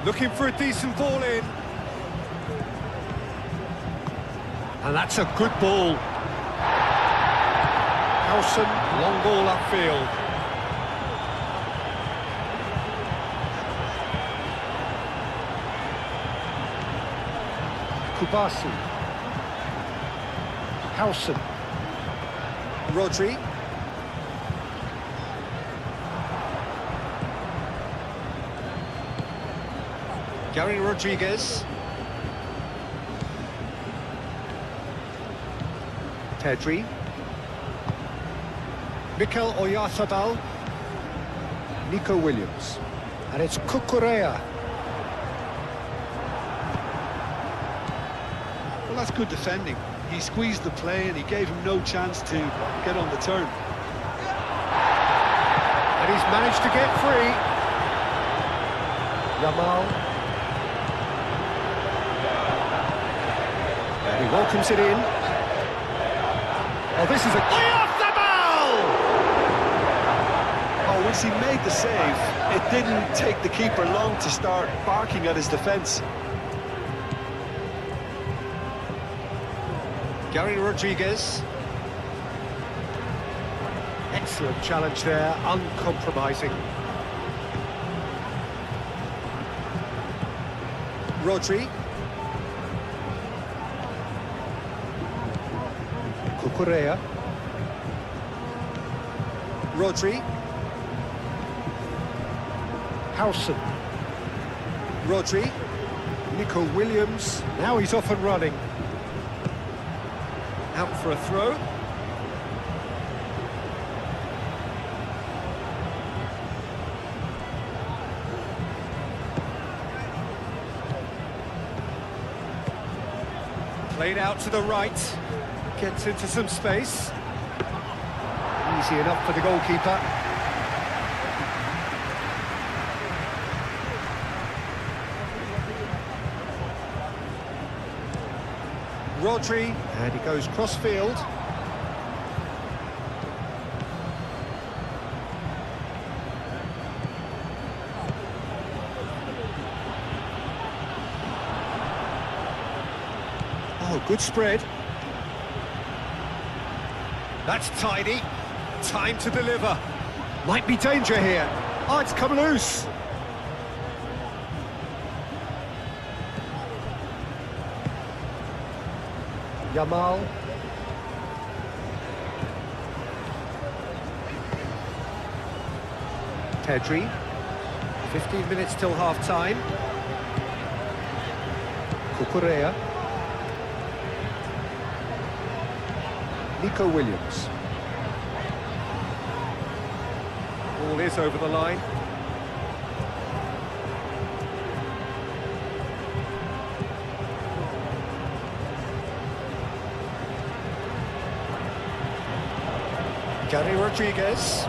Looking for a decent ball in. And that's a good ball. Howson, long ball upfield. Kubasi. Howson. Rodri. Gary Rodriguez. Pedri. Mikel Oyarzabal. Nico Williams. And it's Cucurella. Well, that's good defending. He squeezed the play and he gave him no chance to get on the turn. And he's managed to get free. Yamal. And he welcomes it in. Oh, this is a... Oyarzabal! Oh, once he made the save, it didn't take the keeper long to start barking at his defence. Gary Rodriguez. Excellent challenge there, uncompromising. Rodri. Cucurella. Rodri. Howson. Rodri. Nico Williams, now he's off and running. Out for a throw. Played out to the right, gets into some space. Easy enough for the goalkeeper. Rodri, and he goes cross-field. Oh, good spread. That's tidy. Time to deliver. Might be danger here. Oh, it's come loose. Yamal. Pedri. 15 minutes till half-time. Cucurella. Nico Williams. Ball is over the line. Gary Rodriguez.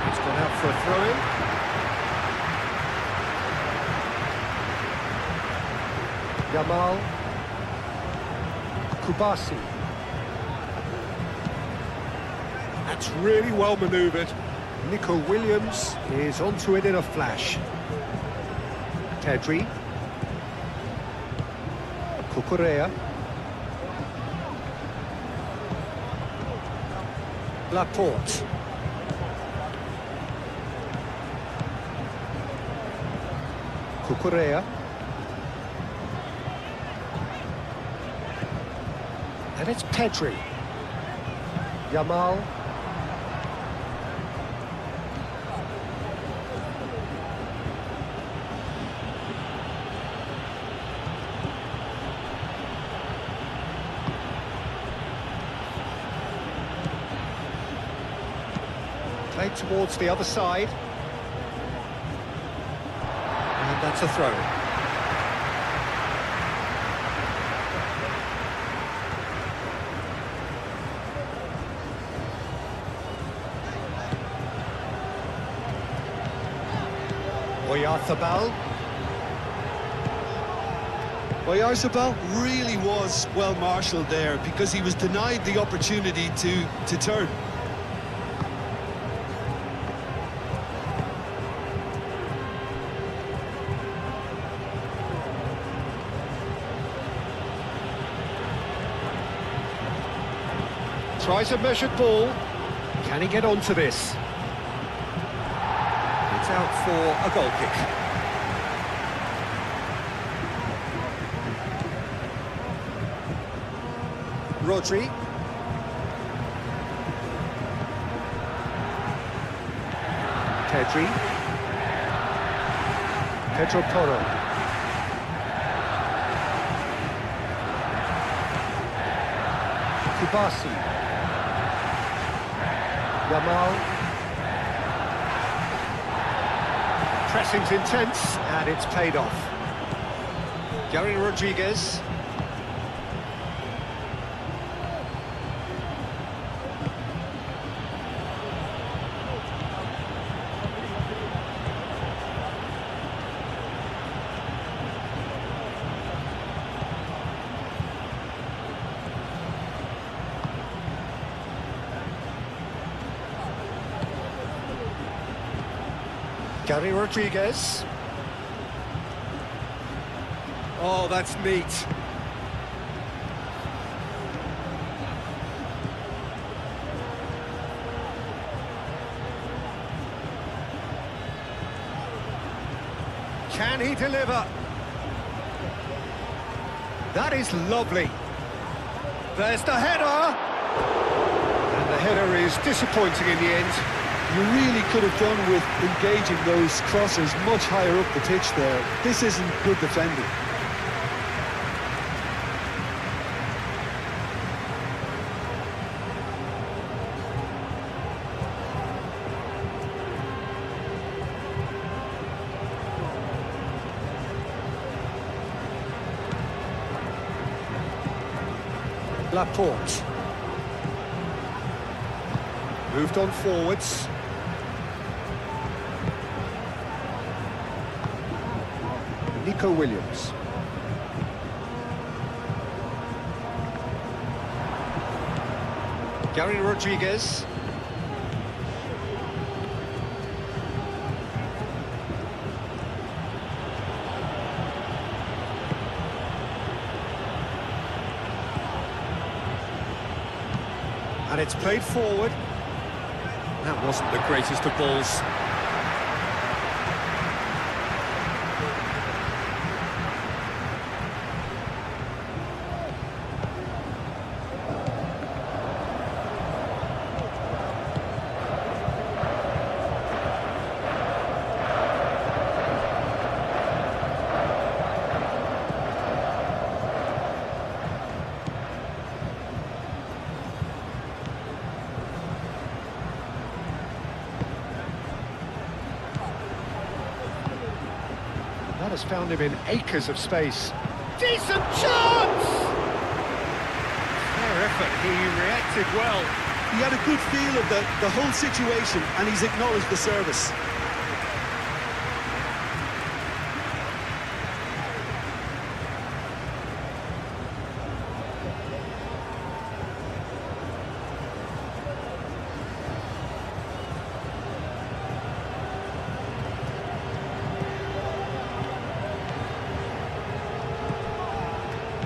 He's gone out for a throw-in. Yamal. Kubasi. That's really well manoeuvred. Nico Williams is onto it in a flash. Pedri. Cucurella. Laporte. Cucurella. And it's Pedri. Yamal. Played towards the other side. And that's a throw. Oyarzabal. Oyarzabal really was well marshalled there because he was denied the opportunity to turn. Tries a measured ball. Can he get onto this? It's out for a goal kick. Rodri. Pedri. Pedro Porro. Kubasi. Yamal. Pressing's intense, and it's paid off. Gary Rodriguez. Gary Rodriguez. Oh, that's neat. Can he deliver? That is lovely. There's the header! And the header is disappointing in the end. You really could have done with engaging those crosses much higher up the pitch there. This isn't good defending. Laporte. Moved on forwards. Nico Williams. Gary Rodriguez. And it's played forward. That wasn't the greatest of balls. That has found him in acres of space. Decent chance! Fair effort, he reacted well. He had a good feel of the whole situation, and he's acknowledged the service.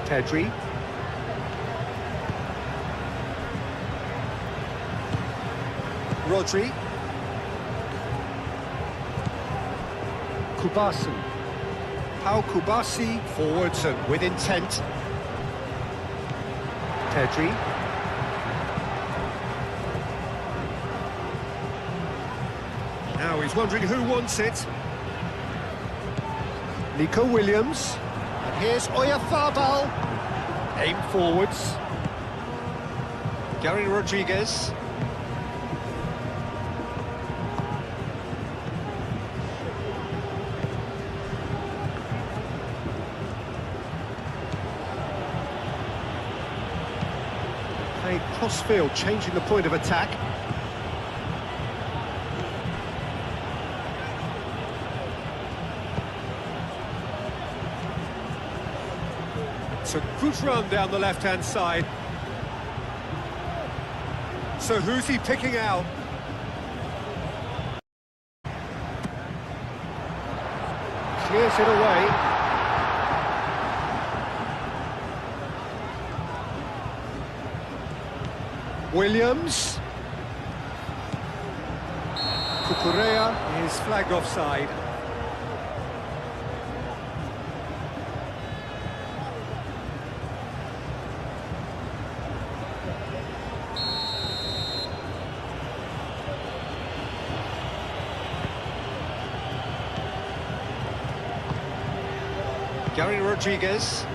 Pedri. Rodri. Kubasi. Pau Kubasi forwards and with intent. Pedri. Now he's wondering who wants it. Nico Williams. And here's Oyarzabal. Aim forwards. Gary Rodriguez. Played cross-field, changing the point of attack. It's a good run down the left-hand side. So who's he picking out? Clears it away. Williams. Cucurella is flagged offside. Gary Rodriguez.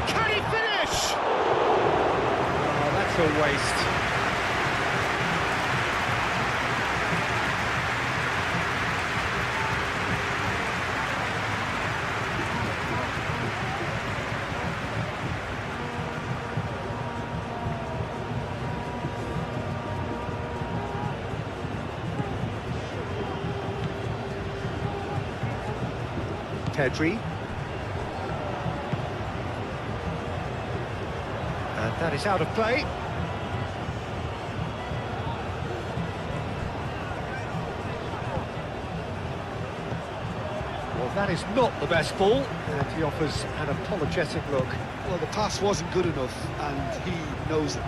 Can he finish? Oh, that's a waste. Pedri. And that is out of play. Well, that is not the best ball, and he offers an apologetic look. Well, the pass wasn't good enough, and he knows it.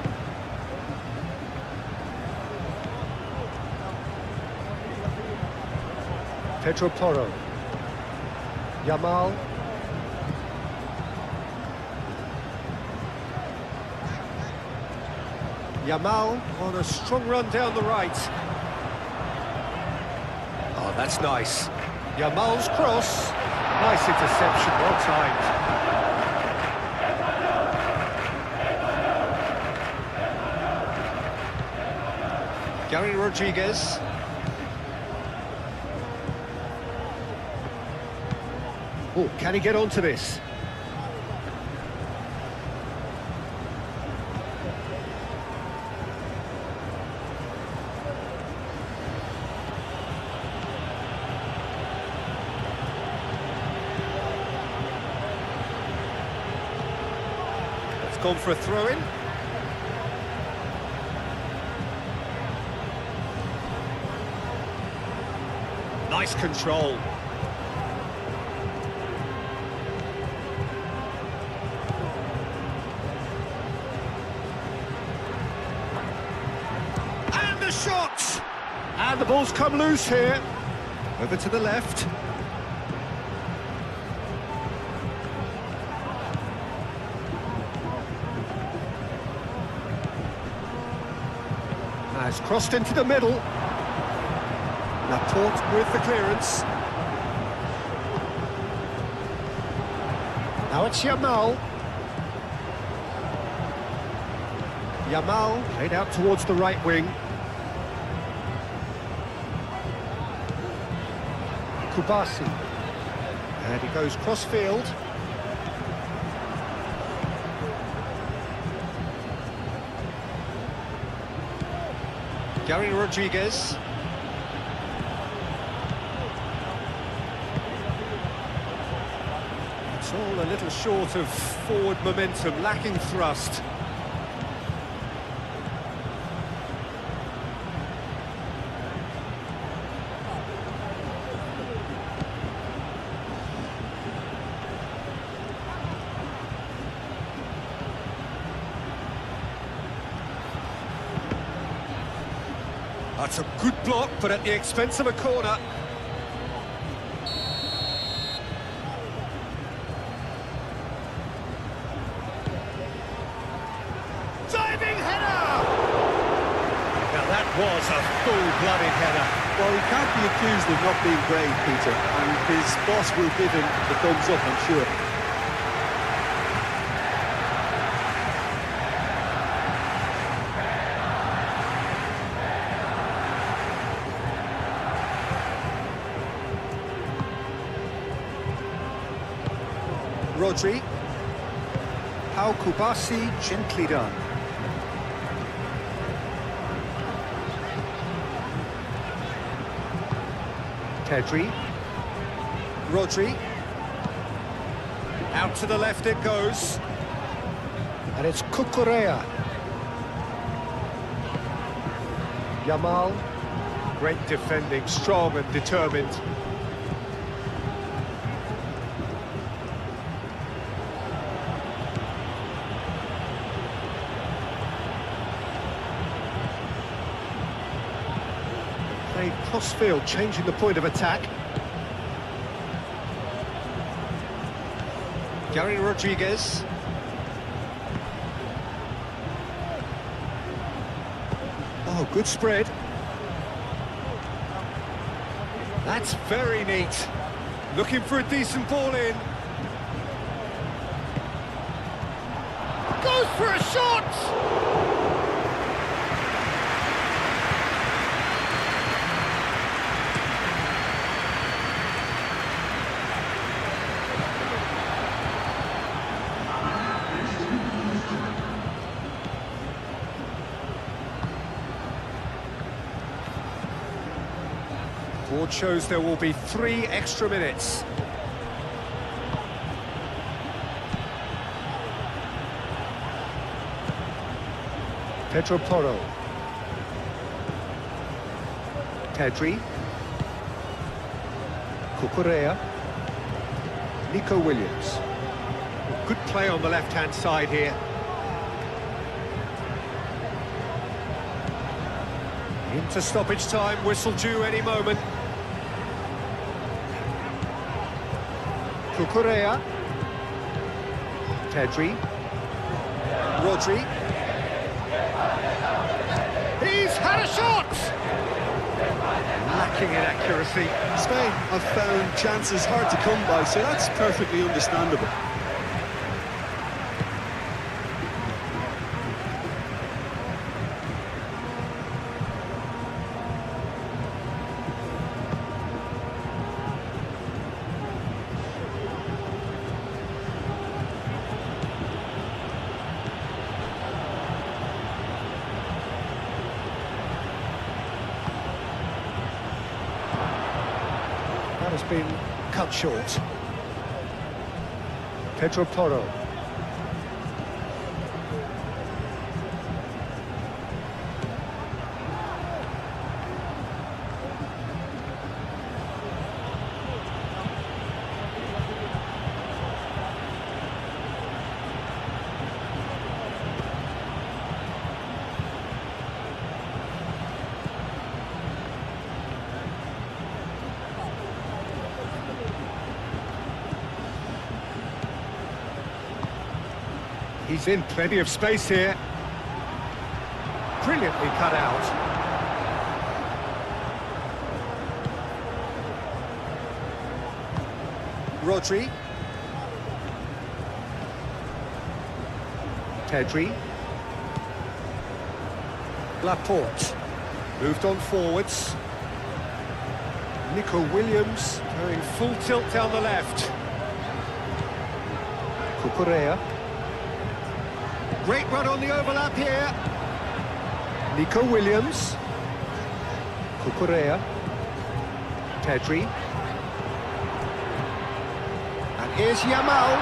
Pedro Porro. Yamal. Yamal on a strong run down the right. Oh, that's nice. Yamal's cross. Nice interception, well timed. Gary Rodriguez. Oh, can he get onto this? It's gone for a throw-in. Nice control. Shot! And the ball's come loose here. Over to the left. Has crossed into the middle. Laporte with the clearance. Now it's Yamal. Yamal played out towards the right wing. Kubasi, and he goes cross-field. Gary Rodriguez. It's all a little short of forward momentum, lacking thrust. That's a good block, but at the expense of a corner. Diving header! Now that was a full-blooded header. Well, he can't be accused of not being brave, Peter, and his boss will give him the thumbs up, I'm sure. Rodri. How Kubasi, gently done. Pedri. Rodri. Out to the left it goes. And it's Cucurella. Yamal. Great defending, strong and determined. Crossfield changing the point of attack. Gary Rodriguez. Oh, good spread. That's very neat. Looking for a decent ball in. Goes for a shot! Board shows there will be 3 extra minutes. Pedro Porro. Pedri. Cucurella. Nico Williams. Good play on the left-hand side here. Into stoppage time, whistle due any moment. Cucurella. Pedri. Rodri. He's had a shot! Lacking in accuracy. Spain have found chances hard to come by, so that's perfectly understandable. That has been cut short. Pedro Porro. He's in plenty of space here. Brilliantly cut out. Rodri. Pedri. Laporte. Moved on forwards. Nico Williams going full tilt down the left. Cucurella. Great run on the overlap here. Nico Williams. Cucurella. Pedri. And here's Yamal.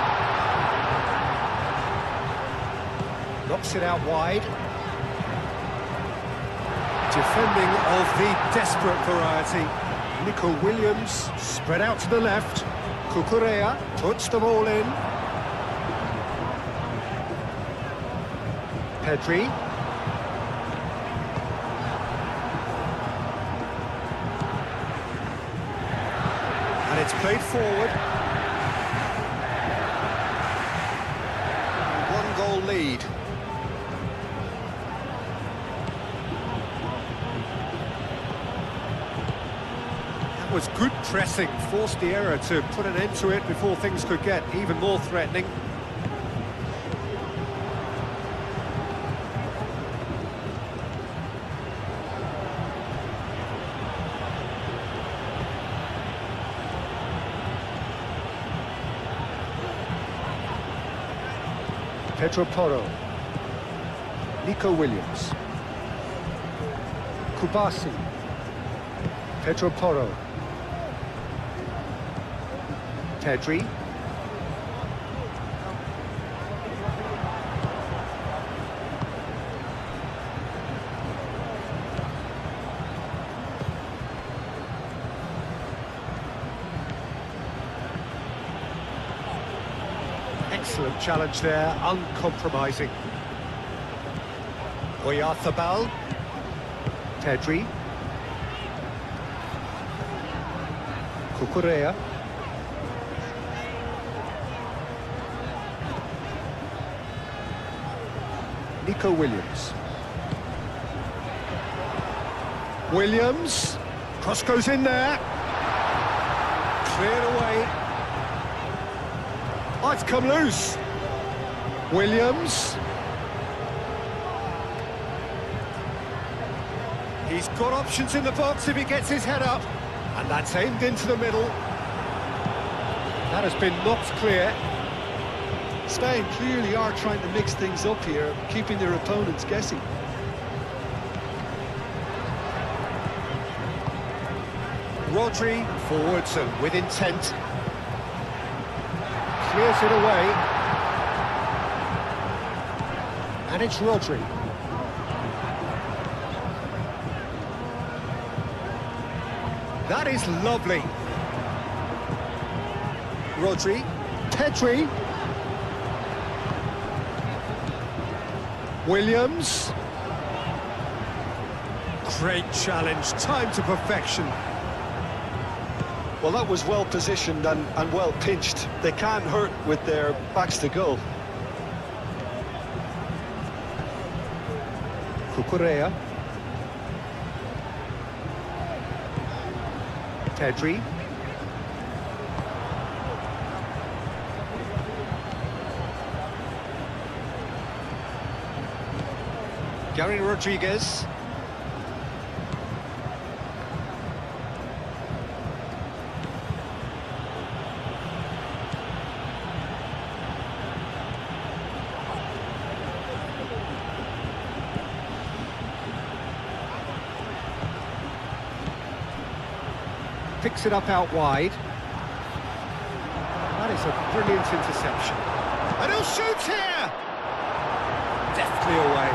Knocks it out wide. Defending of the desperate variety. Nico Williams spread out to the left. Cucurella puts the ball in. Pedri. And it's played forward. 1-goal lead. That was good pressing, forced the error to put an end to it before things could get even more threatening. Pedro Porro. Nico Williams. Kubasi. Pedro Porro. Pedri. Excellent challenge there, uncompromising. Oyarzabal. Pedri. Cucurella. Nico Williams. Williams. Cross goes in there. Cleared away. Oh, it's come loose. Williams. He's got options in the box if he gets his head up. And that's aimed into the middle. That has been knocked clear. Spain clearly are trying to mix things up here, keeping their opponents guessing. Rodri forwards and with intent. Clears it away. And it's Rodri. That is lovely. Rodri. Pedri. Williams. Great challenge, time to perfection. Well, that was well positioned and well pinched. They can't hurt with their backs to goal. Cucurella. Pedri. Gary Rodriguez. Picks it up out wide. That is a brilliant interception. And he'll shoot here! Deftly away.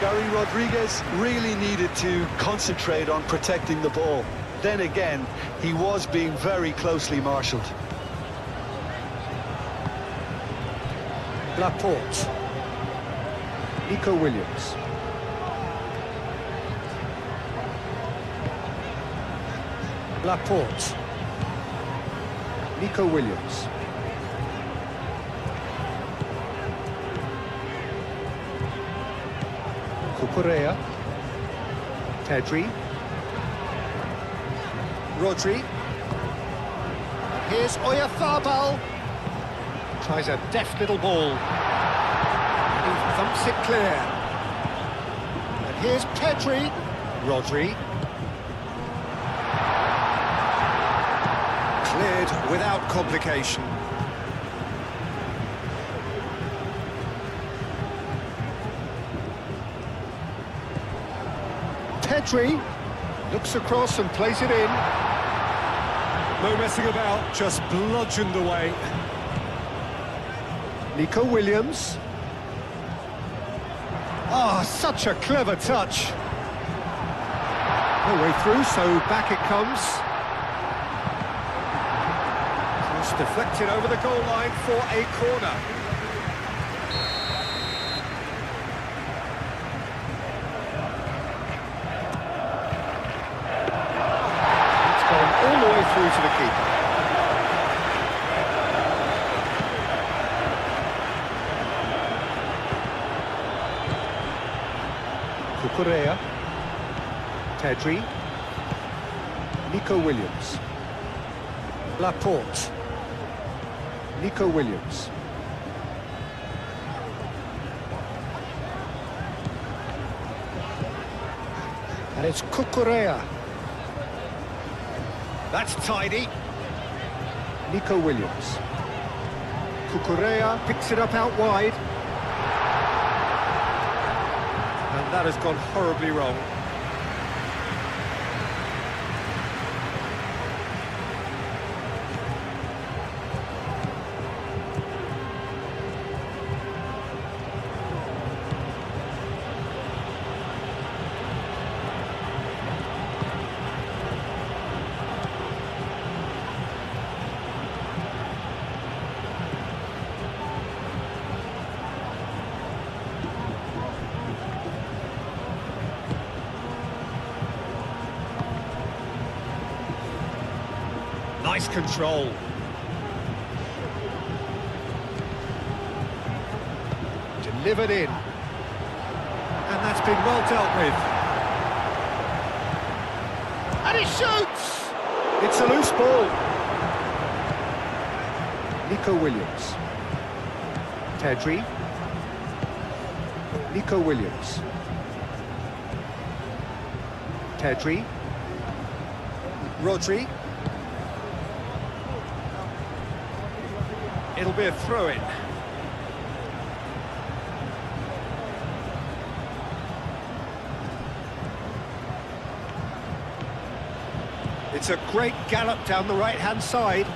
Gary Rodriguez really needed to concentrate on protecting the ball. Then again, he was being very closely marshalled. Laporte. Nico Williams. Laporte. Nico Williams. Cucurella. Pedri. Rodri. Here's Oyarzabal. Tries a deft little ball. He thumps it clear. And here's Pedri. Rodri. Cleared without complication. Pedri looks across and plays it in. No messing about, just bludgeoned away. Nico Williams. Ah, such a clever touch. No way through, so back it comes. It's deflected over the goal line for a corner. It's gone all the way through to the keeper. Cucurella. Pedri. Nico Williams. Laporte. Nico Williams. And it's Cucurella. That's tidy. Nico Williams. Cucurella picks it up out wide. And that has gone horribly wrong. Nice control. Delivered in. And that's been well dealt with. And he shoots! It's a loose ball. Nico Williams. Pedri. Nico Williams. Pedri. Rodri. It'll be a throw-in. It's a great gallop down the right-hand side.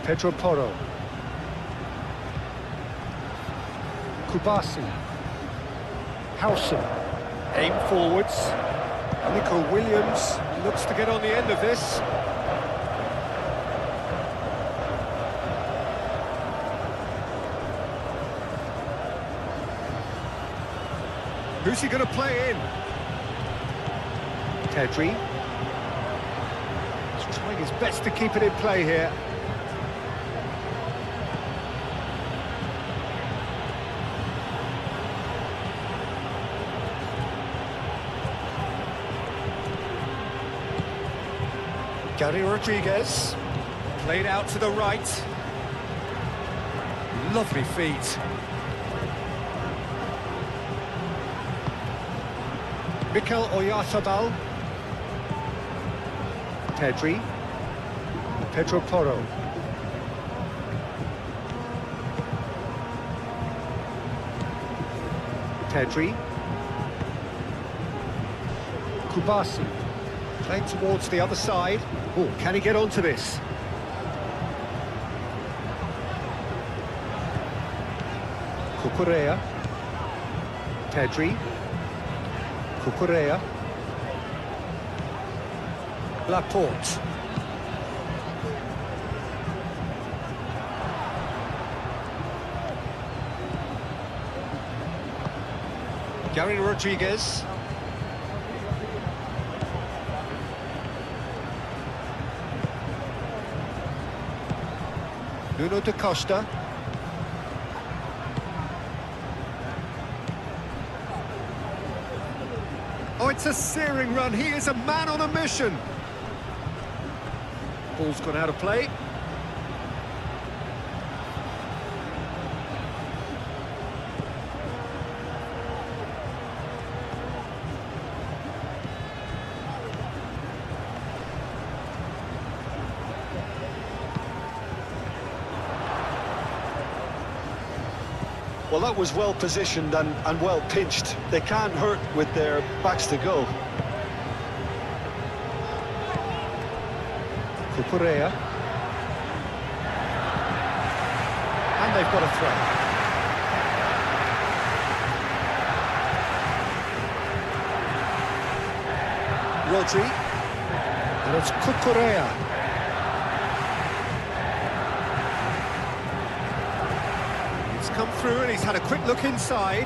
Pedro Porro. Kubasi. Howson. Aim forwards. Nico Williams looks to get on the end of this. Who's he going to play in? Tedri. He's trying his best to keep it in play here. Gary Rodriguez, played out to the right. Lovely feet. Mikel Oyarzabal. Pedri. Pedro Porro. Pedri. Kubasi. Played towards the other side. Oh, can he get onto this? Cucurella. Pedri. Cucurella. Laporte. Gary Rodriguez. Nuno da Costa. Oh, it's a searing run. He is a man on a mission. Ball's gone out of play. Well, that was well positioned and well pinched. They can't hurt with their backs to go. Cucurella. And they've got a throw. Rodri. And it's Cucurella. Come through and he's had a quick look inside.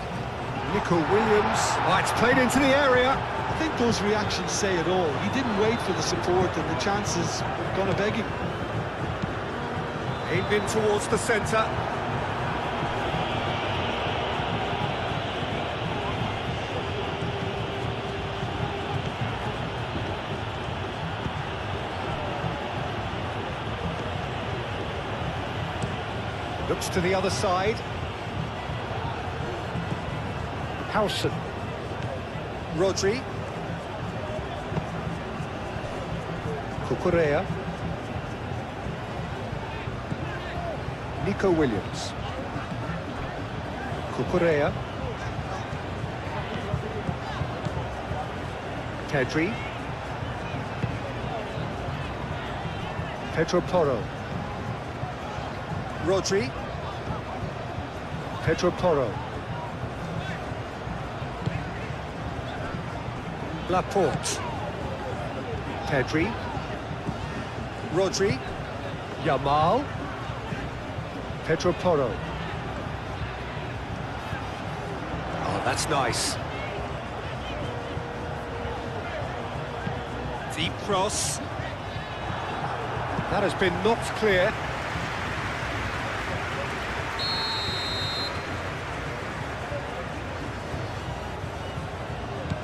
Nico Williams. Oh, it's played into the area. I think those reactions say it all. He didn't wait for the support and the chances were going to beg him. Aimed in towards the centre. Looks to the other side. Howson. Rodri. Cucurella. Nico Williams. Cucurella. Pedri. Pedro Porro. Rodri. Pedro Porro. Laporte. Pedri. Rodri. Yamal. Pedro Porro. Oh, that's nice. Deep cross. That has been knocked clear.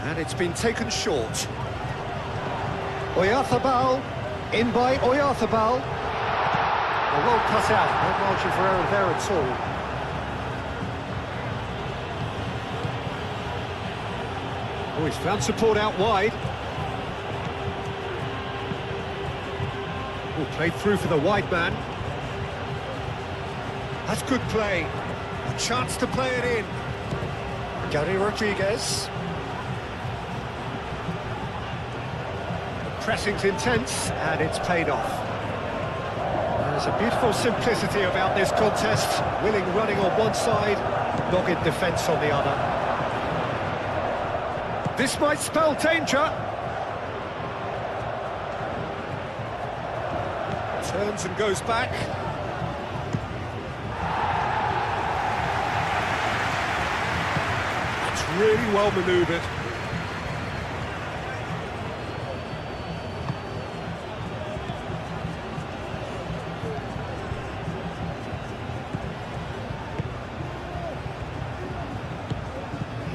And it's been taken short. Oyarzabal, in by Oyarzabal. Well cut out, no margin for error there at all. Oh, he's found support out wide. Oh, played through for the wide man. That's good play. A chance to play it in. Gary Rodriguez. Pressing's intense, and it's paid off. There's a beautiful simplicity about this contest. Willing running on one side, dogged defence on the other. This might spell danger. Turns and goes back. It's really well manoeuvred.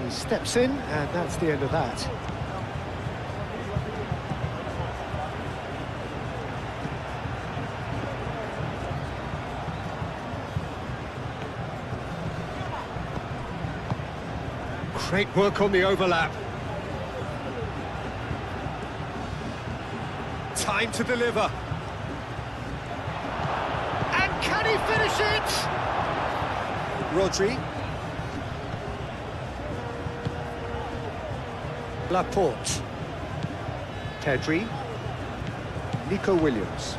He steps in, and that's the end of that. Great work on the overlap. Time to deliver. And can he finish it? Rodri. Laporte. Pedri. Nico Williams.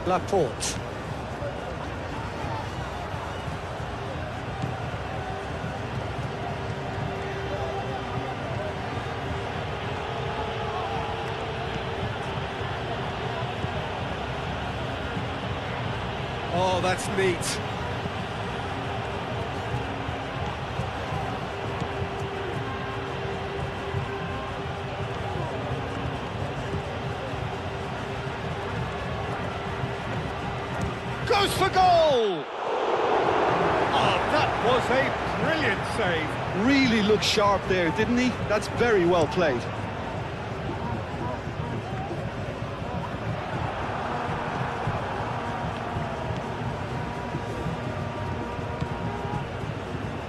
Laporte. Oh, that's neat. Goes for goal! Oh, that was a brilliant save. Really looked sharp there, didn't he? That's very well played.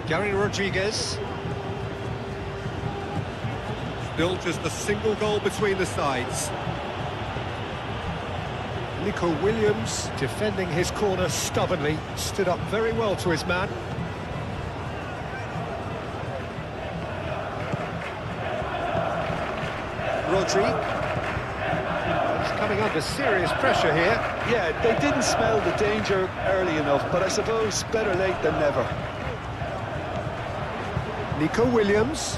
Gary Rodriguez. Still just a single goal between the sides. Nico Williams, defending his corner stubbornly, stood up very well to his man. Rodri. He's coming under serious pressure here. Yeah, they didn't smell the danger early enough, but I suppose better late than never. Nico Williams.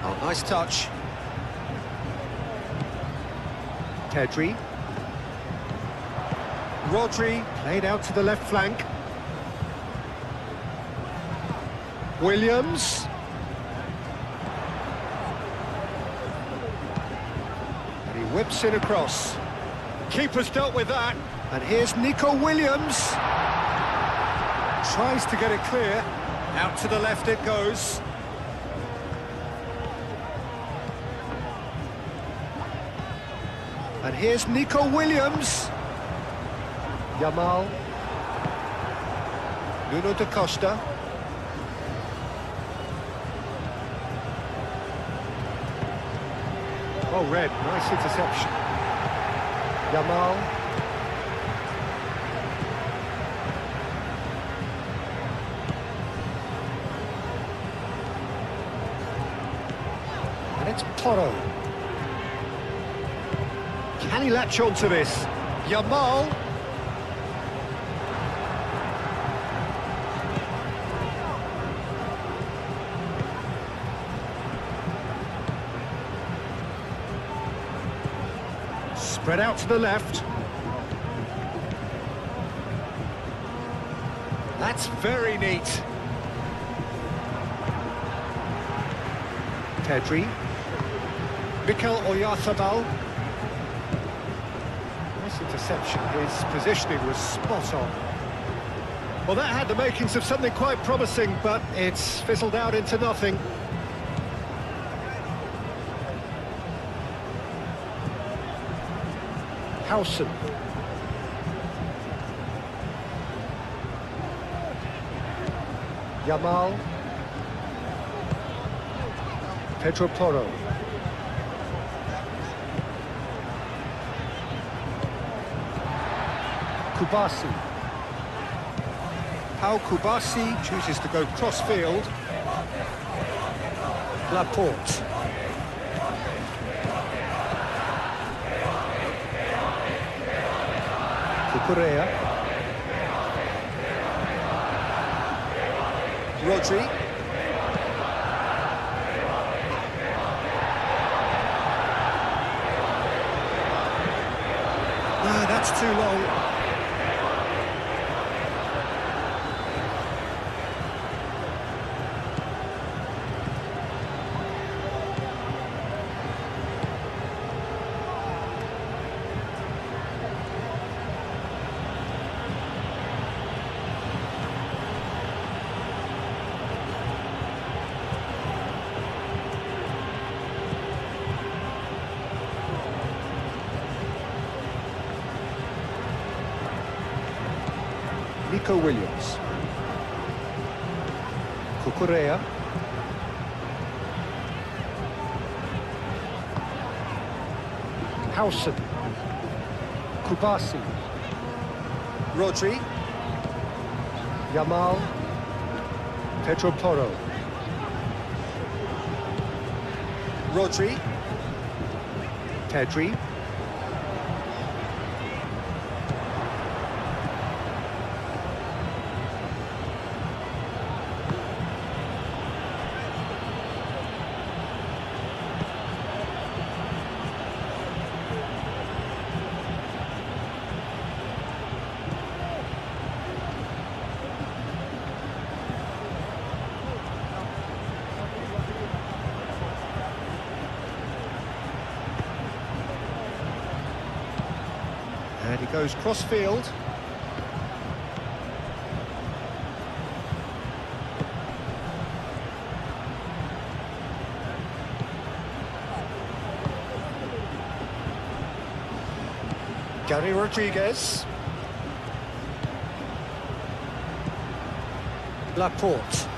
Oh, nice touch. Pedri. Rodri, played out to the left flank. Williams. And he whips it across. Keeper's dealt with that. And here's Nico Williams. Tries to get it clear. Out to the left it goes. And here's Nico Williams. Yamal. Nuno da Costa. Oh, red. Nice interception. Yamal. And it's Porro. Can he latch on to this? Yamal. Spread out to the left. That's very neat. Pedri. Mikel Oyarzabal. Nice interception. His positioning was spot on. Well, that had the makings of something quite promising, but it's fizzled out into nothing. Howson. Yamal. Pedro Porro. Kubasi. Pau Kubasi chooses to go cross-field. Laporte. Cucurella. Rodri. No, that's too long. Nico Williams. Cucurella. Howson. Kubasi. Rodri. Yamal. Pedro Porro. Rodri. Pedri. And he goes cross-field. Gary Rodriguez. Laporte.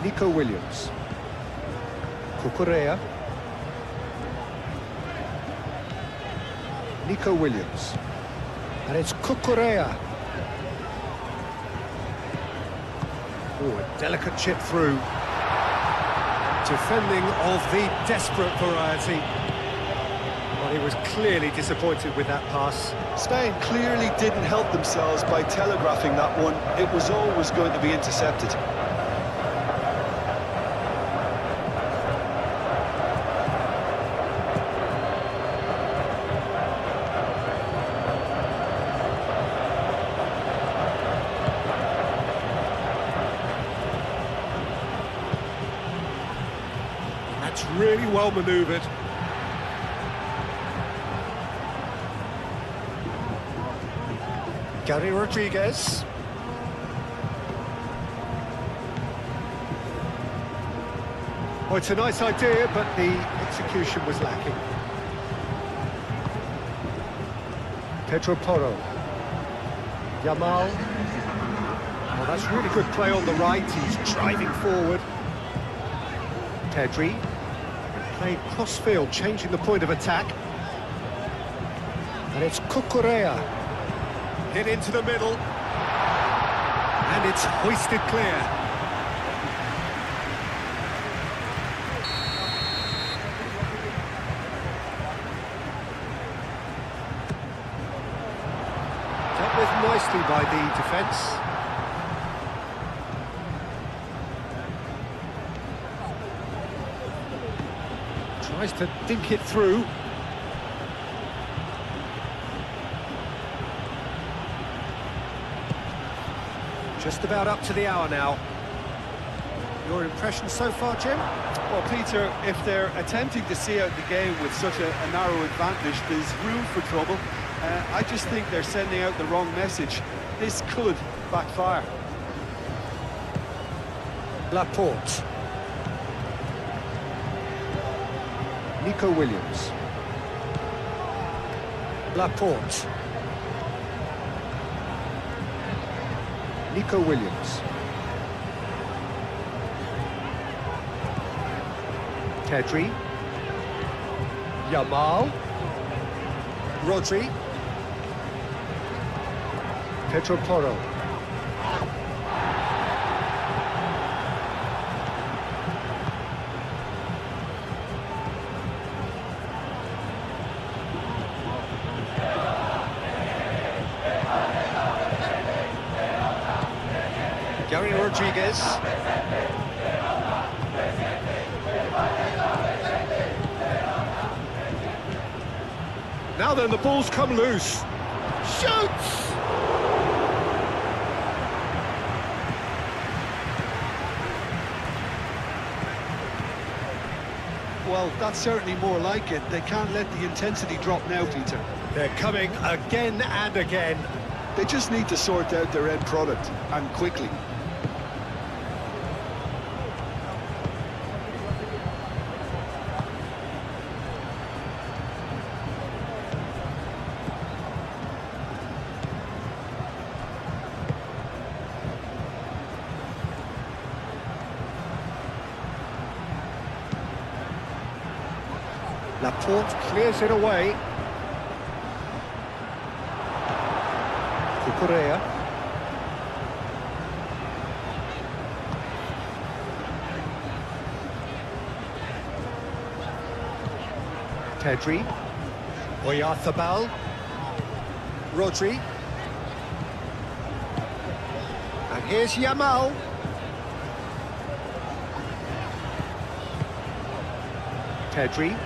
Nico Williams. Cucurella. Nico Williams. And it's Cucurella. Oh, a delicate chip through. Defending of the desperate variety. Well, he was clearly disappointed with that pass. Spain clearly didn't help themselves by telegraphing that one. It was always going to be intercepted. That's really well manoeuvred. Gary Rodriguez. Well, it's a nice idea, but the execution was lacking. Pedro Porro. Yamal. Oh, that's really good play on the right. He's driving forward. Pedri. Played cross-field, changing the point of attack. And it's Cucurella. Hit into the middle. And it's hoisted clear. Dealt with nicely by the defence. Tries to dink it through. Just about up to the hour now. Your impression so far, Jim? Well, Peter, if they're attempting to see out the game with such a narrow advantage, there's room for trouble. I just think they're sending out the wrong message. This could backfire. Laporte. Nico Williams. Laporte. Nico Williams. Pedri. Yamal. Rodri. Pedro Porro. Gary Rodriguez. Now then, the ball's come loose. Shoots! Well, that's certainly more like it. They can't let the intensity drop now, Peter. They're coming again and again. They just need to sort out their end product, and quickly. Laporte clears it away. Cucurella. Pedri. Oyarzabal. Rodri. And here's Yamal. Pedri.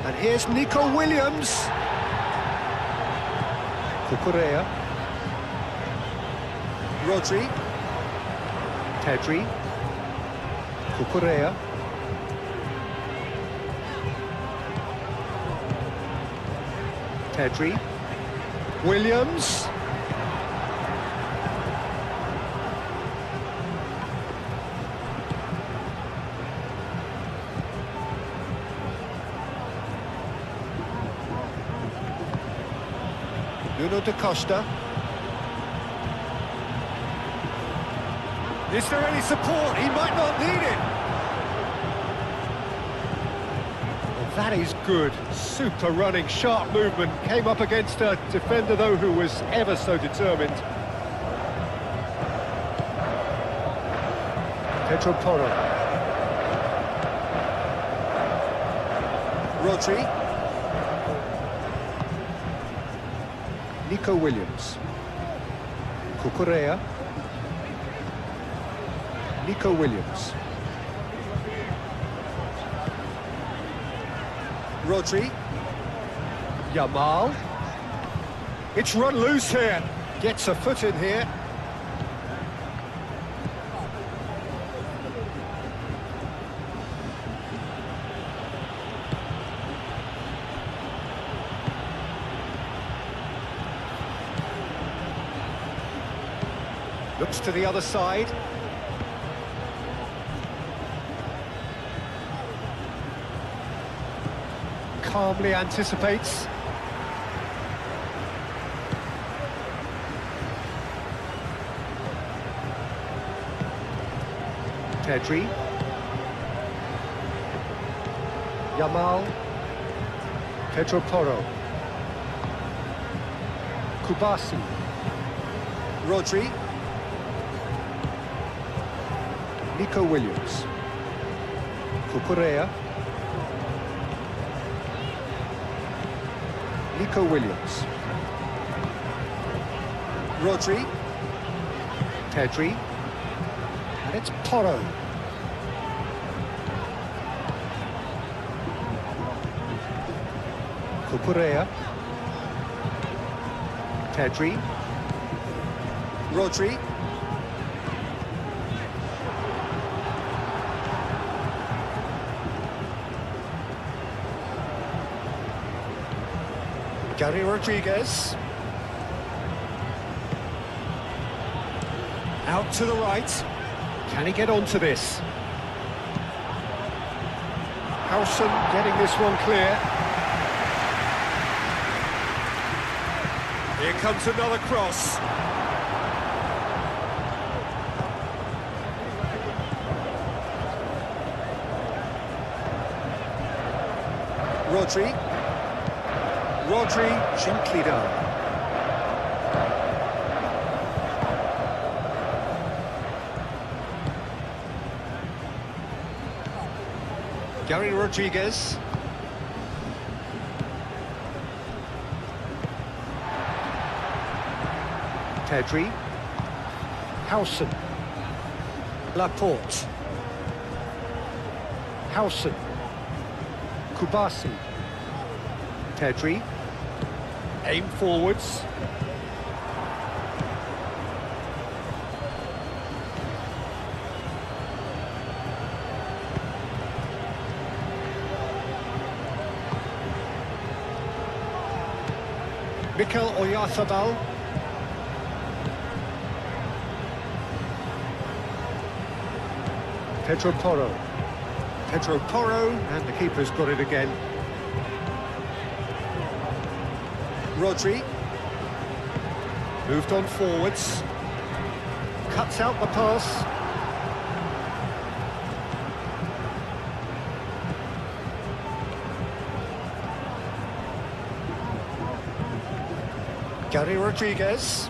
And here's Nico Williams. Cucurella. Rodri. Pedri. Cucurella. Pedri. Williams. Nuno da Costa. Is there any support? He might not need it. Well, that is good. Super running, sharp movement. Came up against a defender, though, who was ever so determined. Pedro Porro. Rodri. Nico Williams. Cucurella. Nico Williams. Rodri. Yamal. It's run loose here. Gets a foot in here. Looks to the other side. Calmly anticipates. Pedri. Yamal. Pedro Porro. Kubasi. Rodri. Nico Williams. Cucurella. Nico Williams. Rodri. Pedri. And it's Porro. Cucurella. Pedri. Rodri. Gary Rodriguez. Out to the right. Can he get onto this? Howson getting this one clear. Here comes another cross. Rodri. Rodri, gently done. Gary Rodriguez. Pedri. Howson. Laporte. Howson. Kubasi. Pedri. Aim forwards. Mikel Oyarzabal. Pedro Porro. Pedro Porro, and the keeper's got it again. Rodri. Moved on forwards. Cuts out the pass. Gary Rodriguez.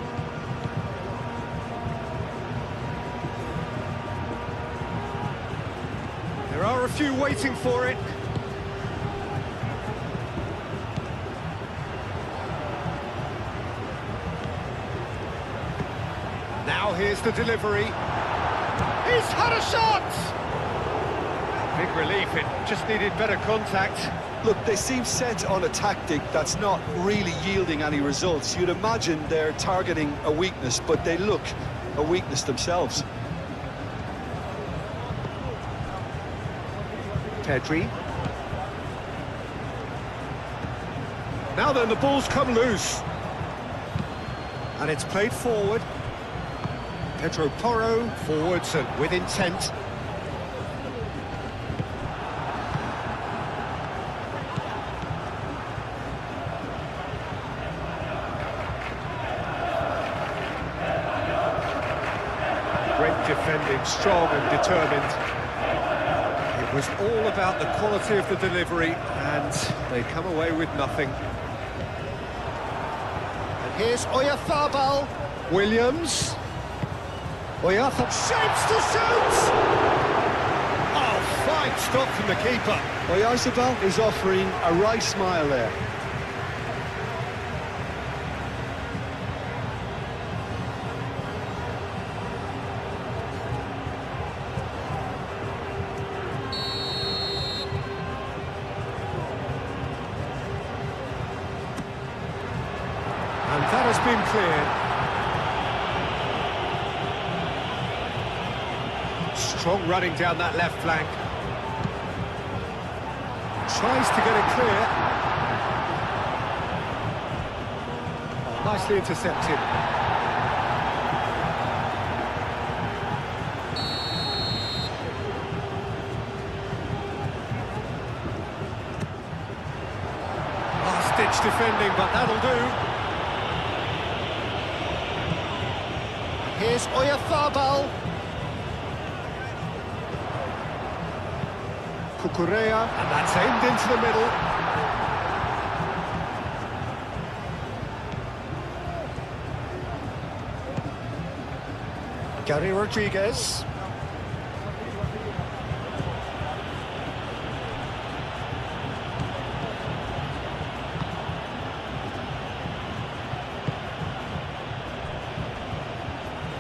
There are a few waiting for it. Now here's the delivery. He's had a shot! Big relief, it just needed better contact. Look, they seem set on a tactic that's not really yielding any results. You'd imagine they're targeting a weakness, but they look a weakness themselves. Pedri. Now then, the ball's come loose. And it's played forward. Pedro Porro, forwards and with intent. Great defending, strong and determined. It was all about the quality of the delivery, and they come away with nothing. And here's Oyarzabal. Williams. Oyarzabal shapes to shoot! Oh, fine stop from the keeper. Oyarzabal is offering a wry smile there. And that has been cleared. Strong running down that left flank. Tries to get it clear. Oh, nicely intercepted. Last-ditch defending, but that'll do. Here's Oyarzabal. Cucurella, and that's aimed into the middle. Gary Rodriguez.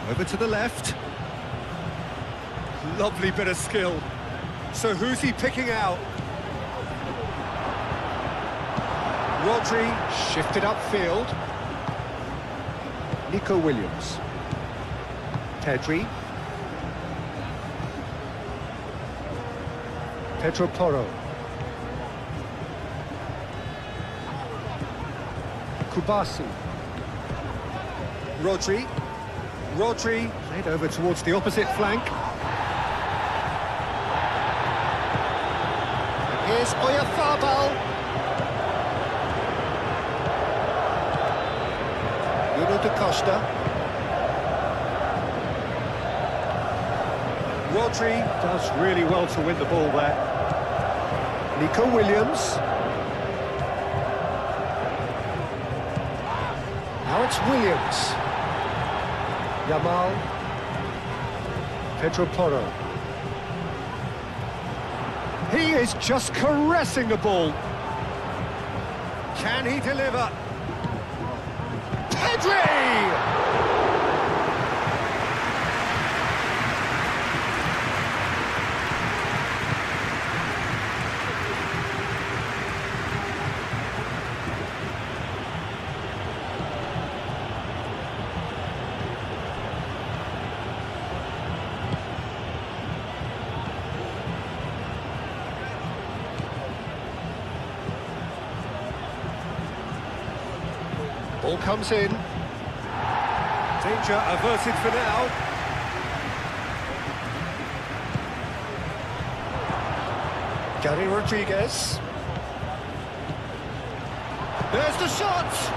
Over to the left. Lovely bit of skill. So who's he picking out? Rodri shifted upfield. Nico Williams. Pedri. Pedro Porro. Kubasi. Rodri. Rodri played over towards the opposite flank. Here's Oyarzabal. Nuno da Costa. Rodri does really well to win the ball there. Nico Williams. Now it's Williams. Yamal. Pedro Porro. He is just caressing the ball. Can he deliver? Pedri! Ball comes in. Danger averted for now. Gary Rodriguez. There's the shot!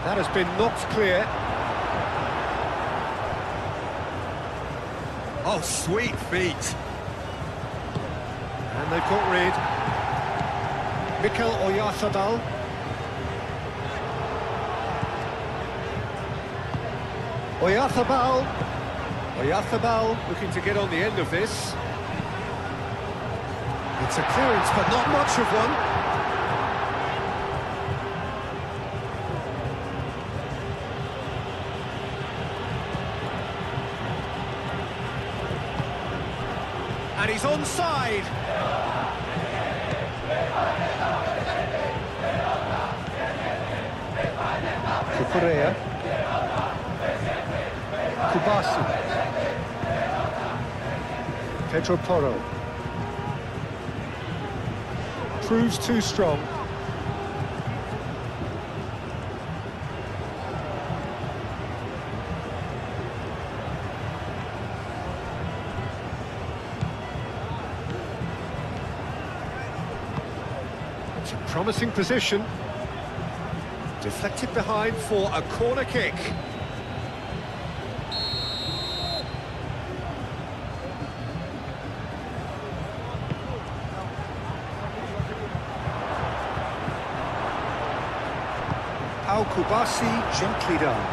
That has been knocked clear. Oh, sweet feet. And they've got rid. Mikel Oyarzabal. Oyarzabal looking to get on the end of this. It's a clearance, but not much of one. And he's onside. Kukurea. Kubasi. Pedro Porro. Proves too strong. It's a promising position. Deflected behind for a corner kick. Al Kubasi, gently done.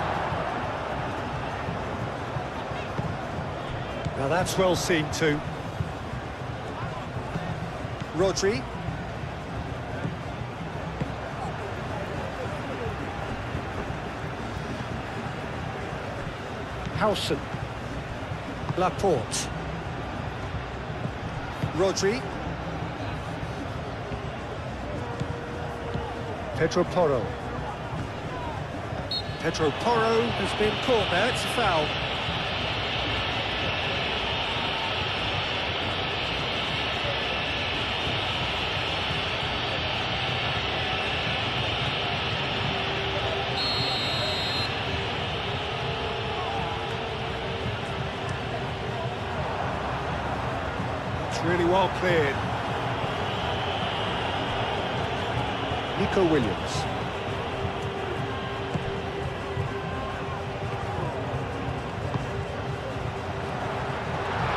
Now that's well seen too. Rodri. Howson. Laporte. Rodri. Pedro Porro. Pedro Porro has been caught there, it's a foul. It's really well cleared. Nico Williams.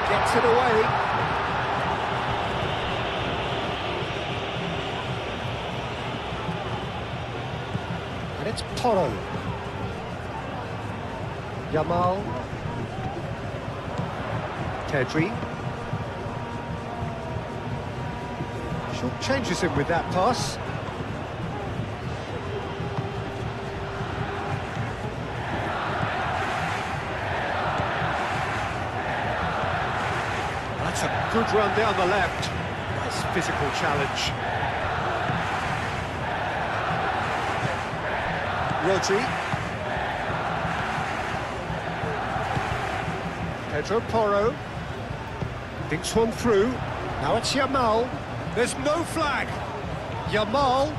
Gets it away. And it's Porro. Yamal. Pedri. Short changes him with that pass. That's a good run down the left. Nice physical challenge. Rodri. Pedro Porro. Thinks one through. Now it's Yamal. There's no flag. Yamal.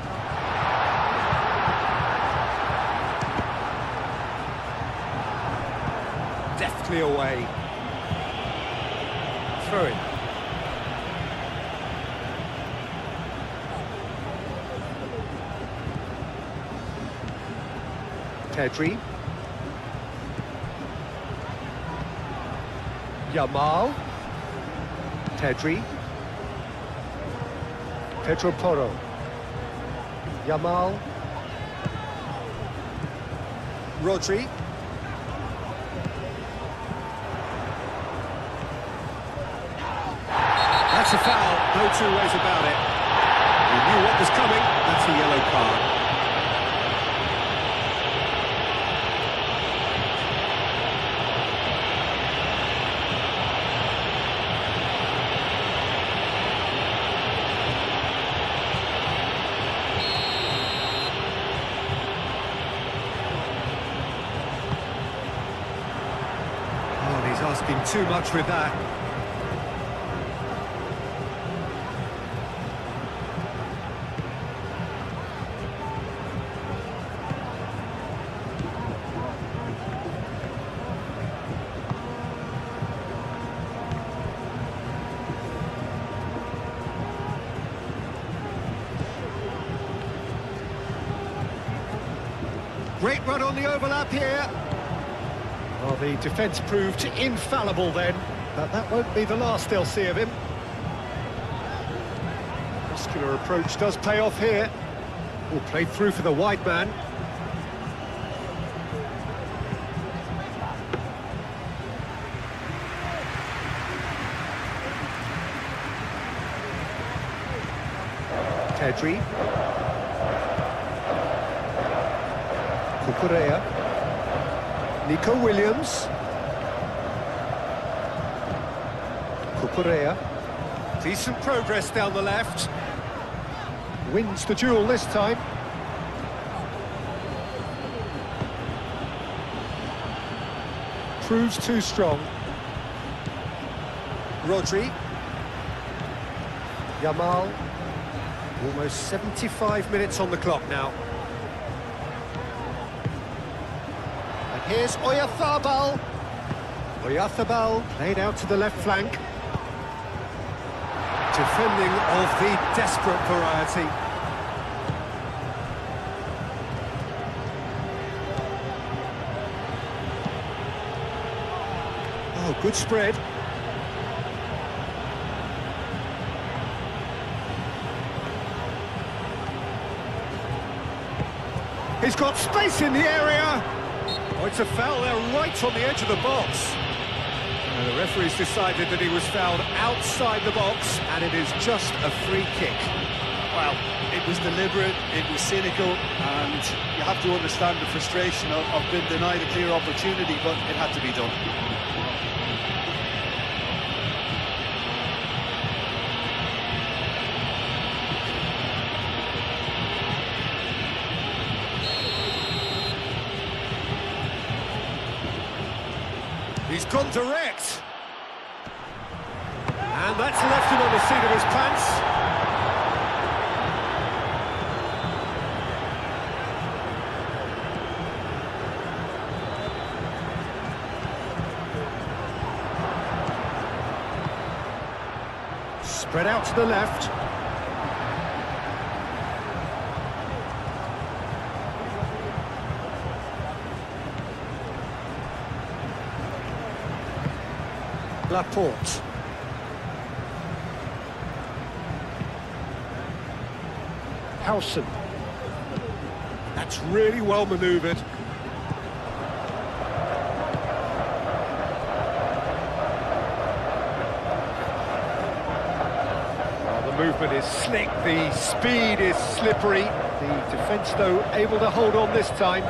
Deftly away. Throw it. Pedri. Yamal. Pedri. Pedro Porro. Yamal. Rodri. That's a foul, no two ways about it. He knew what was coming, that's a yellow card. asking too much with that. Great run on the overlap here. Well, the defence proved infallible then, but that won't be the last they'll see of him. Muscular approach does pay off here. All played through for the wide man. Tedri. Kukurea. Nico Williams. Kukurea. Decent progress down the left. Wins the duel this time. Proves too strong. Rodri. Yamal. Almost 75 minutes on the clock now. And here's Oyarzabal. Oyarzabal played out to the left flank. Defending of the desperate variety. Oh, good spread. He's got space in the area. Oh, it's a foul there right on the edge of the box. And the referee's decided that he was fouled outside the box, and it is just a free kick. Well, it was deliberate, it was cynical, and you have to understand the frustration of being denied a clear opportunity, but it had to be done. He's gone direct. And that's left him on the seat of his pants. Spread out to the left. Laporte. Howson. That's really well manoeuvred. Well, the movement is slick, the speed is slippery. The defence, though, able to hold on this time.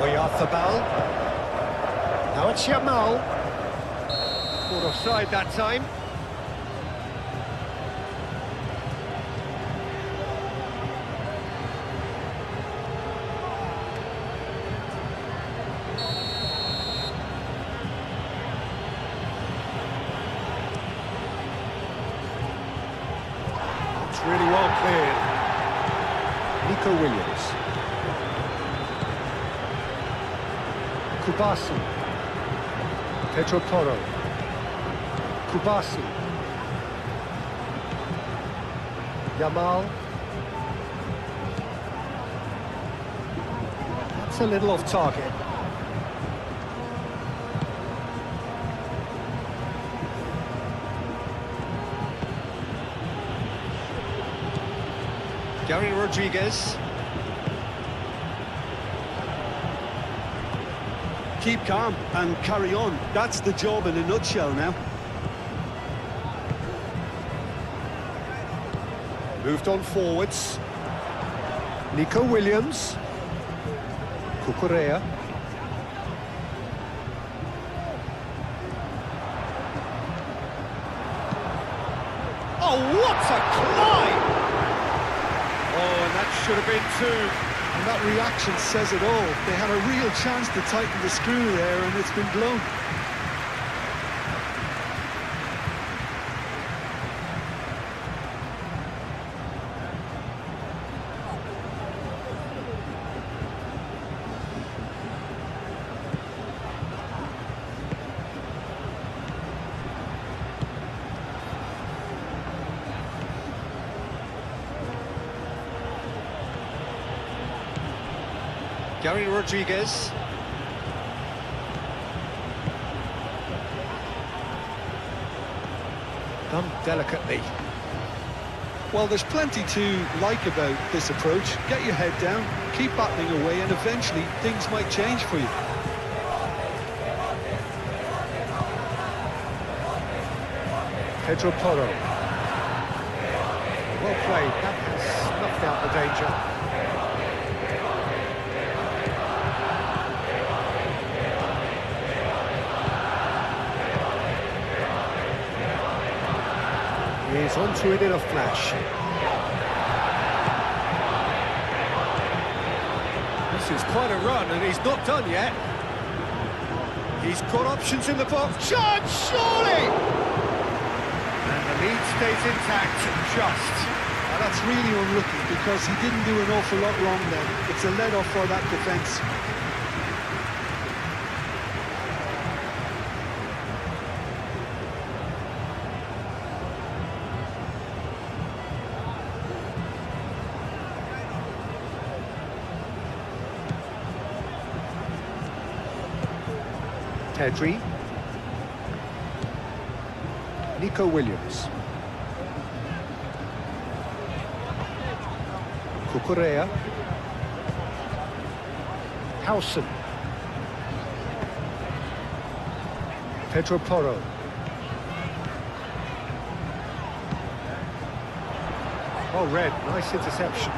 Oyarzabal. Now it's Yamal. Caught offside that time. It's really well cleared. Nico Williams. Kubasi. Pedro Porro. Kubasi. Yamal. That's a little off target. Gary Rodriguez. Keep calm and carry on. That's the job in a nutshell now. Moved on forwards. Nico Williams. Kukurea. Oh, what a climb! Oh, and that should have been two. And that reaction says it all. They had a real chance to tighten the screw there, and it's been blown. Gary Rodriguez. Done delicately. Well, there's plenty to like about this approach. Get your head down, keep battling away, and eventually things might change for you. Pedro Porro. Well played. That has snuffed out the danger. He's onto it in a flash. This is quite a run, and he's not done yet. He's got options in the box. Chance, surely! And the lead stays intact, just. Now that's really unlucky, because he didn't do an awful lot wrong then. It's a let-off for that defence. Pedri. Nico Williams. Cucurella. Howson. Pedro Porro. Oh, Red, nice interception.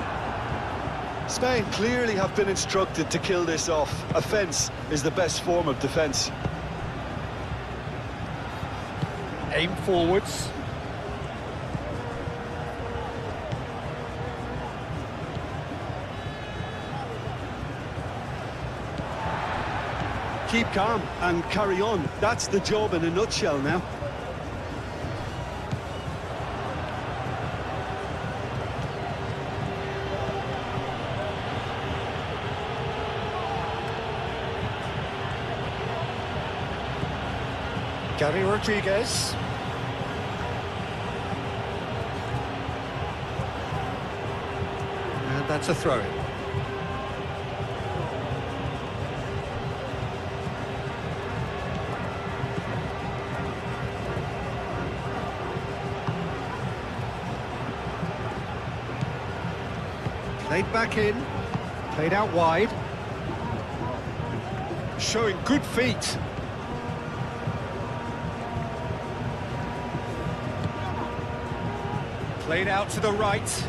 Spain clearly have been instructed to kill this off. Offence is the best form of defence. Aim forwards. Keep calm and carry on. That's the job in a nutshell now. Gary Rodriguez. And that's a throw-in. Played back in, played out wide. Showing good feet. Played out to the right.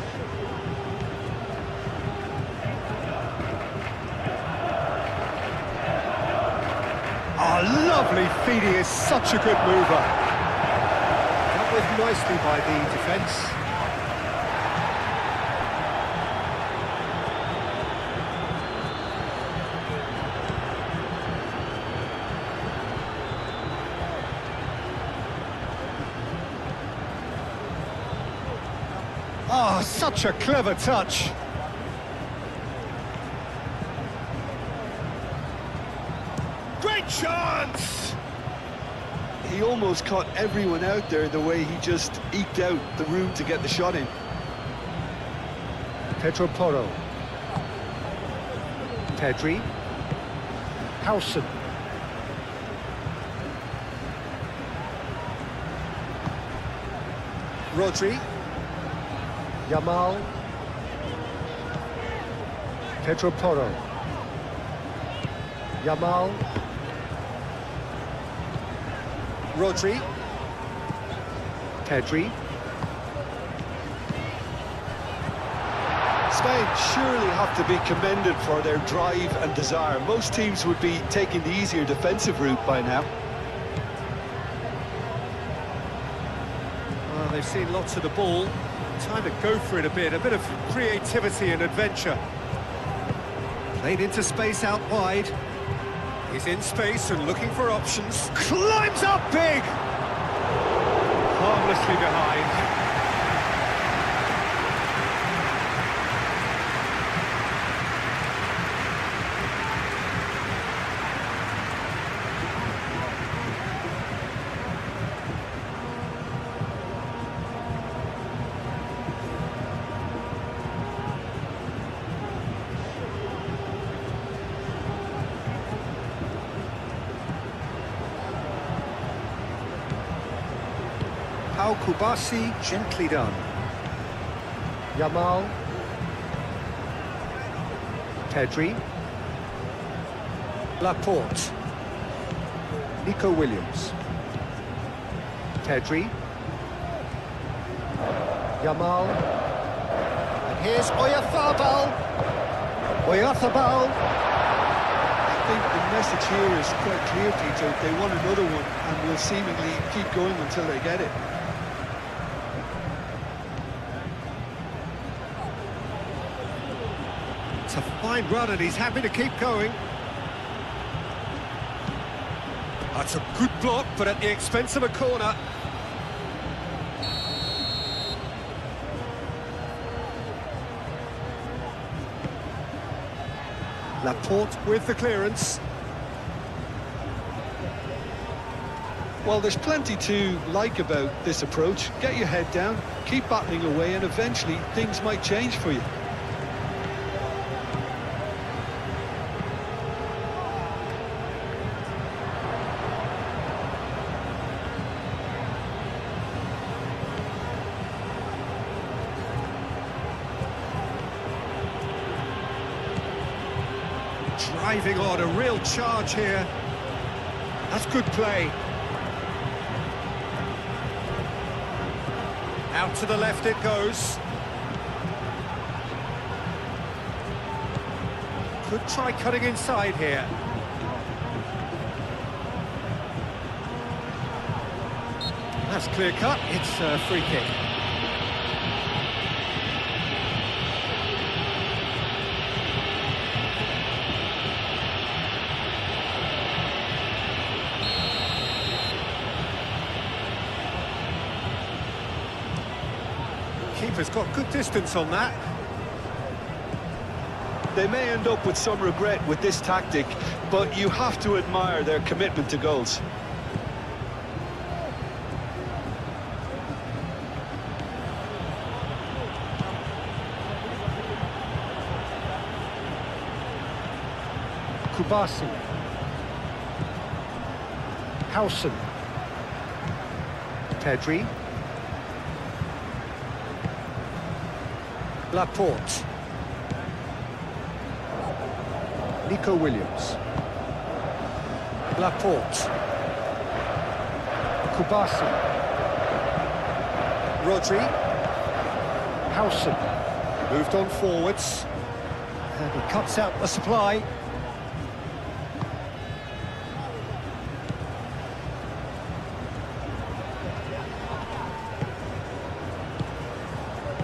Oh, lovely feet. He is such a good mover. Dealt with nicely by the defence. Oh, such a clever touch. Great chance! He almost caught everyone out there the way he just eked out the room to get the shot in. Pedro Porro. Pedri. Howson. Rodri. Yamal. Pedro Porro. Yamal. Rodri. Pedri. Spain surely have to be commended for their drive and desire. Most teams would be taking the easier defensive route by now. Well, they've seen lots of the ball. Time to go for it a bit of creativity and adventure. Played into space out wide. He's in space and looking for options. Climbs up big! Harmlessly behind. Kubasi, gently done. Yamal. Pedri. Laporte. Nico Williams. Pedri. Yamal. And here's Oyarzabal. Oyarzabal. I think the message here is quite clear, Peter. They want another one and will seemingly keep going until they get it. It's a fine run and he's happy to keep going. That's a good block, but at the expense of a corner. Laporte with the clearance. Well, there's plenty to like about this approach. Get your head down, keep battling away, and eventually things might change for you. Driving on, a real charge here. That's good play. Out to the left it goes. Could try cutting inside here. That's clear cut, it's a free kick. Keeper's got good distance on that. They may end up with some regret with this tactic, but you have to admire their commitment to goals. Kubasi. Howson. Pedri. Laporte. Nico Williams. Laporte. Kubasi. Rodri. Howson. Moved on forwards. And he cuts out the supply.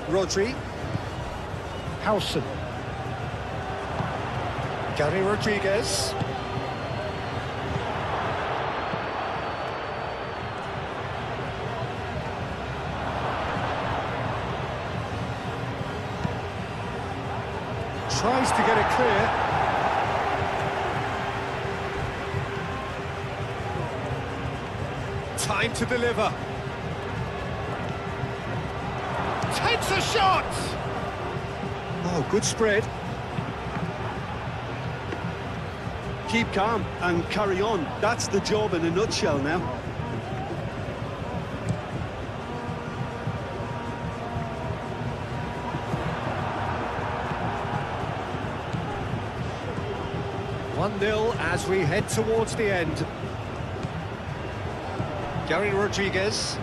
Rodri. Howson. Gary Rodriguez. Tries to get it clear. Time to deliver. Takes a shot! Oh, good spread. Keep calm and carry on. That's the job in a nutshell now. One 0 as we head towards the end. Gary Rodriguez.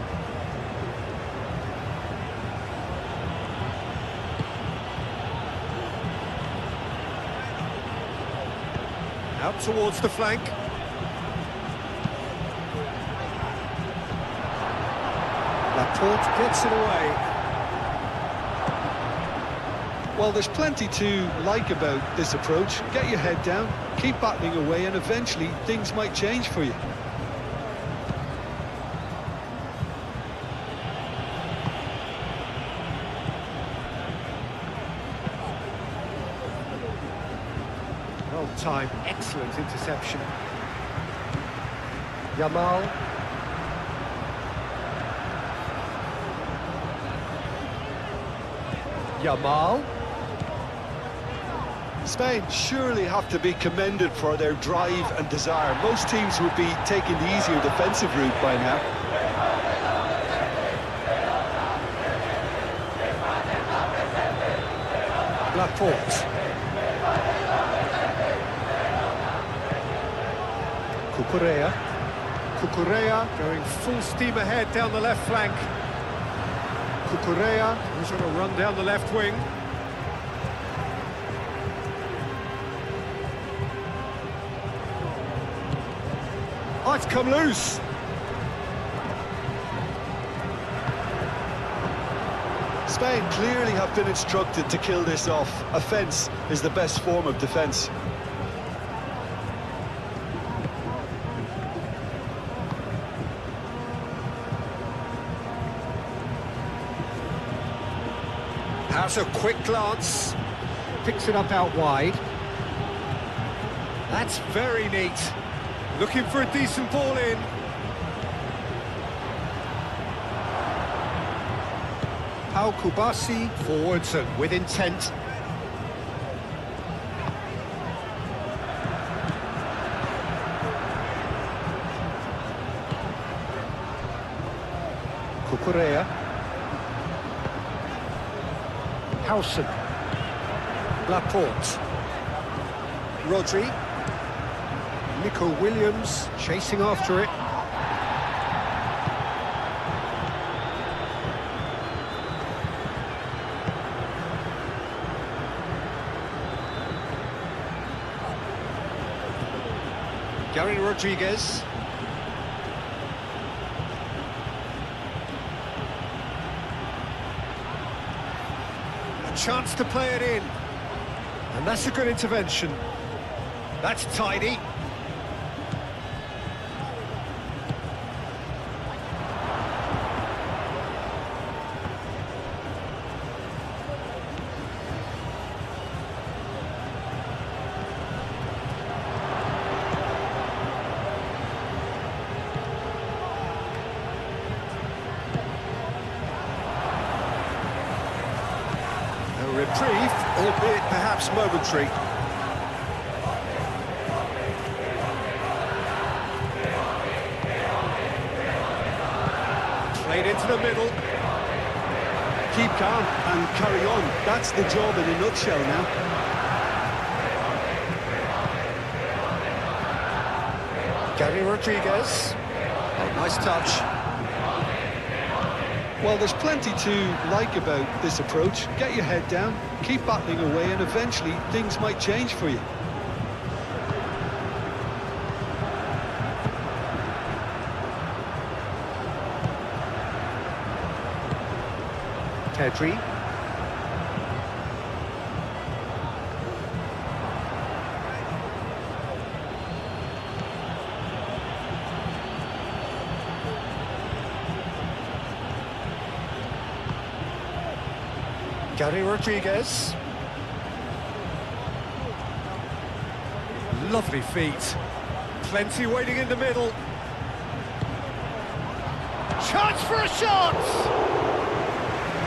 Out towards the flank. Laporte gets it away. Well, there's plenty to like about this approach. Get your head down, keep battling away, and eventually things might change for you. Well timed, excellent interception. Yamal. Yamal. Spain surely have to be commended for their drive and desire. Most teams would be taking the easier defensive route by now. Laporte. Cucurella going full steam ahead down the left flank. Cucurella who's going to run down the left wing. Oh, it's come loose. Spain clearly have been instructed to kill this off. Offence is the best form of defence. Has a quick glance, picks it up out wide. That's very neat. Looking for a decent ball in. Pau Kubasi forwards and with intent. Cucurella. Howson. Laporte. Rodri. Nico Williams chasing after it. Gary Rodriguez. A chance to play it in. And that's a good intervention. That's tidy. Reprieve, albeit perhaps momentary. Played into the middle. Keep calm and carry on. That's the job in a nutshell now. Gary Rodriguez. Oh, nice touch. Well, there's plenty to like about this approach. Get your head down, keep battling away, and eventually things might change for you. Pedri. Gary Rodriguez. Lovely feet. Plenty waiting in the middle. Chance for a shot!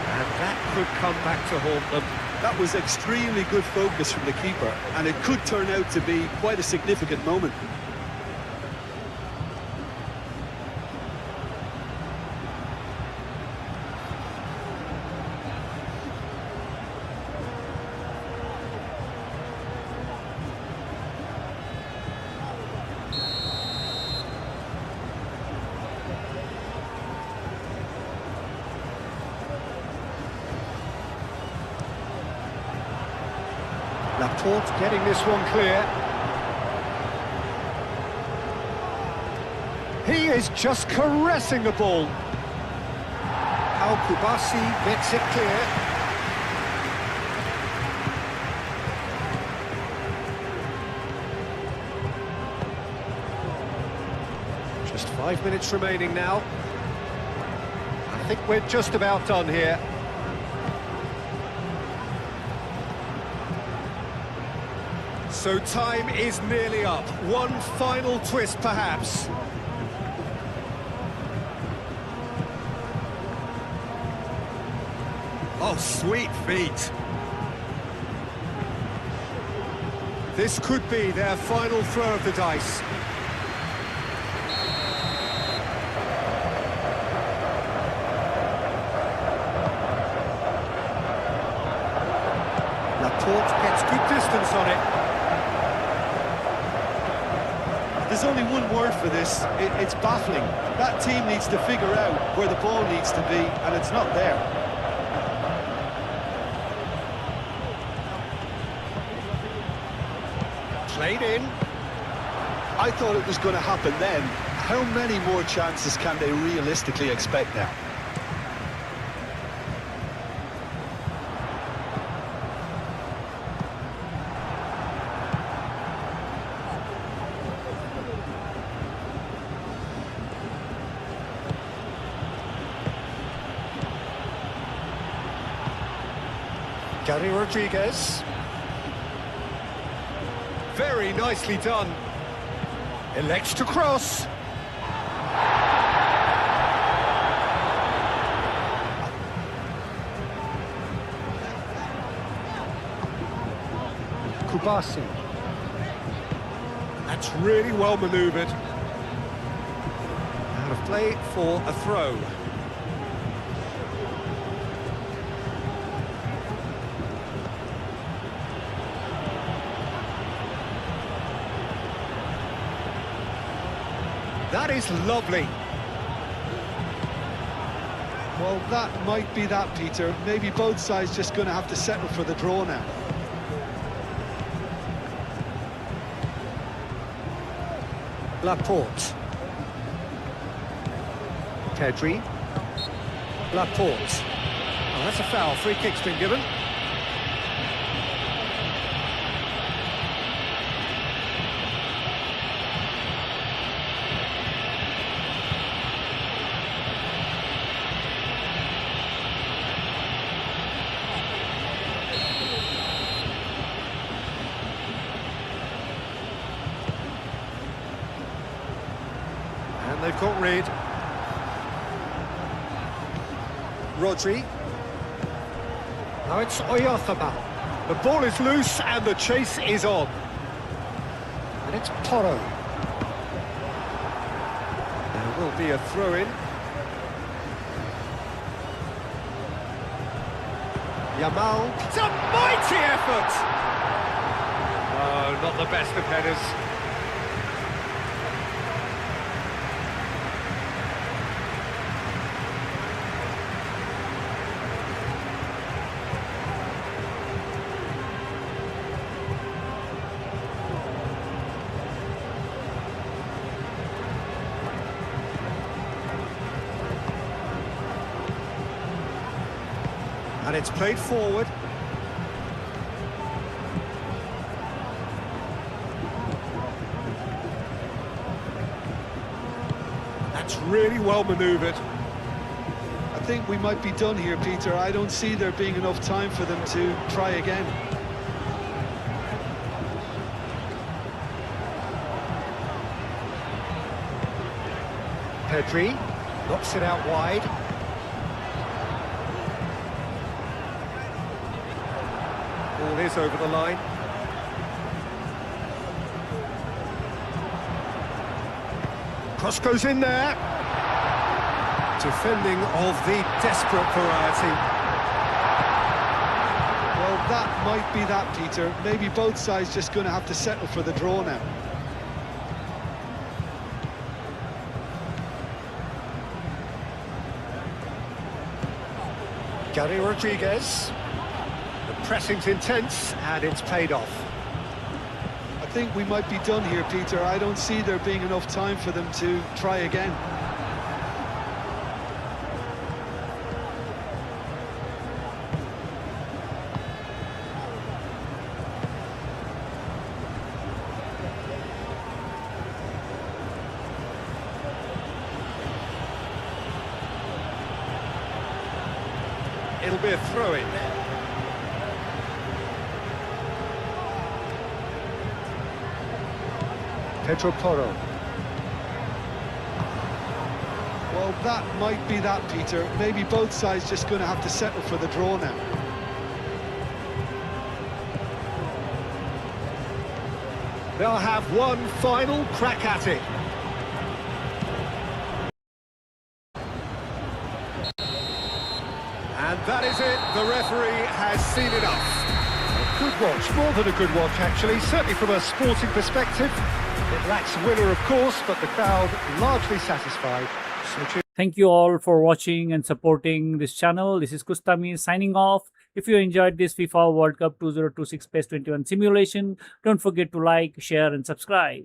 And that could come back to haunt them. That was extremely good focus from the keeper, and it could turn out to be quite a significant moment. Laporte getting this one clear. He is just caressing the ball. Al Kubasi gets it clear. Just 5 minutes remaining now. I think we're just about done here. So time is nearly up. One final twist, perhaps. Oh, sweet feet. This could be their final throw of the dice. Laporte gets good distance on it. There's only one word for this, it's baffling. That team needs to figure out where the ball needs to be, and it's not there. Played in. I thought it was going to happen then. How many more chances can they realistically expect now? Gary Rodriguez. Very nicely done. Elects to cross. Kustami. That's really well manoeuvred. Out of play for a throw. That is lovely. Well, that might be that, Peter. Maybe both sides just going to have to settle for the draw now. Laporte. Pedri. Laporte. Oh, that's a foul. Free kick's been given. And they've got rid. Rodri. Now it's Oyarthabal. The ball is loose and the chase is on. And it's Porro. There will be a throw-in. Yamal. It's a mighty effort! Oh, not the best of headers. And it's played forward. That's really well manoeuvred. I think we might be done here, Peter. I don't see there being enough time for them to try again. Pedri knocks it out wide. Ball is over the line. Cross goes in there. Defending of the desperate variety. Well, that might be that, Peter. Maybe both sides just going to have to settle for the draw now. Gary Rodriguez. The pressing's intense and it's paid off. I think we might be done here, Peter. I don't see there being enough time for them to try again. It'll be a throw-in. Pedro Porro. Well, that might be that, Peter. Maybe both sides just going to have to settle for the draw now. They'll have one final crack at it. And that is it. The referee has seen enough. A good watch, more than a good watch actually, certainly from a sporting perspective. It lacks winner, of course, but the crowd largely satisfied. So Thank you all for watching and supporting this channel. This is Kustami signing off. If you enjoyed this FIFA World Cup 2026 PES 21 simulation, don't forget to like, share and subscribe.